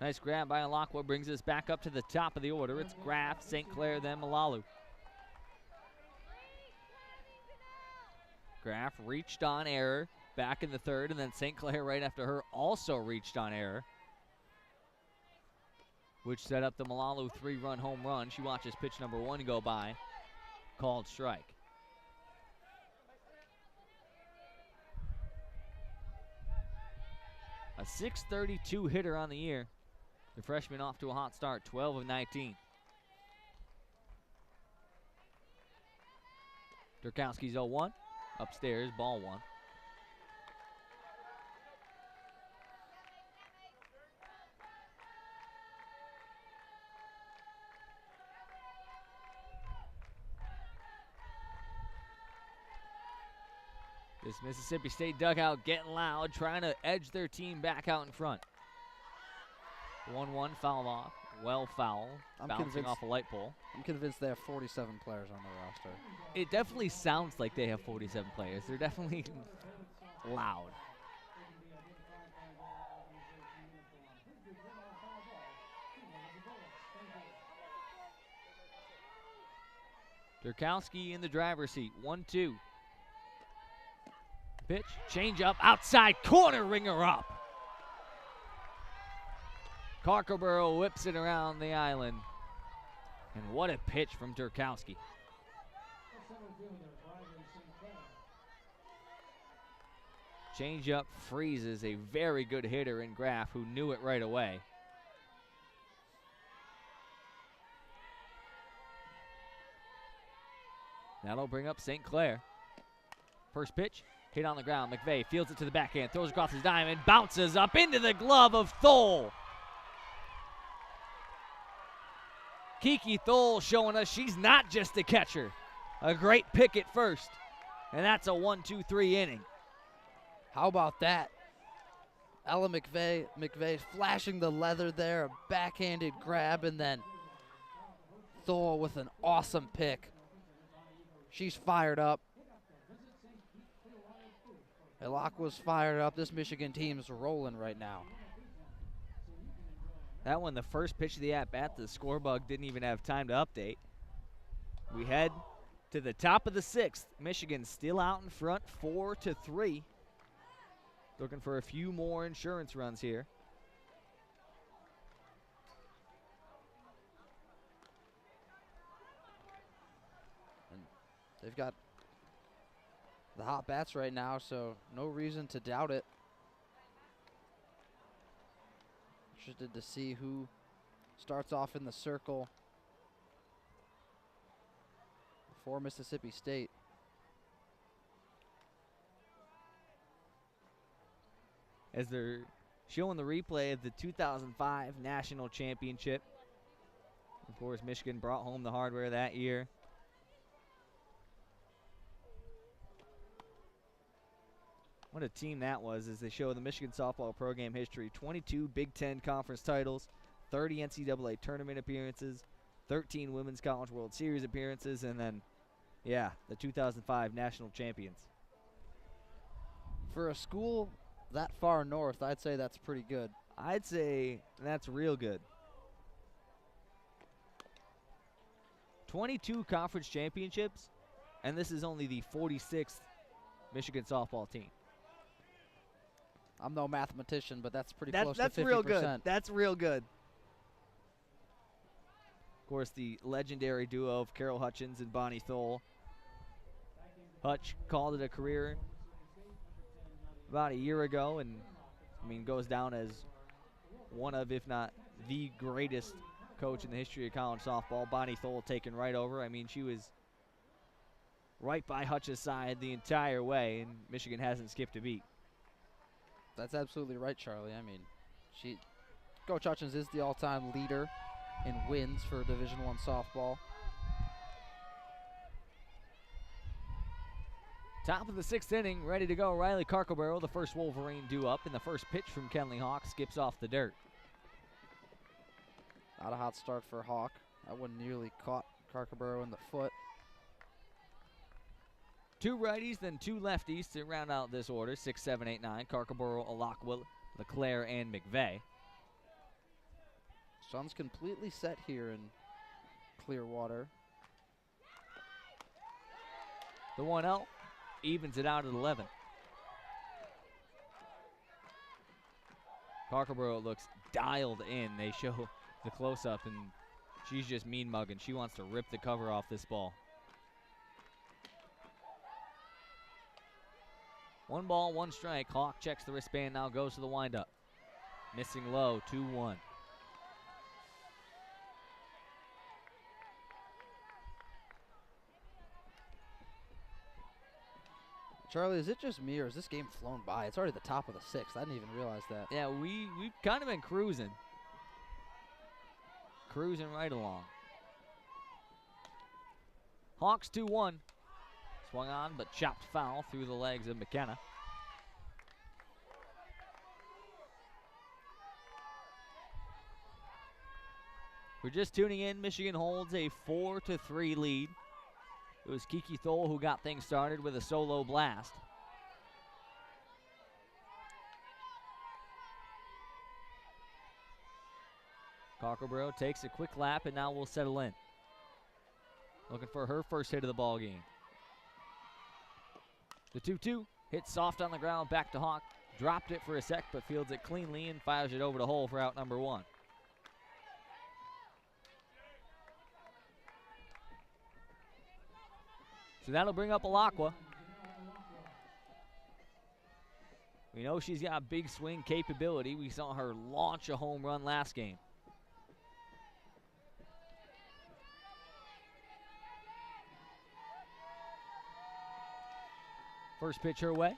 Nice grab by Alakwa, brings us back up to the top of the order. It's Graff, St. Clair, then Malalu. Graff reached on error back in the third, and then St. Clair right after her also reached on error, which set up the Malalu 3-run home run. She watches pitch number 1 go by, called strike. A .632 hitter on the year. The freshman off to a hot start, 12 of 19. Durkowski's 0-1. Upstairs, ball 1. This Mississippi State dugout getting loud, trying to edge their team back out in front. 1-1 foul off. Well foul. Bouncing off a light pole.
I'm convinced they have 47 players on their roster.
It definitely sounds like they have 47 players. They're definitely loud. Durkowski in the driver's seat. 1-2. Pitch, change up, outside corner, ringer up. Carcoborough whips it around the island. And what a pitch from Durkowski. Change up freezes a very good hitter in Graff who knew it right away. That'll bring up St. Clair. First pitch, hit on the ground. McVeigh fields it to the backhand, throws across his diamond, bounces up into the glove of Thole. Kiki Thole showing us she's not just a catcher. A great pick at first. And that's a 1-2-3 inning.
How about that? Ella McVeigh flashing the leather there, a backhanded grab, and then Thole with an awesome pick. She's fired up. Alakwa's fired up. This Michigan team's rolling right now.
That one, the first pitch of the at-bat, the score bug didn't even have time to update. We head to the top of the 6th. Michigan still out in front, 4-3. Looking for a few more insurance runs here.
And they've got the hot bats right now, so no reason to doubt it. Interested to see who starts off in the circle for Mississippi State.
As they're showing the replay of the 2005 National Championship. Of course, Michigan brought home the hardware that year. What a team that was, as they show the Michigan softball program history. 22 Big Ten conference titles, 30 NCAA tournament appearances, 13 Women's College World Series appearances, and then, yeah, the 2005 national champions.
For a school that far north, I'd say that's pretty good.
I'd say that's real good. 22 conference championships, and this is only the 46th Michigan softball team.
I'm no mathematician, but that's pretty close to 50%.
That's real good. That's real good. Of course, the legendary duo of Carol Hutchins and Bonnie Thole. Hutch called it a career about a year ago, and I mean goes down as one of, if not the greatest coach in the history of college softball. Bonnie Thole taking right over. I mean, she was right by Hutch's side the entire way, and Michigan hasn't skipped a beat.
That's absolutely right, Charlie. I mean, Coach Hutchins is the all-time leader in wins for Division I softball.
Top of the 6th inning, ready to go. Riley Carcobero, the first Wolverine due up, and the first pitch from Kenley Hawk skips off the dirt.
Not a hot start for Hawk. That one nearly caught Carcobero in the foot.
2 righties, then 2 lefties to round out this order. 6, 7, 8, 9. Carcobero, Alakwa, LeClaire, and McVeigh.
Sun's completely set here in Clearwater.
The 1-0 evens it out at 11. Carcobero looks dialed in. They show the close-up, and she's just mean mugging. She wants to rip the cover off this ball. 1 ball, 1 strike. Hawk checks the wristband, now goes to the windup. Missing low, 2-1.
Charlie, is it just me, or is this game flown by? It's already the top of the 6th. I didn't even realize that.
Yeah, we've kind of been cruising. Cruising right along. Hawks 2-1. Swung on, but chopped foul through the legs of McKenna. We're just tuning in. Michigan holds a 4-3 lead. It was Kiki Thole who got things started with a solo blast. Carcobero takes a quick lap, and now will settle in. Looking for her first hit of the ball game. The 2-2 hit soft on the ground, back to Hawk. Dropped it for a sec, but fields it cleanly and fires it over the hole for out number 1. So that'll bring up Alakwa. We know she's got big swing capability. We saw her launch a home run last game. First pitch her way.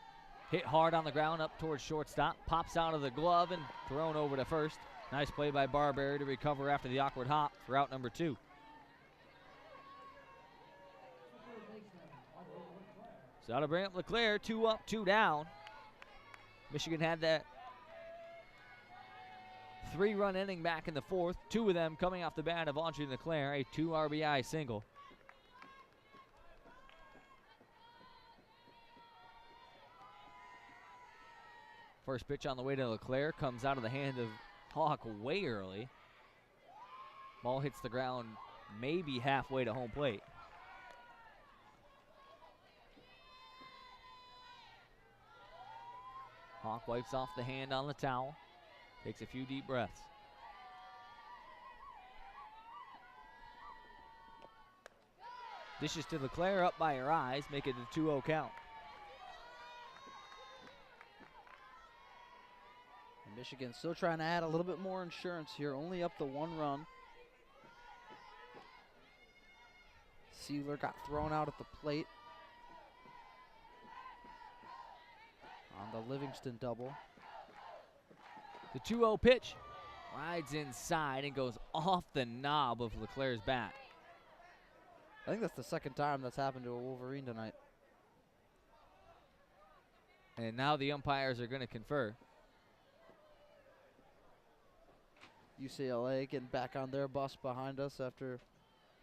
Hit hard on the ground up towards shortstop. Pops out of the glove and thrown over to first. Nice play by Barberry to recover after the awkward hop for out number 2. So that'll bring up LeClaire. 2 up, 2 down. Michigan had that 3-run inning back in the 4th. 2 of them coming off the bat of Audrey LeClaire, a 2 RBI single. First pitch on the way to LeClaire comes out of the hand of Hawk way early. Ball hits the ground maybe halfway to home plate. Hawk wipes off the hand on the towel, takes a few deep breaths. Dishes to LeClaire, up by her eyes, make it a 2-0 count.
And Michigan still trying to add a little bit more insurance here, only up the 1 run. Sealer got thrown out at the plate on the Livingston double.
The 2-0 pitch rides inside and goes off the knob of LeClaire's bat.
I think that's the second time that's happened to a Wolverine tonight.
And now the umpires are going to confer.
UCLA getting back on their bus behind us after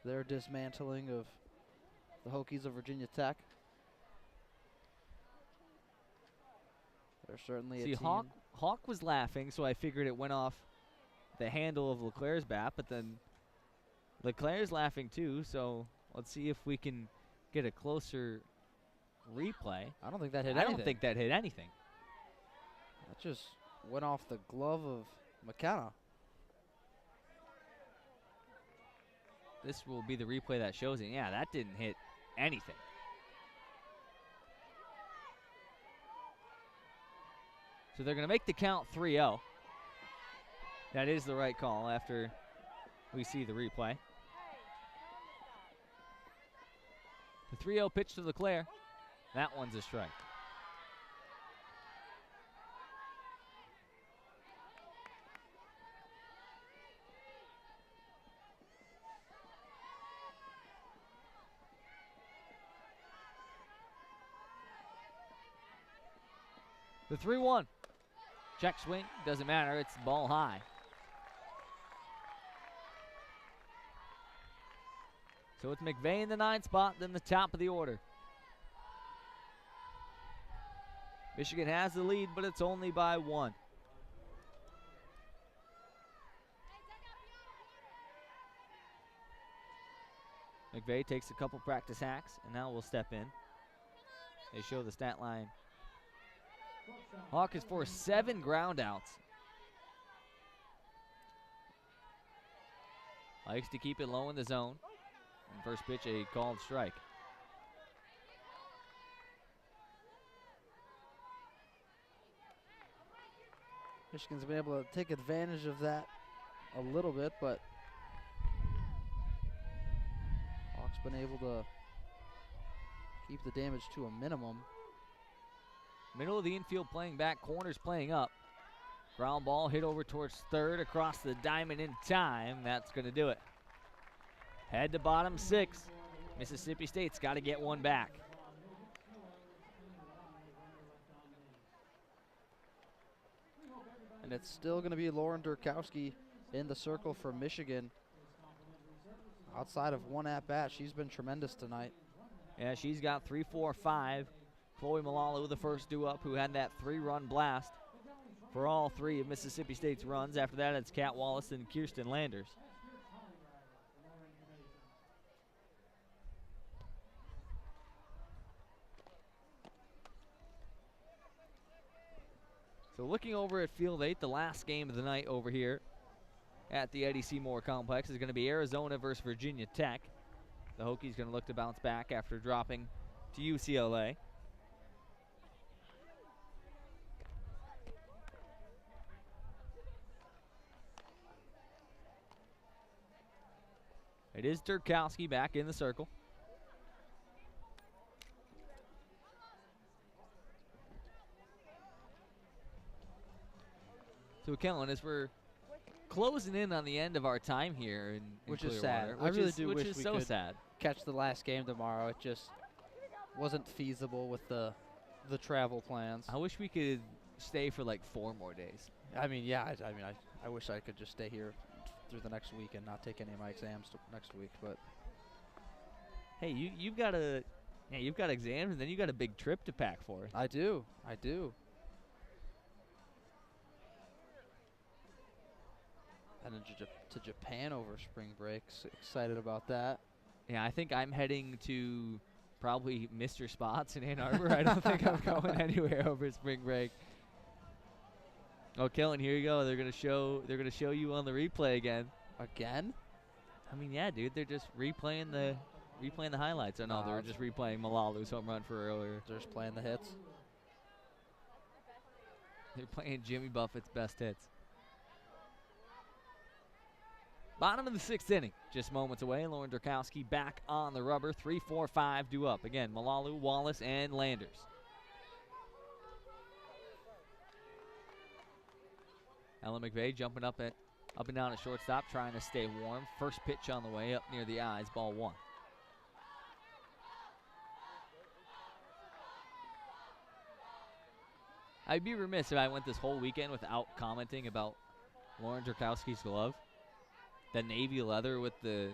their dismantling of the Hokies of Virginia Tech. They're certainly a team.
Hawk was laughing, so I figured it went off the handle of LeClaire's bat, but then LeClaire's laughing too, so let's see if we can get a closer replay.
I don't think that hit anything.
I don't think that hit anything.
That just went off the glove of McKenna.
This will be the replay that shows it. Yeah, that didn't hit anything. So they're going to make the count 3-0. That is the right call after we see the replay. The 3-0 pitch to LeClaire. That one's a strike. The 3-1. Check swing, doesn't matter, it's ball high. So it's McVeigh in the 9th spot, then the top of the order. Michigan has the lead, but it's only by 1. McVeigh takes a couple practice hacks, and now will step in. They show the stat line. Hawk has forced 7 ground outs. Likes to keep it low in the zone. And first pitch, a called strike.
Michigan's been able to take advantage of that a little bit, but Hawk's been able to keep the damage to a minimum.
Middle of the infield playing back, corners playing up. Ground ball hit over towards third, across the diamond in time. That's going to do it. Head to bottom 6. Mississippi State's got to get one back.
And it's still going to be Lauren Durkowski in the circle for Michigan. Outside of one at-bat, she's been tremendous tonight.
Yeah, she's got 3, 4, 5. Chloe Malalu, the first due-up, who had that 3-run blast for all 3 of Mississippi State's runs. After that, it's Kat Wallace and Kirsten Landers. So looking over at Field 8, the last game of the night over here at the Eddie Seymour Complex is going to be Arizona versus Virginia Tech. The Hokies going to look to bounce back after dropping to UCLA. It is Durkowski back in the circle. So, Kellen, as we're closing in on the end of our time here in
which
Clearwater,
is sad. I
which
really
is,
do
which
wish
is
we
so
could
sad.
Catch the last game tomorrow. It just wasn't feasible with the travel plans.
I wish we could stay for like 4 more days.
I mean, yeah. I wish I could just stay here through the next week and not take any of my exams next week. But
hey, you've got exams and then you got a big trip to pack for.
I do. Heading to Japan over spring break. Excited about that.
Yeah, I think I'm heading to probably Mr. Spots in Ann Arbor. I don't think I'm going anywhere over spring break. Oh, Kellen, here you go. They're gonna show you on the replay again.
Again?
I mean, yeah, dude. They're just replaying the highlights. Oh no, they were just replaying Malalu's home run for earlier.
They're just playing the hits.
They're playing Jimmy Buffett's best hits. Bottom of the 6th inning, just moments away. Lauren Durkowski back on the rubber. 3, 4, 5 due up. Again, Malalu, Wallace, and Landers. Ellen McVeigh jumping up and down at shortstop, trying to stay warm. First pitch on the way up near the eyes, ball 1. I'd be remiss if I went this whole weekend without commenting about Lauren Durkowski's glove. The navy leather with the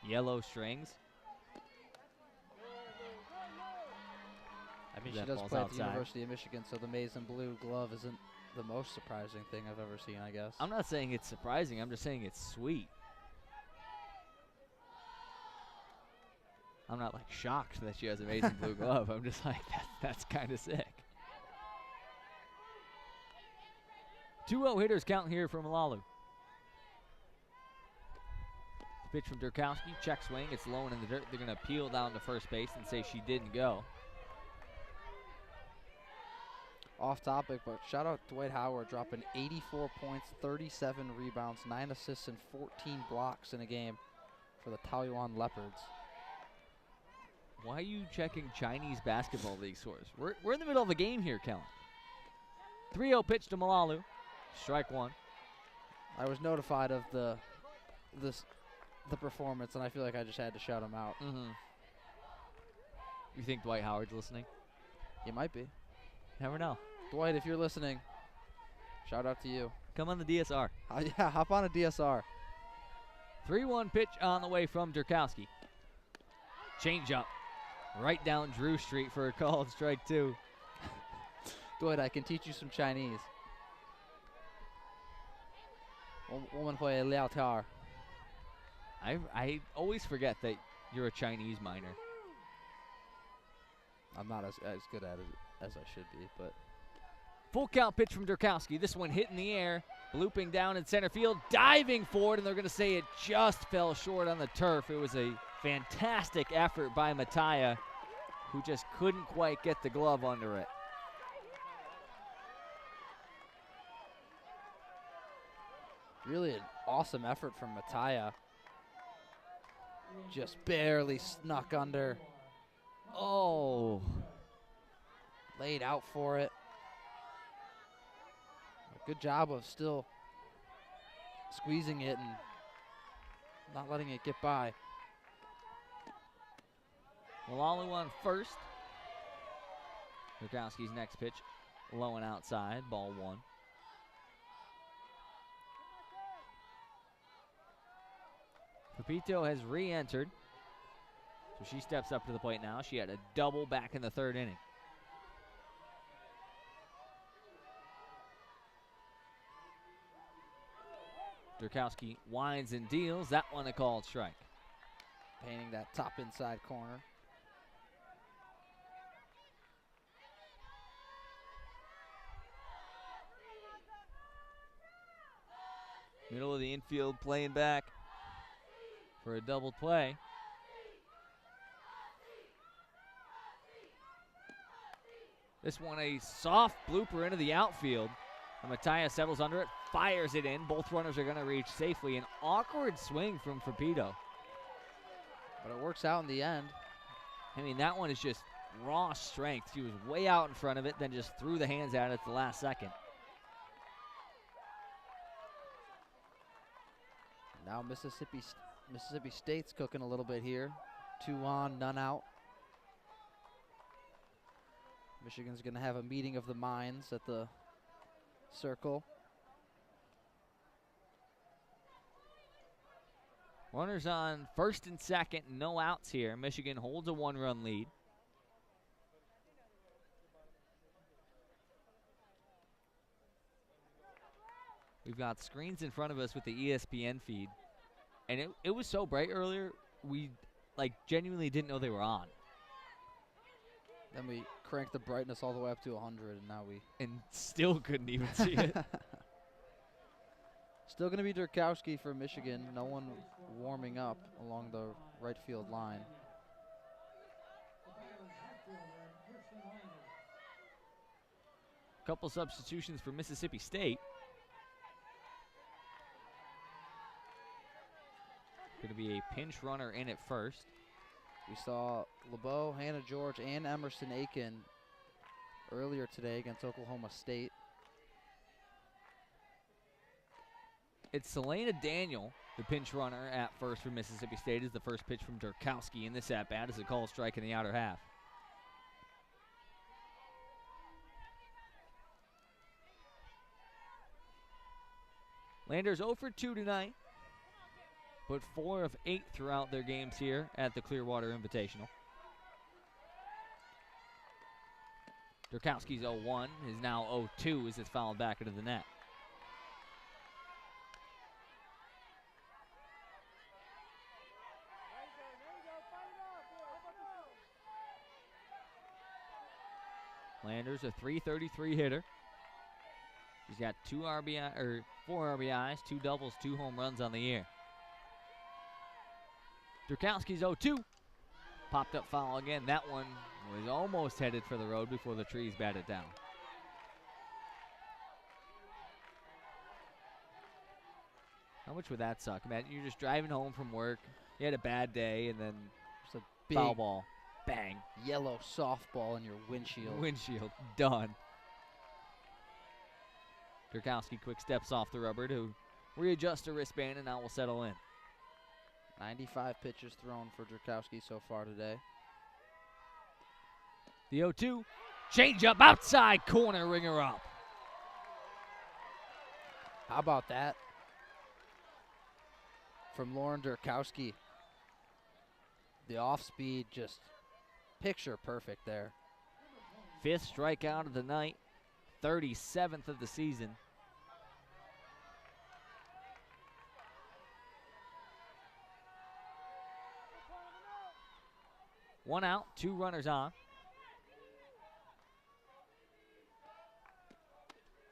yellow strings.
I mean, she does play at the University of Michigan, so the maize and blue glove isn't the most surprising thing I've ever seen, I guess.
I'm not saying it's surprising. I'm just saying it's sweet. I'm not, like, shocked that she has a maize and blue glove. I'm just like, that's kind of sick. 2-0 hitters count here for Malalu. Pitch from Durkowski, check swing, it's low and in the dirt. They're going to peel down to first base and say she didn't go.
Off topic, but shout out Dwight Howard dropping 84 points, 37 rebounds, 9 assists, and 14 blocks in a game for the Taoyuan Leopards.
Why are you checking Chinese basketball league scores? We're in the middle of a game here, Kellen. 3-0 pitch to Malalu. Strike 1.
I was notified of the performance, and I feel like I just had to shout him out.
You think Dwight Howard's listening?
He might be.
Never know.
Dwight, if you're listening, shout out to you.
Come on the DSR.
Yeah, hop on a DSR.
3-1 pitch on the way from Durkowski. Change up. Right down Drew Street for a called strike 2.
Dwight, I can teach you some Chinese. Woman play Liao Tar.
I always forget that you're a Chinese minor.
I'm not as good at it as I should be, but.
Full count pitch from Durkowski. This one hit in the air, looping down in center field, diving forward, and they're going to say it just fell short on the turf. It was a fantastic effort by Mattia, who just couldn't quite get the glove under it.
Really an awesome effort from Mattia. Just barely snuck under.
Oh.
Laid out for it. Good job of still squeezing it and not letting it get by.
Malalu on first. Durkowski's next pitch, low and outside, ball 1. Pepito has re-entered, so she steps up to the plate now. She had a double back in the 3rd inning. Durkowski winds and deals. That one a called strike.
Painting that top inside corner.
Middle of the infield playing back for a double play. This one a soft blooper into the outfield. And Mattia settles under it, fires it in. Both runners are going to reach safely. An awkward swing from Pepito.
But it works out in the end.
I mean, that one is just raw strength. She was way out in front of it, then just threw the hands at it at the last second.
Now Mississippi State's cooking a little bit here. 2 on, none out. Michigan's going to have a meeting of the minds at the circle.
Runners on first and second, no outs here. Michigan holds a 1-run lead. We've got screens in front of us with the ESPN feed. And it was so bright earlier, we genuinely didn't know they were on.
Then we cranked the brightness all the way up to 100, and now we...
And still couldn't even see it.
Still going to be Durkowski for Michigan. No one warming up along the right field line.
Couple substitutions for Mississippi State. Going to be a pinch runner in at first.
We saw LeBeau, Hannah George, and Emerson Aiken earlier today against Oklahoma State.
It's Selena Daniel, the pinch runner at first for Mississippi State, is the first pitch from Durkowski in this at-bat as a call strike in the outer half. Landers 0 for 2 tonight, but 4 of 8 throughout their games here at the Clearwater Invitational. Durkowski's 0-1 is now 0-2 as it's fouled back into the net. Landers a .333 hitter. He's got 4 RBIs, 2 doubles, 2 home runs on the year. Durkowski's 0-2. Popped up foul again. That one was almost headed for the road before the trees batted down. How much would that suck, man? You're just driving home from work. You had a bad day, and then
Just a big
foul ball. Bang.
yellow softball in your windshield.
Windshield. Done. Durkowski quick steps off the rubber to readjust the wristband, and now will settle in.
95 pitches thrown for Durkowski so far today.
The 0-2. Change up outside corner, ringer up.
How about that? From Lauren Durkowski. The off-speed just picture perfect there.
5th strikeout of the night, 37th of the season. One out, 2 runners on.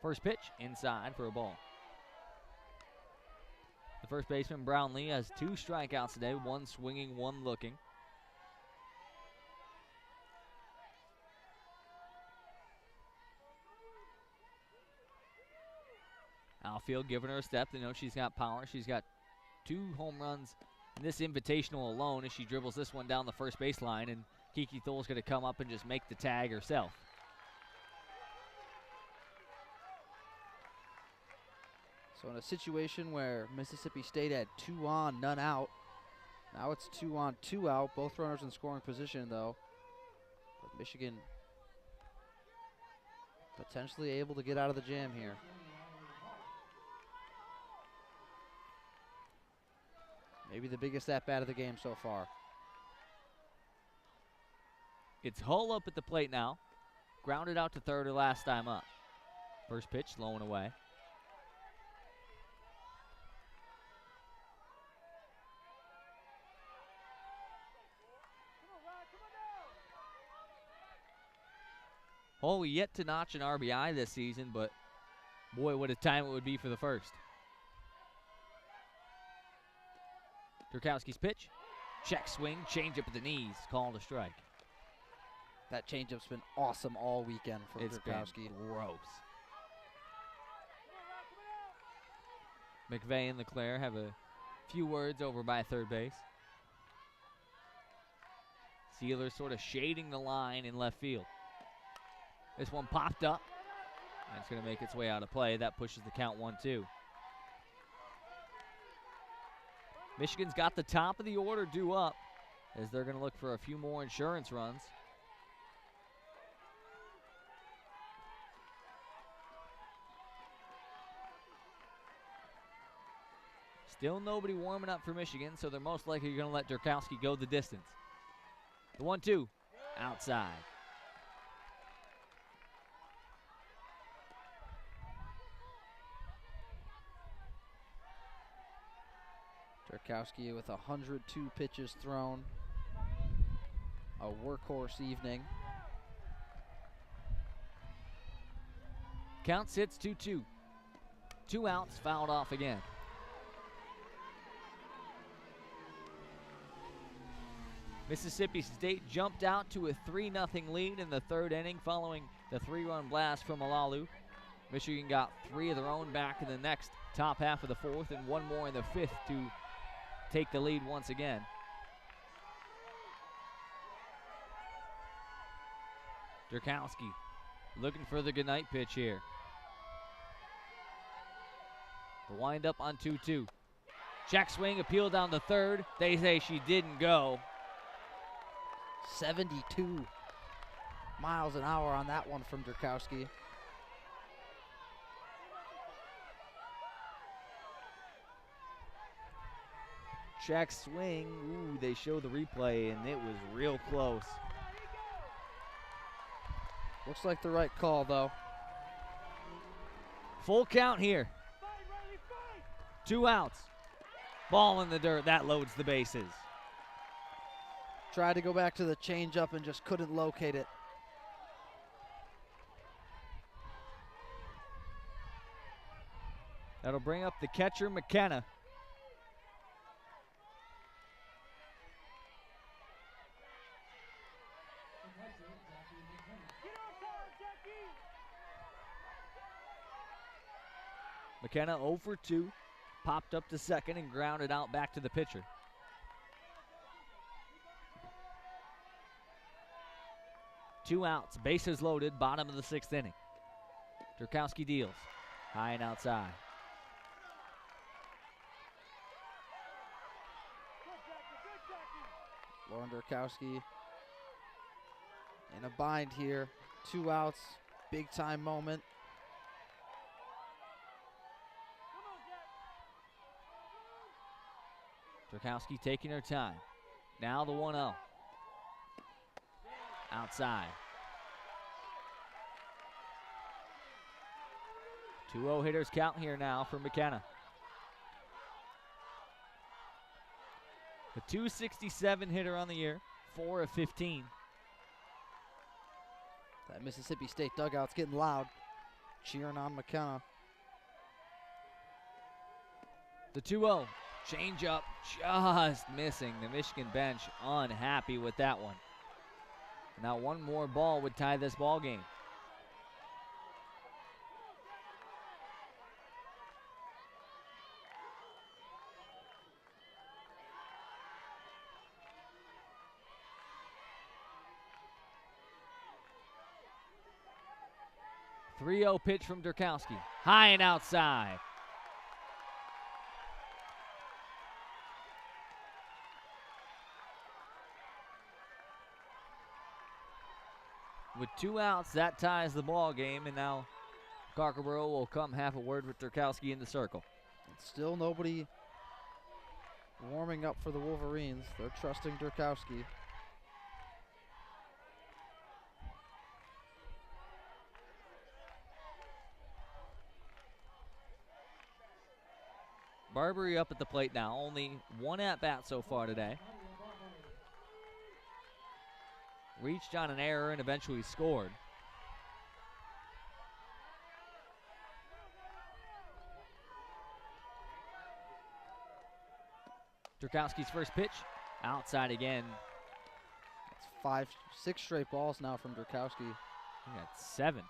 First pitch, inside for a ball. The first baseman, Brownlee, has 2 strikeouts today, 1 swinging, 1 looking. Outfield giving her a step. They know she's got power. She's got 2 home runs in this invitational alone as she dribbles this one down the first baseline, and Kiki Thul's going to come up and just make the tag herself.
So in a situation where Mississippi State had 2 on, none out, now it's 2 on, 2 out, both runners in scoring position though. But Michigan potentially able to get out of the jam here. Maybe the biggest at-bat of the game so far.
It's Hull up at the plate now. Grounded out to third her last time up. First pitch, low and away. Hull yet to notch an RBI this season, but boy, what a time it would be for the first. Durkowski's pitch. Check swing, change up at the knees, called a strike.
That changeup's been awesome all weekend for Durkowski.
Been gross. McVeigh and LeClaire have a few words over by third base. Sealer sort of shading the line in left field. This one popped up, and it's going to make its way out of play. That pushes the count 1-2. Michigan's got the top of the order due up as they're going to look for a few more insurance runs. Still nobody warming up for Michigan, so they're most likely going to let Durkowski go the distance. The 1-2, outside.
Durkowski with 102 pitches thrown. A workhorse evening.
Count sits 2-2. 2 outs, fouled off again. Mississippi State jumped out to a 3-0 lead in the 3rd inning following the 3-run blast from Alalu. Michigan got 3 of their own back in the next top half of the 4th and 1 more in the 5th to take the lead once again. Durkowski looking for the goodnight pitch here. The windup on 2-2. Check swing, appeal down the 3rd. They say she didn't go.
72 miles an hour on that one from Durkowski.
Check swing. Ooh, they show the replay, and it was real close.
Looks like the right call, though.
Full count here. 2 outs. Ball in the dirt. That loads the bases.
Tried to go back to the changeup and just couldn't locate it.
That'll bring up the catcher, McKenna. McKenna 0 for 2, popped up to second and grounded out back to the pitcher. Two outs, bases loaded, bottom of the 6th inning. Durkowski deals, high and outside.
Lauren Durkowski in a bind here. 2 outs, big time moment.
Durkowski taking her time. Now the 1-0. Outside. 2-0 hitters count here now for McKenna. The .267 hitter on the year, 4 of 15.
That Mississippi State dugout's getting loud, cheering on McKenna.
The 2-0. Change up, just missing. The Michigan bench unhappy with that one. Now 1 more ball would tie this ball game. The 3-0 pitch from Durkowski, high and outside. With 2 outs, that ties the ball game, and now Carkerborough will come half a word with Durkowski in the circle.
And still nobody warming up for the Wolverines. They're trusting Durkowski.
Barbary up at the plate now, only 1 at-bat so far today. Reached on an error and eventually scored. Durkowski's first pitch, outside again.
It's 6 straight balls now from Durkowski.
He got 7.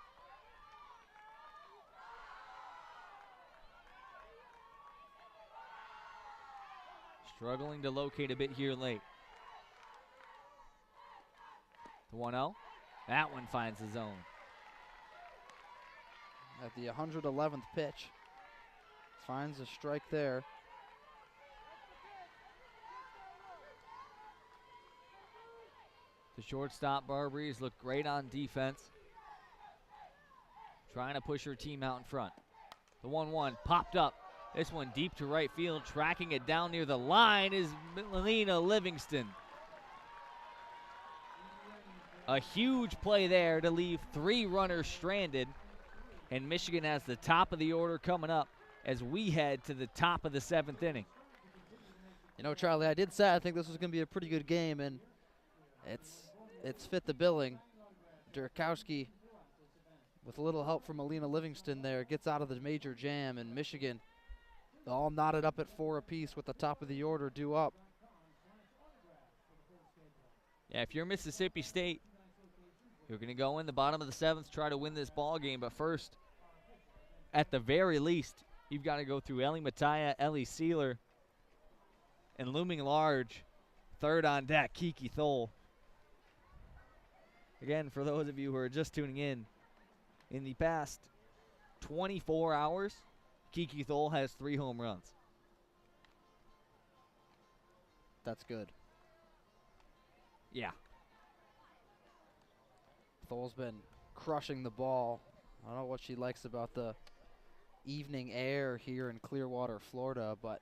Struggling to locate a bit here late. The 1-0. That one finds the zone.
At the 111th pitch. Finds a strike there.
The shortstop Barbary's looked great on defense. Trying to push her team out in front. The 1-1 popped up. This one deep to right field. Tracking it down near the line is Melina Livingston. A huge play there to leave 3 runners stranded. And Michigan has the top of the order coming up as we head to the top of the 7th inning.
You know, Charlie, I did say I think this was going to be a pretty good game, and it's fit the billing. Durkowski with a little help from Alina Livingston there, gets out of the major jam, and Michigan all knotted up at 4 apiece with the top of the order due up.
Yeah, if you're Mississippi State, you're going to go in the bottom of the 7th, try to win this ball game. But first, at the very least, you've got to go through Ellie Mattia, Ellie Sealer, and looming large, third on deck, Kiki Thole. Again, for those of you who are just tuning in the past 24 hours, Kiki Thole has 3 home runs.
That's good.
Yeah.
Thole's been crushing the ball. I don't know what she likes about the evening air here in Clearwater, Florida, but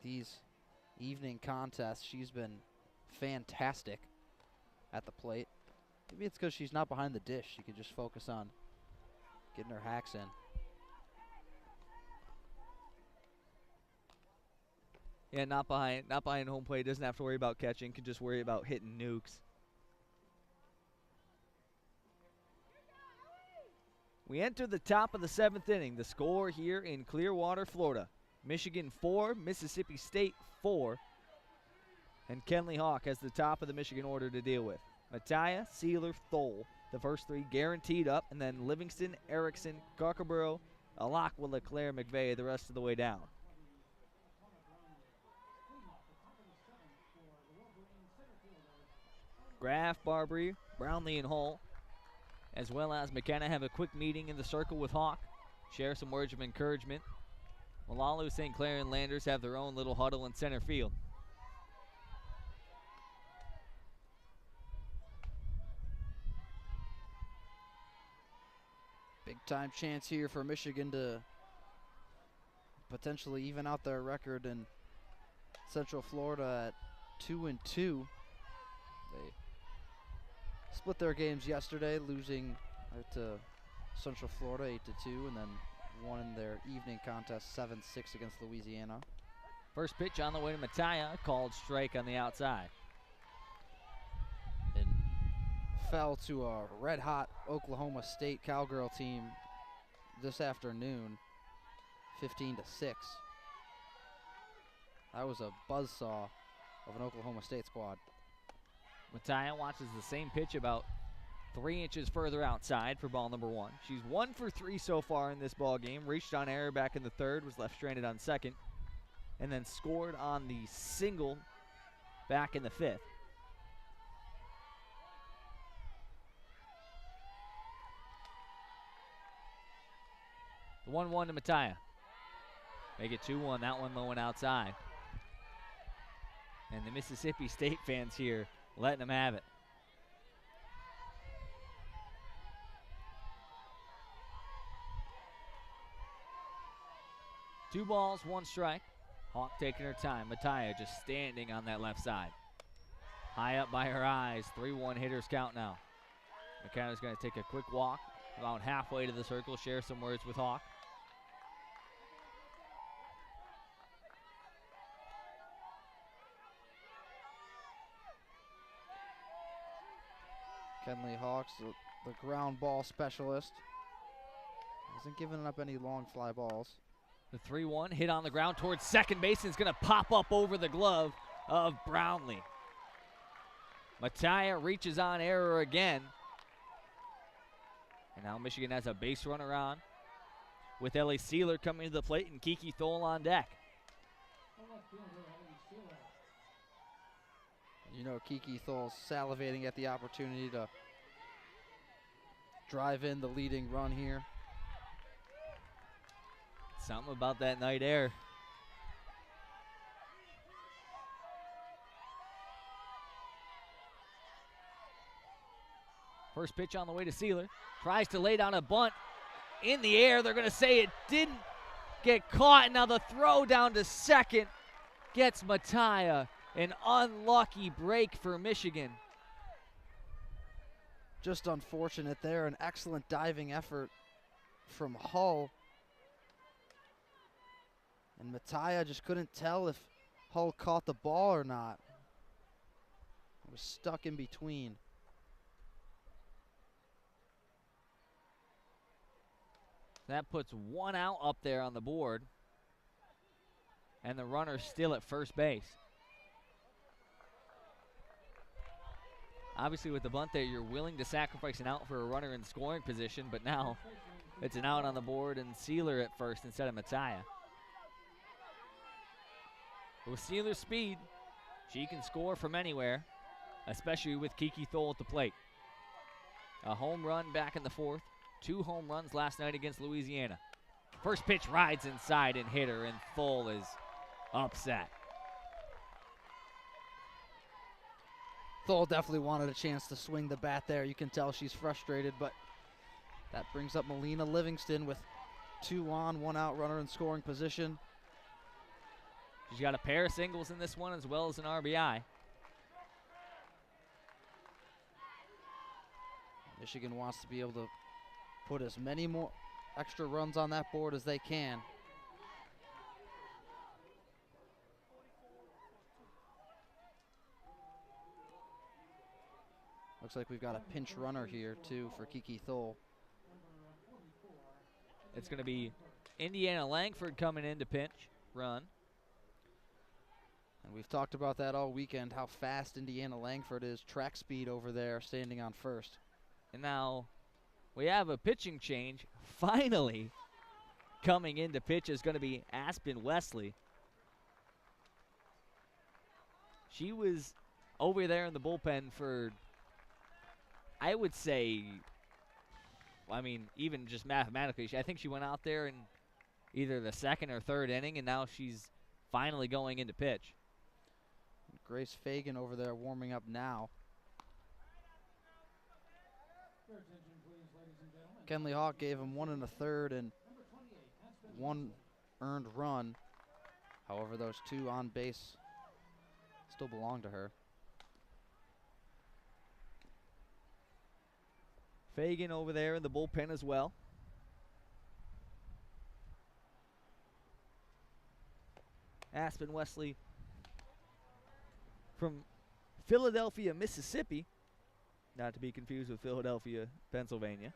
these evening contests, she's been fantastic at the plate. Maybe it's because she's not behind the dish. She can just focus on getting her hacks in.
Yeah, not behind home plate. Doesn't have to worry about catching. Can just worry about hitting nukes. We enter the top of the 7th inning. The score here in Clearwater, Florida. Michigan 4, Mississippi State 4. And Kenley Hawk has the top of the Michigan order to deal with. Mattia, Sealer, Thole, the first 3 guaranteed up. And then Livingston, Erickson, Cockaborough, Alakwa, Leclerc, McVeigh the rest of the way down. Graff, Barbary, Brownlee, and Hull, as well as McKenna, have a quick meeting in the circle with Hawk, share some words of encouragement. Malalu, St. Clair, and Landers have their own little huddle in center field.
Big time chance here for Michigan to potentially even out their record in Central Florida at 2-2. They split their games yesterday, losing to Central Florida 8-2, and then won in their evening contest 7-6 against Louisiana.
First pitch on the way to Mattia, called strike on the outside.
And fell to a red-hot Oklahoma State Cowgirl team this afternoon, 15-6. That was a buzzsaw of an Oklahoma State squad.
Mattia watches the same pitch about 3 inches further outside for ball number 1. She's 1 for 3 so far in this ball game. Reached on error back in the 3rd, was left stranded on 2nd, and then scored on the single back in the 5th. The 1-1 to Mattia. Make it 2-1, that one low and outside. And the Mississippi State fans here letting them have it. Two balls, 1 strike. Hawk taking her time. Mattia just standing on that left side. High up by her eyes. 3-1 hitters count now. McKenna's going to take a quick walk about halfway to the circle, share some words with Hawk.
Kenley Hawks, the ground ball specialist, hasn't given up any long fly balls.
The 3-1 hit on the ground towards second base, and it's going to pop up over the glove of Brownlee. Mattia reaches on error again. And now Michigan has a base runner on, with Ellie Sealer coming to the plate and Kiki Thole on deck.
You know, Kiki Thole salivating at the opportunity to drive in the leading run here.
Something about that night air. First pitch on the way to Sealer. Tries to lay down a bunt in the air. They're going to say it didn't get caught. Now the throw down to second gets Mattia. An unlucky break for Michigan.
Just unfortunate there. An excellent diving effort from Hull. And Mattia just couldn't tell if Hull caught the ball or not. It was stuck in between.
That puts one out up there on the board. And the runner's still at first base. Obviously, with the bunt there, you're willing to sacrifice an out for a runner in scoring position, but now it's an out on the board and Sealer at first instead of Mattia. With Sealer's speed, she can score from anywhere, especially with Kiki Thole at the plate. A home run back in the fourth, 2 home runs last night against Louisiana. First pitch rides inside and hit her, and Thole is upset.
Thole definitely wanted a chance to swing the bat there. You can tell she's frustrated, but that brings up Melina Livingston with 2 on, 1 out runner in scoring position.
She's got a pair of singles in this one as well as an RBI.
Michigan wants to be able to put as many more extra runs on that board as they can. Looks like we've got a pinch runner here, too, for Kiki Thole.
It's going to be Indiana Langford coming in to pinch run.
And we've talked about that all weekend, how fast Indiana Langford is. Track speed over there, standing on first.
And now we have a pitching change. Finally coming in to pitch is going to be Aspen Wesley. She was over there in the bullpen for, I would say, I mean, even just mathematically, I think she went out there in either the second or third inning, and now she's finally going into pitch.
Grace Fagan over there warming up now. Kenley Hawk gave him 1 1/3 and 1 earned run. However, those 2 on base still belong to her.
Fagan over there in the bullpen as well. Aspen Wesley from Philadelphia, Mississippi. Not to be confused with Philadelphia, Pennsylvania.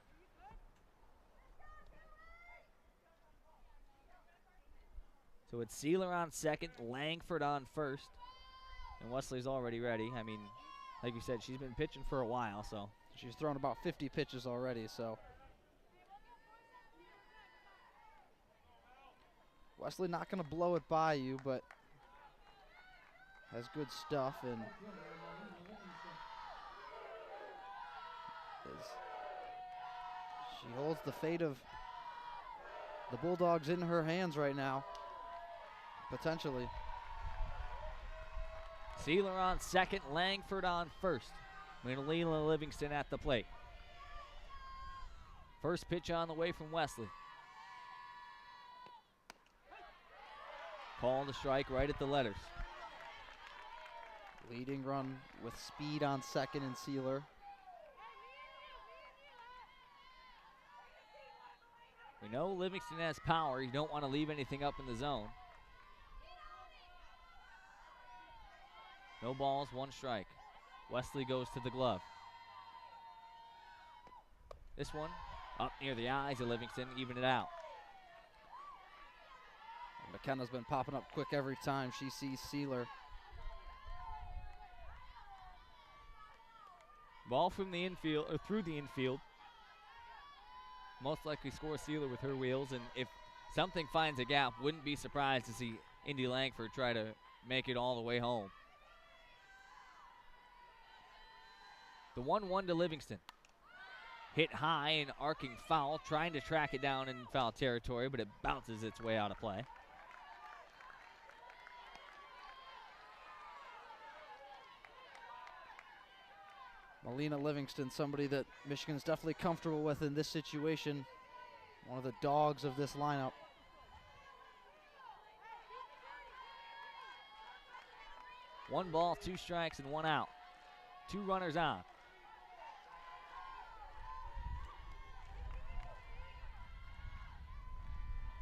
So it's Sealer on second, Langford on first. And Wesley's already ready. I mean, like you said, she's been pitching for a while, so.
She's thrown about 50 pitches already, so. Wesley not going to blow it by you, but has good stuff. And she holds the fate of the Bulldogs in her hands right now, potentially.
Sealer on second, Langford on first. Melina Livingston at the plate. First pitch on the way from Wesley. Call to strike right at the letters.
Leading run with speed on second and Sealer.
We know Livingston has power. You don't want to leave anything up in the zone. No balls, 1 strike. Wesley goes to the glove. This one up near the eyes of Livingston, even it out.
And McKenna's been popping up quick every time she sees Sealer.
Ball from the infield, or through the infield. Most likely score Sealer with her wheels, and if something finds a gap, wouldn't be surprised to see Indy Langford try to make it all the way home. The 1-1 to Livingston. Hit high and arcing foul, trying to track it down in foul territory, but it bounces its way out of play.
Melina Livingston, somebody that Michigan's definitely comfortable with in this situation. One of the dogs of this lineup.
One ball, 2 strikes, and 1 out. 2 runners on.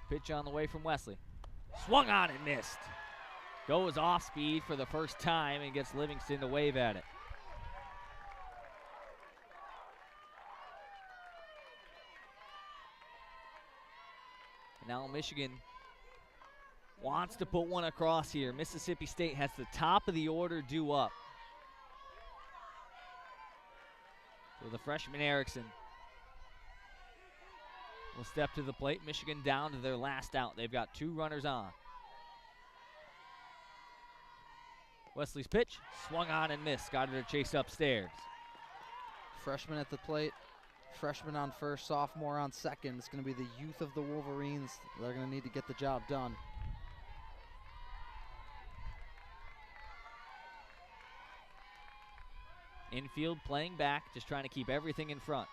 Pitch on the way from Wesley. Swung on and missed. Goes off speed for the first time and gets Livingston to wave at it. Now Michigan wants to put one across here. Mississippi State has the top of the order due up. So the freshman Erickson will step to the plate. Michigan down to their last out. They've got 2 runners on. Wesley's pitch, swung on and missed. Got her to chase upstairs.
Freshman at the plate, freshman on first, sophomore on second. It's going to be the youth of the Wolverines. They're going to need to get the job done.
Infield playing back, just trying to keep everything in front.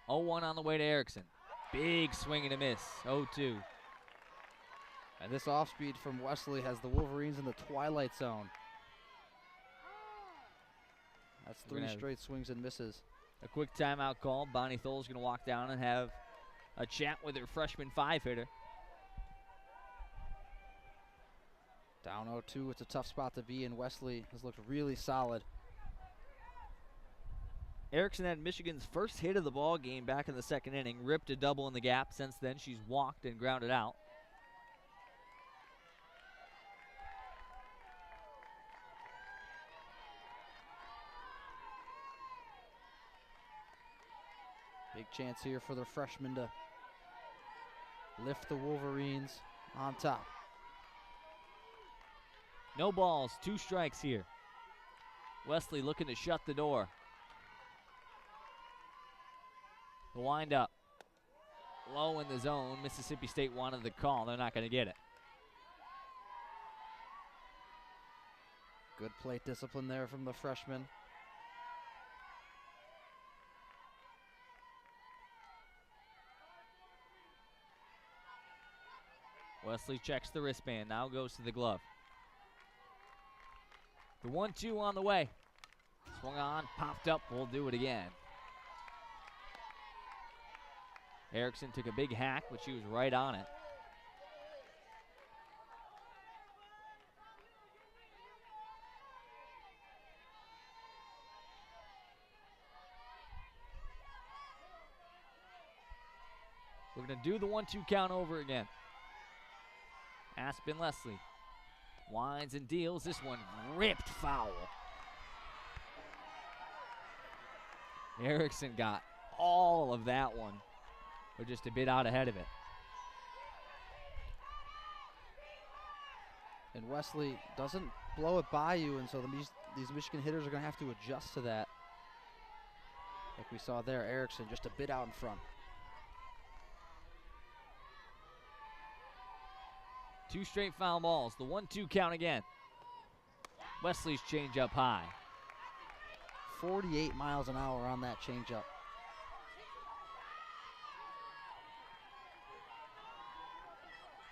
0-1 on the way to Erickson. Big swing and a miss, 0-2.
And this off-speed from Wesley has the Wolverines in the twilight zone. That's 3 straight swings and misses.
A quick timeout call. Bonnie Thole's going to walk down and have a chat with her freshman 5-hitter.
Down 0-2, it's a tough spot to be in. Wesley has looked really solid.
Erickson had Michigan's first hit of the ball game back in the second inning, ripped a double in the gap. Since then, she's walked and grounded out.
Big chance here for the freshman to lift the Wolverines on top.
No balls, 2 strikes here. Wesley looking to shut the door. The windup. Low in the zone. Mississippi State wanted the call. They're not going to get it.
Good plate discipline there from the freshman.
Wesley checks the wristband. Now goes to the glove. The 1-2 on the way. Swung on, popped up. We'll do it again. Erickson took a big hack, but she was right on it. We're going to do the 1-2 count over again. Aspen Leslie winds and deals. This one ripped foul. Erickson got all of that one, but just a bit out ahead of it.
And Wesley doesn't blow it by you, and so these Michigan hitters are going to have to adjust to that. Like we saw there, Erickson just a bit out in front.
2 straight foul balls. The 1-2 count again. Wesley's changeup high.
48 miles an hour on that changeup.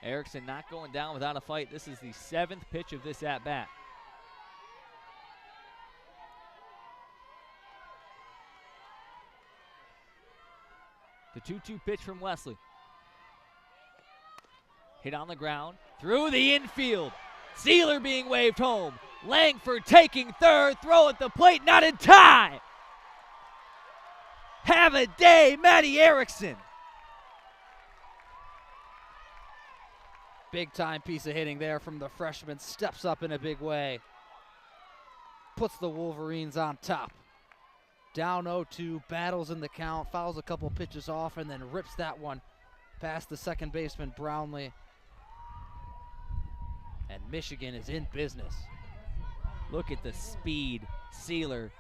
Erickson not going down without a fight. This is the 7th pitch of this at-bat. The 2-2 pitch from Wesley. Hit on the ground, through the infield. Sealer being waved home. Langford taking third, throw at the plate, not in time. Have a day, Maddie Erickson.
Big time piece of hitting there from the freshman. Steps up in a big way. Puts the Wolverines on top. Down 0-2, battles in the count, fouls a couple pitches off, and then rips that one past the second baseman, Brownlee. And Michigan is in business.
Look at the speed. Sealer,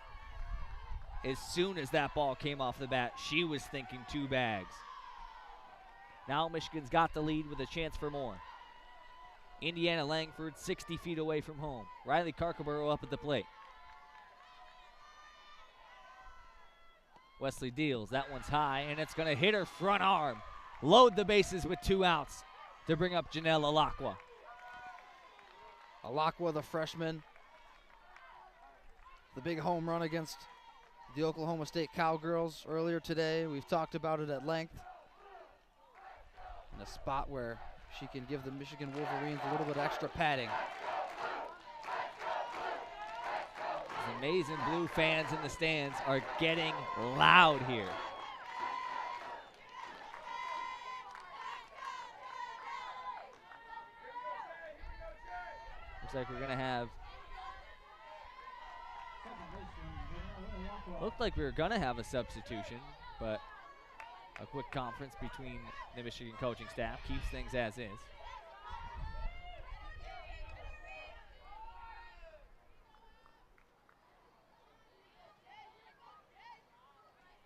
as soon as that ball came off the bat, she was thinking 2 bags. Now Michigan's got the lead with a chance for more. Indiana Langford 60 feet away from home. Riley Carcaboro up at the plate. Wesley deals. That one's high, and it's going to hit her front arm. Load the bases with 2 outs to bring up Janelle Alakwa.
Alakwa, the freshman. The big home run against the Oklahoma State Cowgirls earlier today. We've talked about it at length. In a spot where she can give the Michigan Wolverines a little bit extra padding.
The Maize and Blue fans in the stands are getting loud here. Looks like we're going to have. Looked like we were going to have a substitution, but a quick conference between the Michigan coaching staff keeps things as is.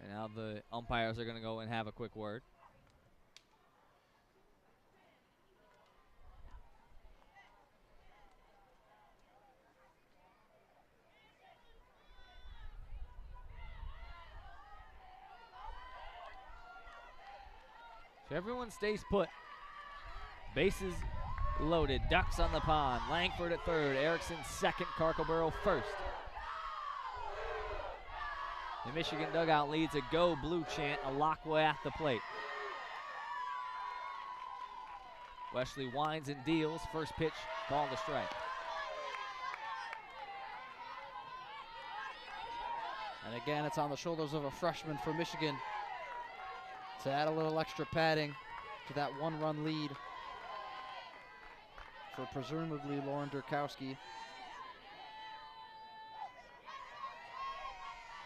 And now the umpires are going to go and have a quick word. So everyone stays put. Bases loaded. Ducks on the pond. Langford at third. Erickson second. Carcoboro first. The Michigan dugout leads a Go Blue chant. Alakwa at the plate. Wesley winds and deals. First pitch called a strike.
And again, it's on the shoulders of a freshman for Michigan to add a little extra padding to that one-run lead for presumably Lauren Durkowski.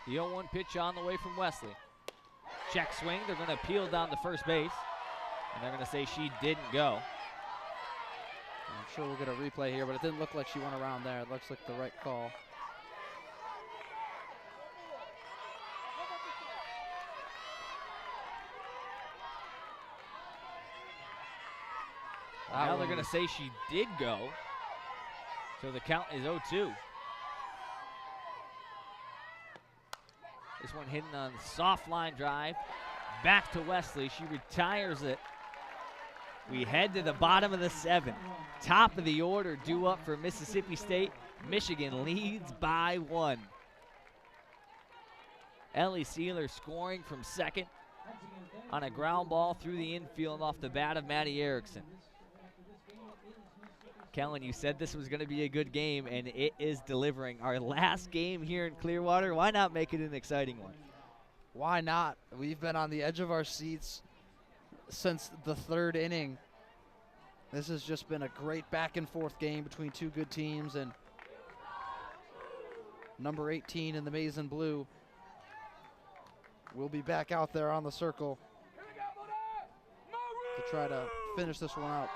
The 0-1 pitch on the way from Wesley. Check swing. They're going to peel down to first base. And they're going to say she didn't go.
I'm sure we'll get a replay here, but it didn't look like she went around there. It looks like the right call.
Now they're going to say she did go. So the count is 0-2. This one hitting on the soft line drive. Back to Wesley. She retires it. We head to the bottom of the 7th. Top of the order due up for Mississippi State. Michigan leads by 1. Ellie Sealer scoring from second on a ground ball through the infield off the bat of Maddie Erickson. Kellen, you said this was going to be a good game, and it is delivering. Our last game here in Clearwater, why not make it an exciting one?
Why not? We've been on the edge of our seats since the 3rd inning. This has just been a great back-and-forth game between two good teams, and number 18 in the maize and blue will be back out there on the circle to try to finish this one out.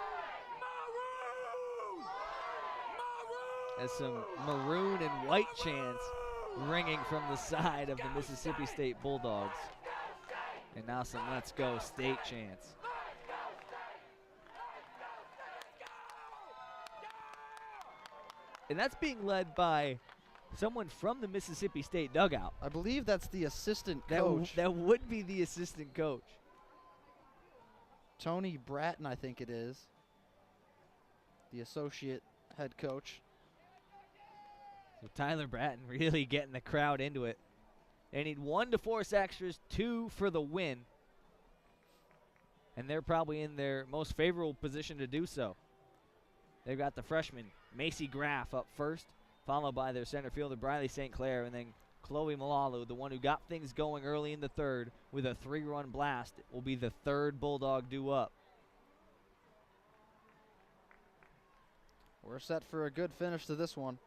As some maroon and white chants ringing from the side of the Mississippi State Bulldogs. And now some Let's Go State chants. And that's being led by someone from the Mississippi State dugout.
I believe that's the assistant coach.
That would be the assistant coach.
Tony Bratton, I think it is. The associate head coach.
So Tyler Bratton really getting the crowd into it. They need 1 to force extras, 2 for the win. And they're probably in their most favorable position to do so. They've got the freshman, Macy Graff, up first, followed by their center fielder, Briley St. Clair, and then Chloe Malalu, the one who got things going early in the 3rd with a 3-run blast, will be the 3rd Bulldog due up.
We're set for a good finish to this one.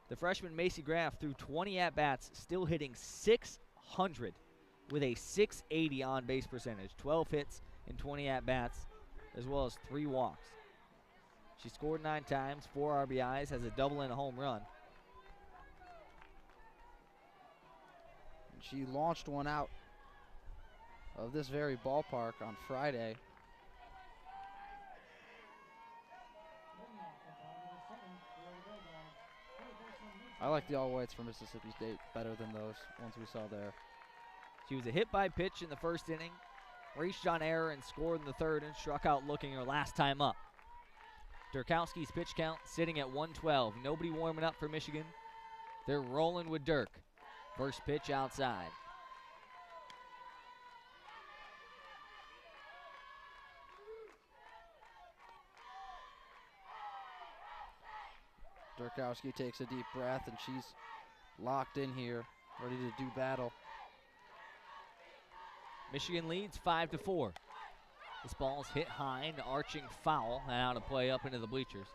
The freshman Macy Graff threw 20 at-bats, still hitting .600 with a .680 on-base percentage. 12 hits and 20 at-bats, as well as 3 walks. She scored 9 times, 4 RBIs, has a double and a home run.
She launched one out of this very ballpark on Friday. I like the all-whites for Mississippi State better than those ones we saw there.
She was a hit by pitch in the 1st inning, reached on error and scored in the 3rd and struck out looking her last time up. Durkowski's pitch count sitting at 112. Nobody warming up for Michigan. They're rolling with Dirk. First pitch outside.
Durkowski takes a deep breath, and she's locked in here, ready to do battle.
Michigan leads 5-4. This ball's hit high, an arching foul, and out of play up into the bleachers.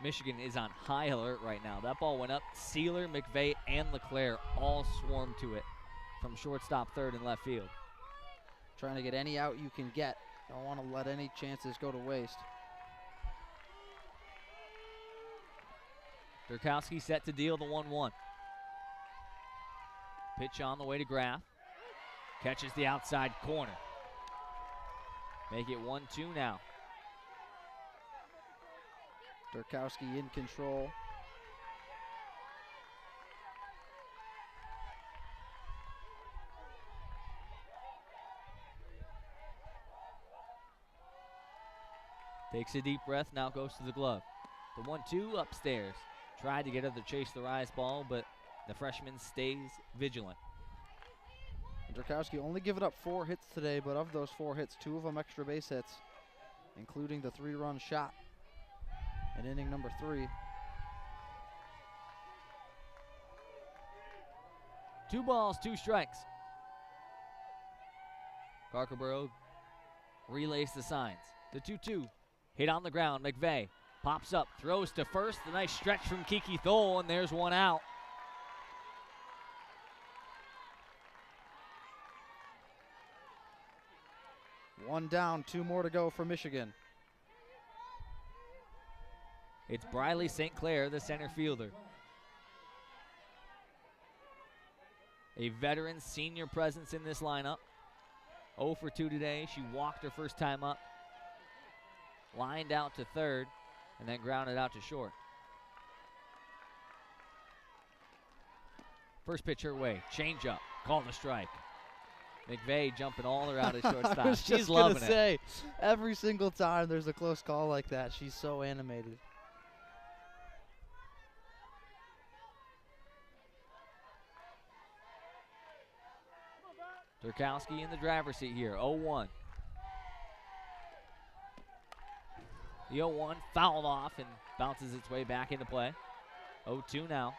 Michigan is on high alert right now. That ball went up. Sealer, McVeigh, and LeClaire all swarmed to it from shortstop, third, and left field.
Trying to get any out you can get. Don't want to let any chances go to waste.
Durkowski set to deal the 1-1. Pitch on the way to Graff. Catches the outside corner. Make it 1-2 now.
Durkowski in control.
Takes a deep breath, now goes to the glove. The 1-2 upstairs. Tried to get her to chase the rise ball, but the freshman stays vigilant.
Durkowski only given up 4 hits today, but of those 4 hits, 2 of them extra base hits, including the 3-run shot in inning number 3.
2 balls, 2 strikes. Carkerborough relays the signs. The 2-2. Hit on the ground. McVeigh pops up, throws to first. A nice stretch from Kiki Thole, and there's 1 out.
One down, 2 more to go for Michigan.
It's Briley St. Clair, the center fielder. A veteran senior presence in this lineup. 0 for 2 today. She walked her first time up. Lined out to third, and then grounded out to short. First pitch her way. Change up. Called a strike. McVeigh jumping all around at shortstop.
I was
She's
just
loving
gonna
it.
say, every single time there's a close call like that, she's so animated.
Durkowski in the driver's seat here. 0-1. The 0-1 fouled off and bounces its way back into play. 0-2 now.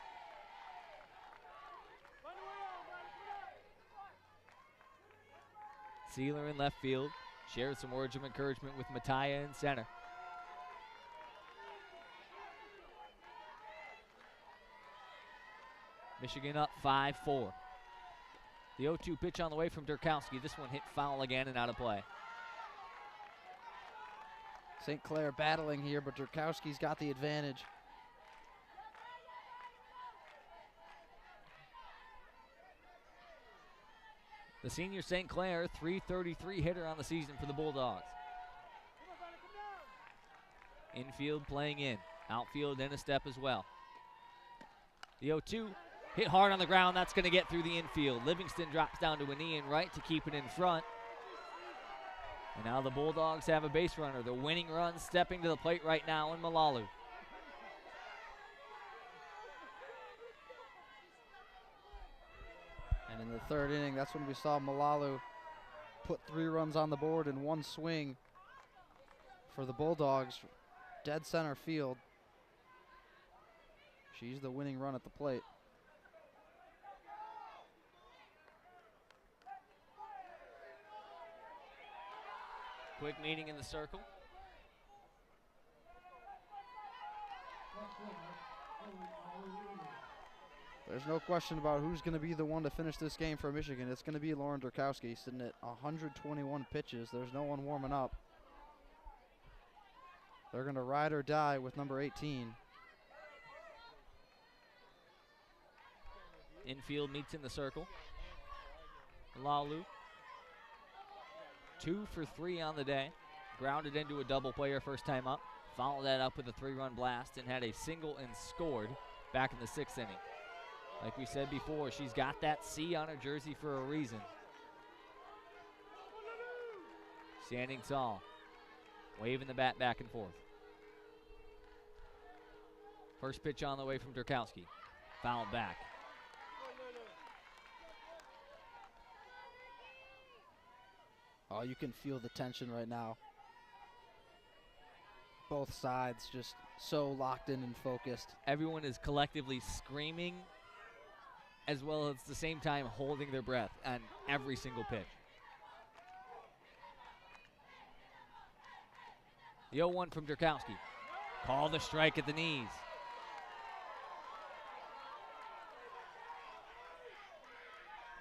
Sealer in left field. Shares some words of encouragement with Mattia in center. Michigan up 5-4. The 0-2 pitch on the way from Durkowski. This one hit foul again and out of play.
St. Clair battling here, but Durkowski's got the advantage.
The senior St. Clair, .333 hitter on the season for the Bulldogs. Infield playing in. Outfield in a step as well. The 0-2 hit hard on the ground. That's going to get through the infield. Livingston drops down to a knee and right to keep it in front. And now the Bulldogs have a base runner. The winning run stepping to the plate right now in Malalu.
And in the third inning, that's when we saw Malalu put 3 runs on the board in 1 swing for the Bulldogs. Dead center field. She's the winning run at the plate.
Quick meeting in the circle.
There's no question about who's going to be the one to finish this game for Michigan. It's going to be Lauren Durkowski, sitting at 121 pitches. There's no one warming up. They're going to ride or die with number 18.
Infield meets in the circle. Lalu. 2 for 3 on the day. Grounded into a double play her first time up. Followed that up with a 3-run blast and had a single and scored back in the 6th inning. Like we said before, she's got that C on her jersey for a reason. Standing tall. Waving the bat back and forth. First pitch on the way from Durkowski. Fouled back.
Oh, you can feel the tension right now. Both sides just so locked in and focused.
Everyone is collectively screaming as well as at the same time holding their breath on every single pitch. The 0-1 from Durkowski. Call the strike at the knees.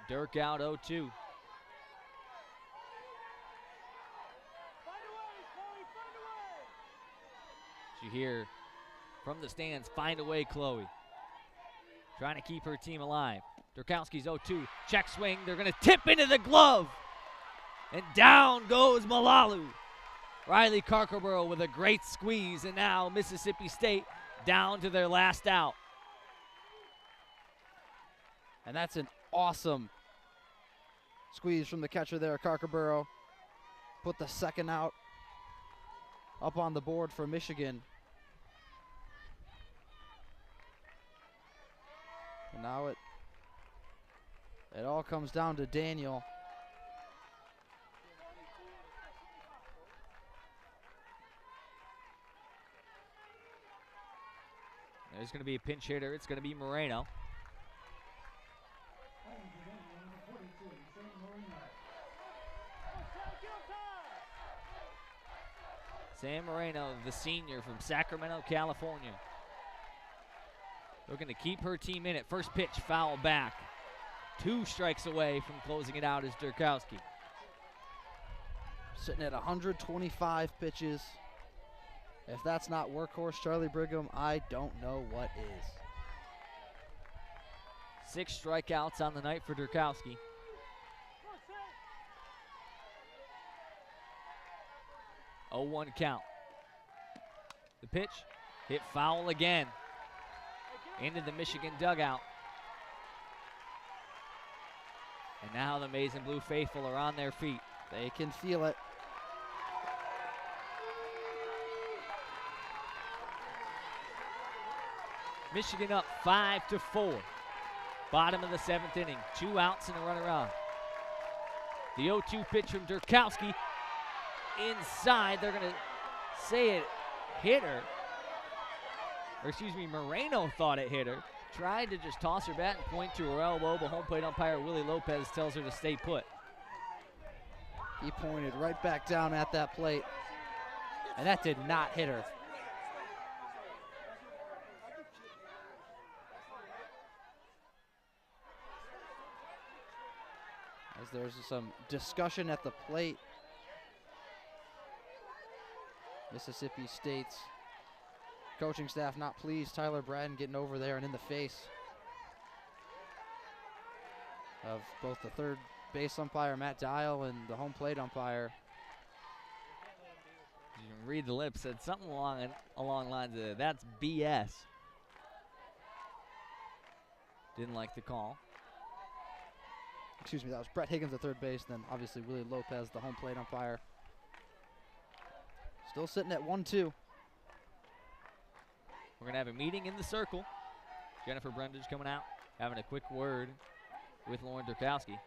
Dirk out 0-2. You hear from the stands, find a way, Chloe. Trying to keep her team alive. Durkowski's 0-2. Check swing. They're going to tip into the glove. And down goes Malalu. Riley Carkerborough with a great squeeze. And now Mississippi State down to their last out.
And that's an awesome squeeze from the catcher there, Carkerborough. Put the second out up on the board for Michigan. And now it all comes down to Daniel.
There's going to be a pinch hitter. It's going to be Moreno. Sam Moreno, the senior from Sacramento, California. Looking to keep her team in it. First pitch, foul back. 2 strikes away from closing it out is Durkowski.
Sitting at 125 pitches. If that's not workhorse Charlie Brigham, I don't know what is.
6 strikeouts on the night for Durkowski. Oh, 1 count. The pitch, hit foul again. Into the Michigan dugout. And now the Maize and Blue faithful are on their feet.
They can feel it.
Michigan up 5-4. Bottom of the 7th inning. 2 outs and a runner on. The 0-2 pitch from Durkowski. Inside, they're going to say it hit her. Or excuse me, Moreno thought it hit her. Tried to just toss her bat and point to her elbow, but home plate umpire Willie Lopez tells her to stay put.
He pointed right back down at that plate, and that did not hit her. As there's some discussion at the plate. Mississippi State's coaching staff not pleased. Tyler Braden getting over there and in the face of both the third base umpire, Matt Dial, and the home plate umpire.
You can read the lips, said something along lines of, that's BS. Didn't like the call.
Excuse me, that was Brett Higgins at third base, then obviously Willie Lopez, the home plate umpire. Still sitting at 1-2.
We're going to have a meeting in the circle. Jennifer Brundage coming out, having a quick word with Lauren Durkowski.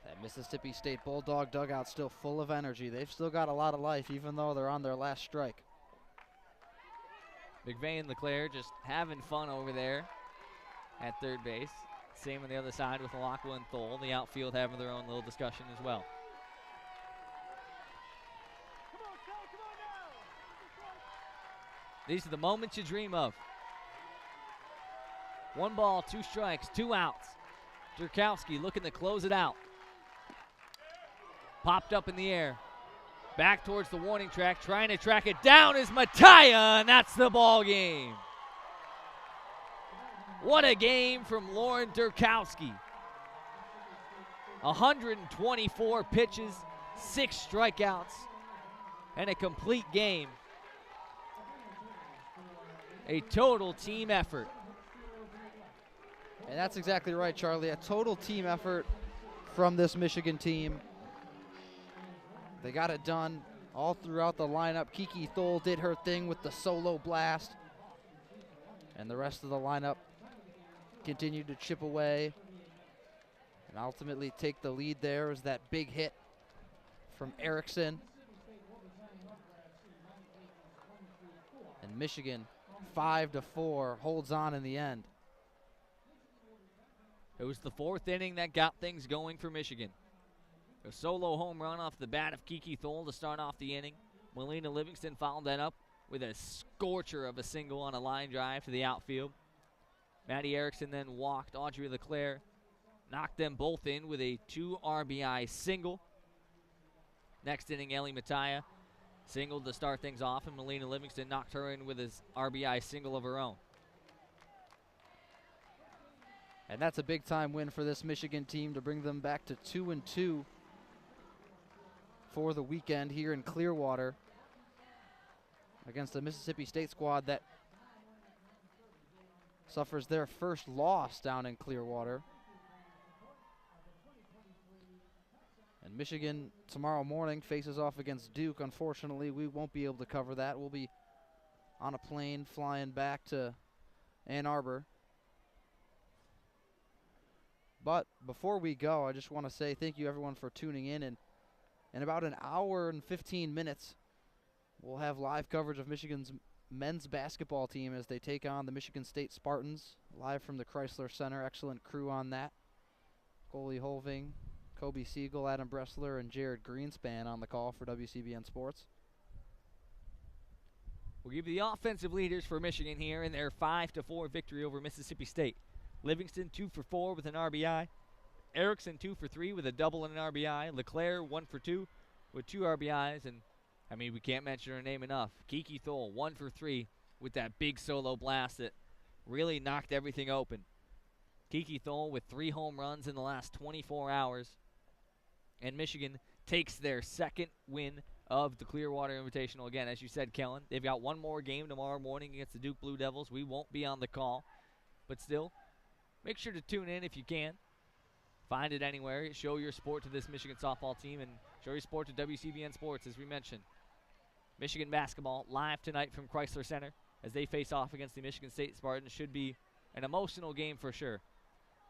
That Mississippi State Bulldog dugout still full of energy. They've still got a lot of life, even though they're on their last strike.
McVeigh and LeClaire just having fun over there at third base. Same on the other side with Alakwa and Thole. The outfield having their own little discussion as well. These are the moments you dream of. 1 ball, 2 strikes, 2 outs. Durkowski looking to close it out. Popped up in the air. Back towards the warning track, trying to track it down is Mattia, and that's the ball game. What a game from Lauren Durkowski. 124 pitches, 6 strikeouts, and a complete game. A total team effort.
And that's exactly right, Charlie. A total team effort from this Michigan team. They got it done all throughout the lineup. Kiki Thole did her thing with the solo blast. And the rest of the lineup continued to chip away and ultimately take the lead. There was that big hit from Erickson. And Michigan, 5-4, holds on in the end.
It was the 4th inning that got things going for Michigan. A solo home run off the bat of Kiki Thole to start off the inning. Melina Livingston followed that up with a scorcher of a single on a line drive to the outfield. Maddie Erickson then walked Audrey LeClaire, knocked them both in with a 2 RBI single. Next inning, Ellie Mattia singled to start things off, and Melina Livingston knocked her in with his RBI single of her own.
And that's a big-time win for this Michigan team to bring them back to 2-2 for the weekend here in Clearwater against the Mississippi State squad that suffers their first loss down in Clearwater. And Michigan tomorrow morning faces off against Duke. Unfortunately, we won't be able to cover that. We'll be on a plane flying back to Ann Arbor. But before we go, I just want to say thank you everyone for tuning in. And in about an hour and 15 minutes, we'll have live coverage of Michigan's men's basketball team as they take on the Michigan State Spartans, live from the Chrysler Center. Excellent crew on that. Goalie Holving, Kobe Siegel, Adam Bressler, and Jared Greenspan on the call for WCBN Sports.
We'll give you the offensive leaders for Michigan here in their 5-4 victory over Mississippi State. Livingston 2 for 4 with an RBI. Erickson 2 for 3 with a double and an RBI. LeClaire 1 for 2 with 2 RBIs. And, I mean, we can't mention her name enough. Kiki Thole 1 for 3 with that big solo blast that really knocked everything open. Kiki Thole with 3 home runs in the last 24 hours. And Michigan takes their 2nd win of the Clearwater Invitational. Again, as you said, Kellen, they've got one more game tomorrow morning against the Duke Blue Devils. We won't be on the call, but still, make sure to tune in if you can. Find it anywhere. Show your support to this Michigan softball team and show your support to WCBN Sports, as we mentioned. Michigan basketball live tonight from Chrysler Center as they face off against the Michigan State Spartans. Should be an emotional game for sure.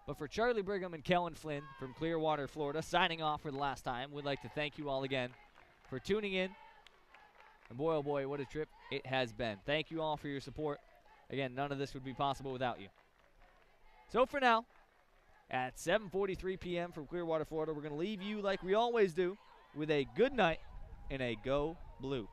But for Charlie Brigham and Kellen Flynn from Clearwater, Florida, signing off for the last time, we'd like to thank you all again for tuning in. And boy, oh boy, what a trip it has been. Thank you all for your support. Again, none of this would be possible without you. So for now, at 7:43 p.m. from Clearwater, Florida, we're going to leave you like we always do with a good night and a Go Blue.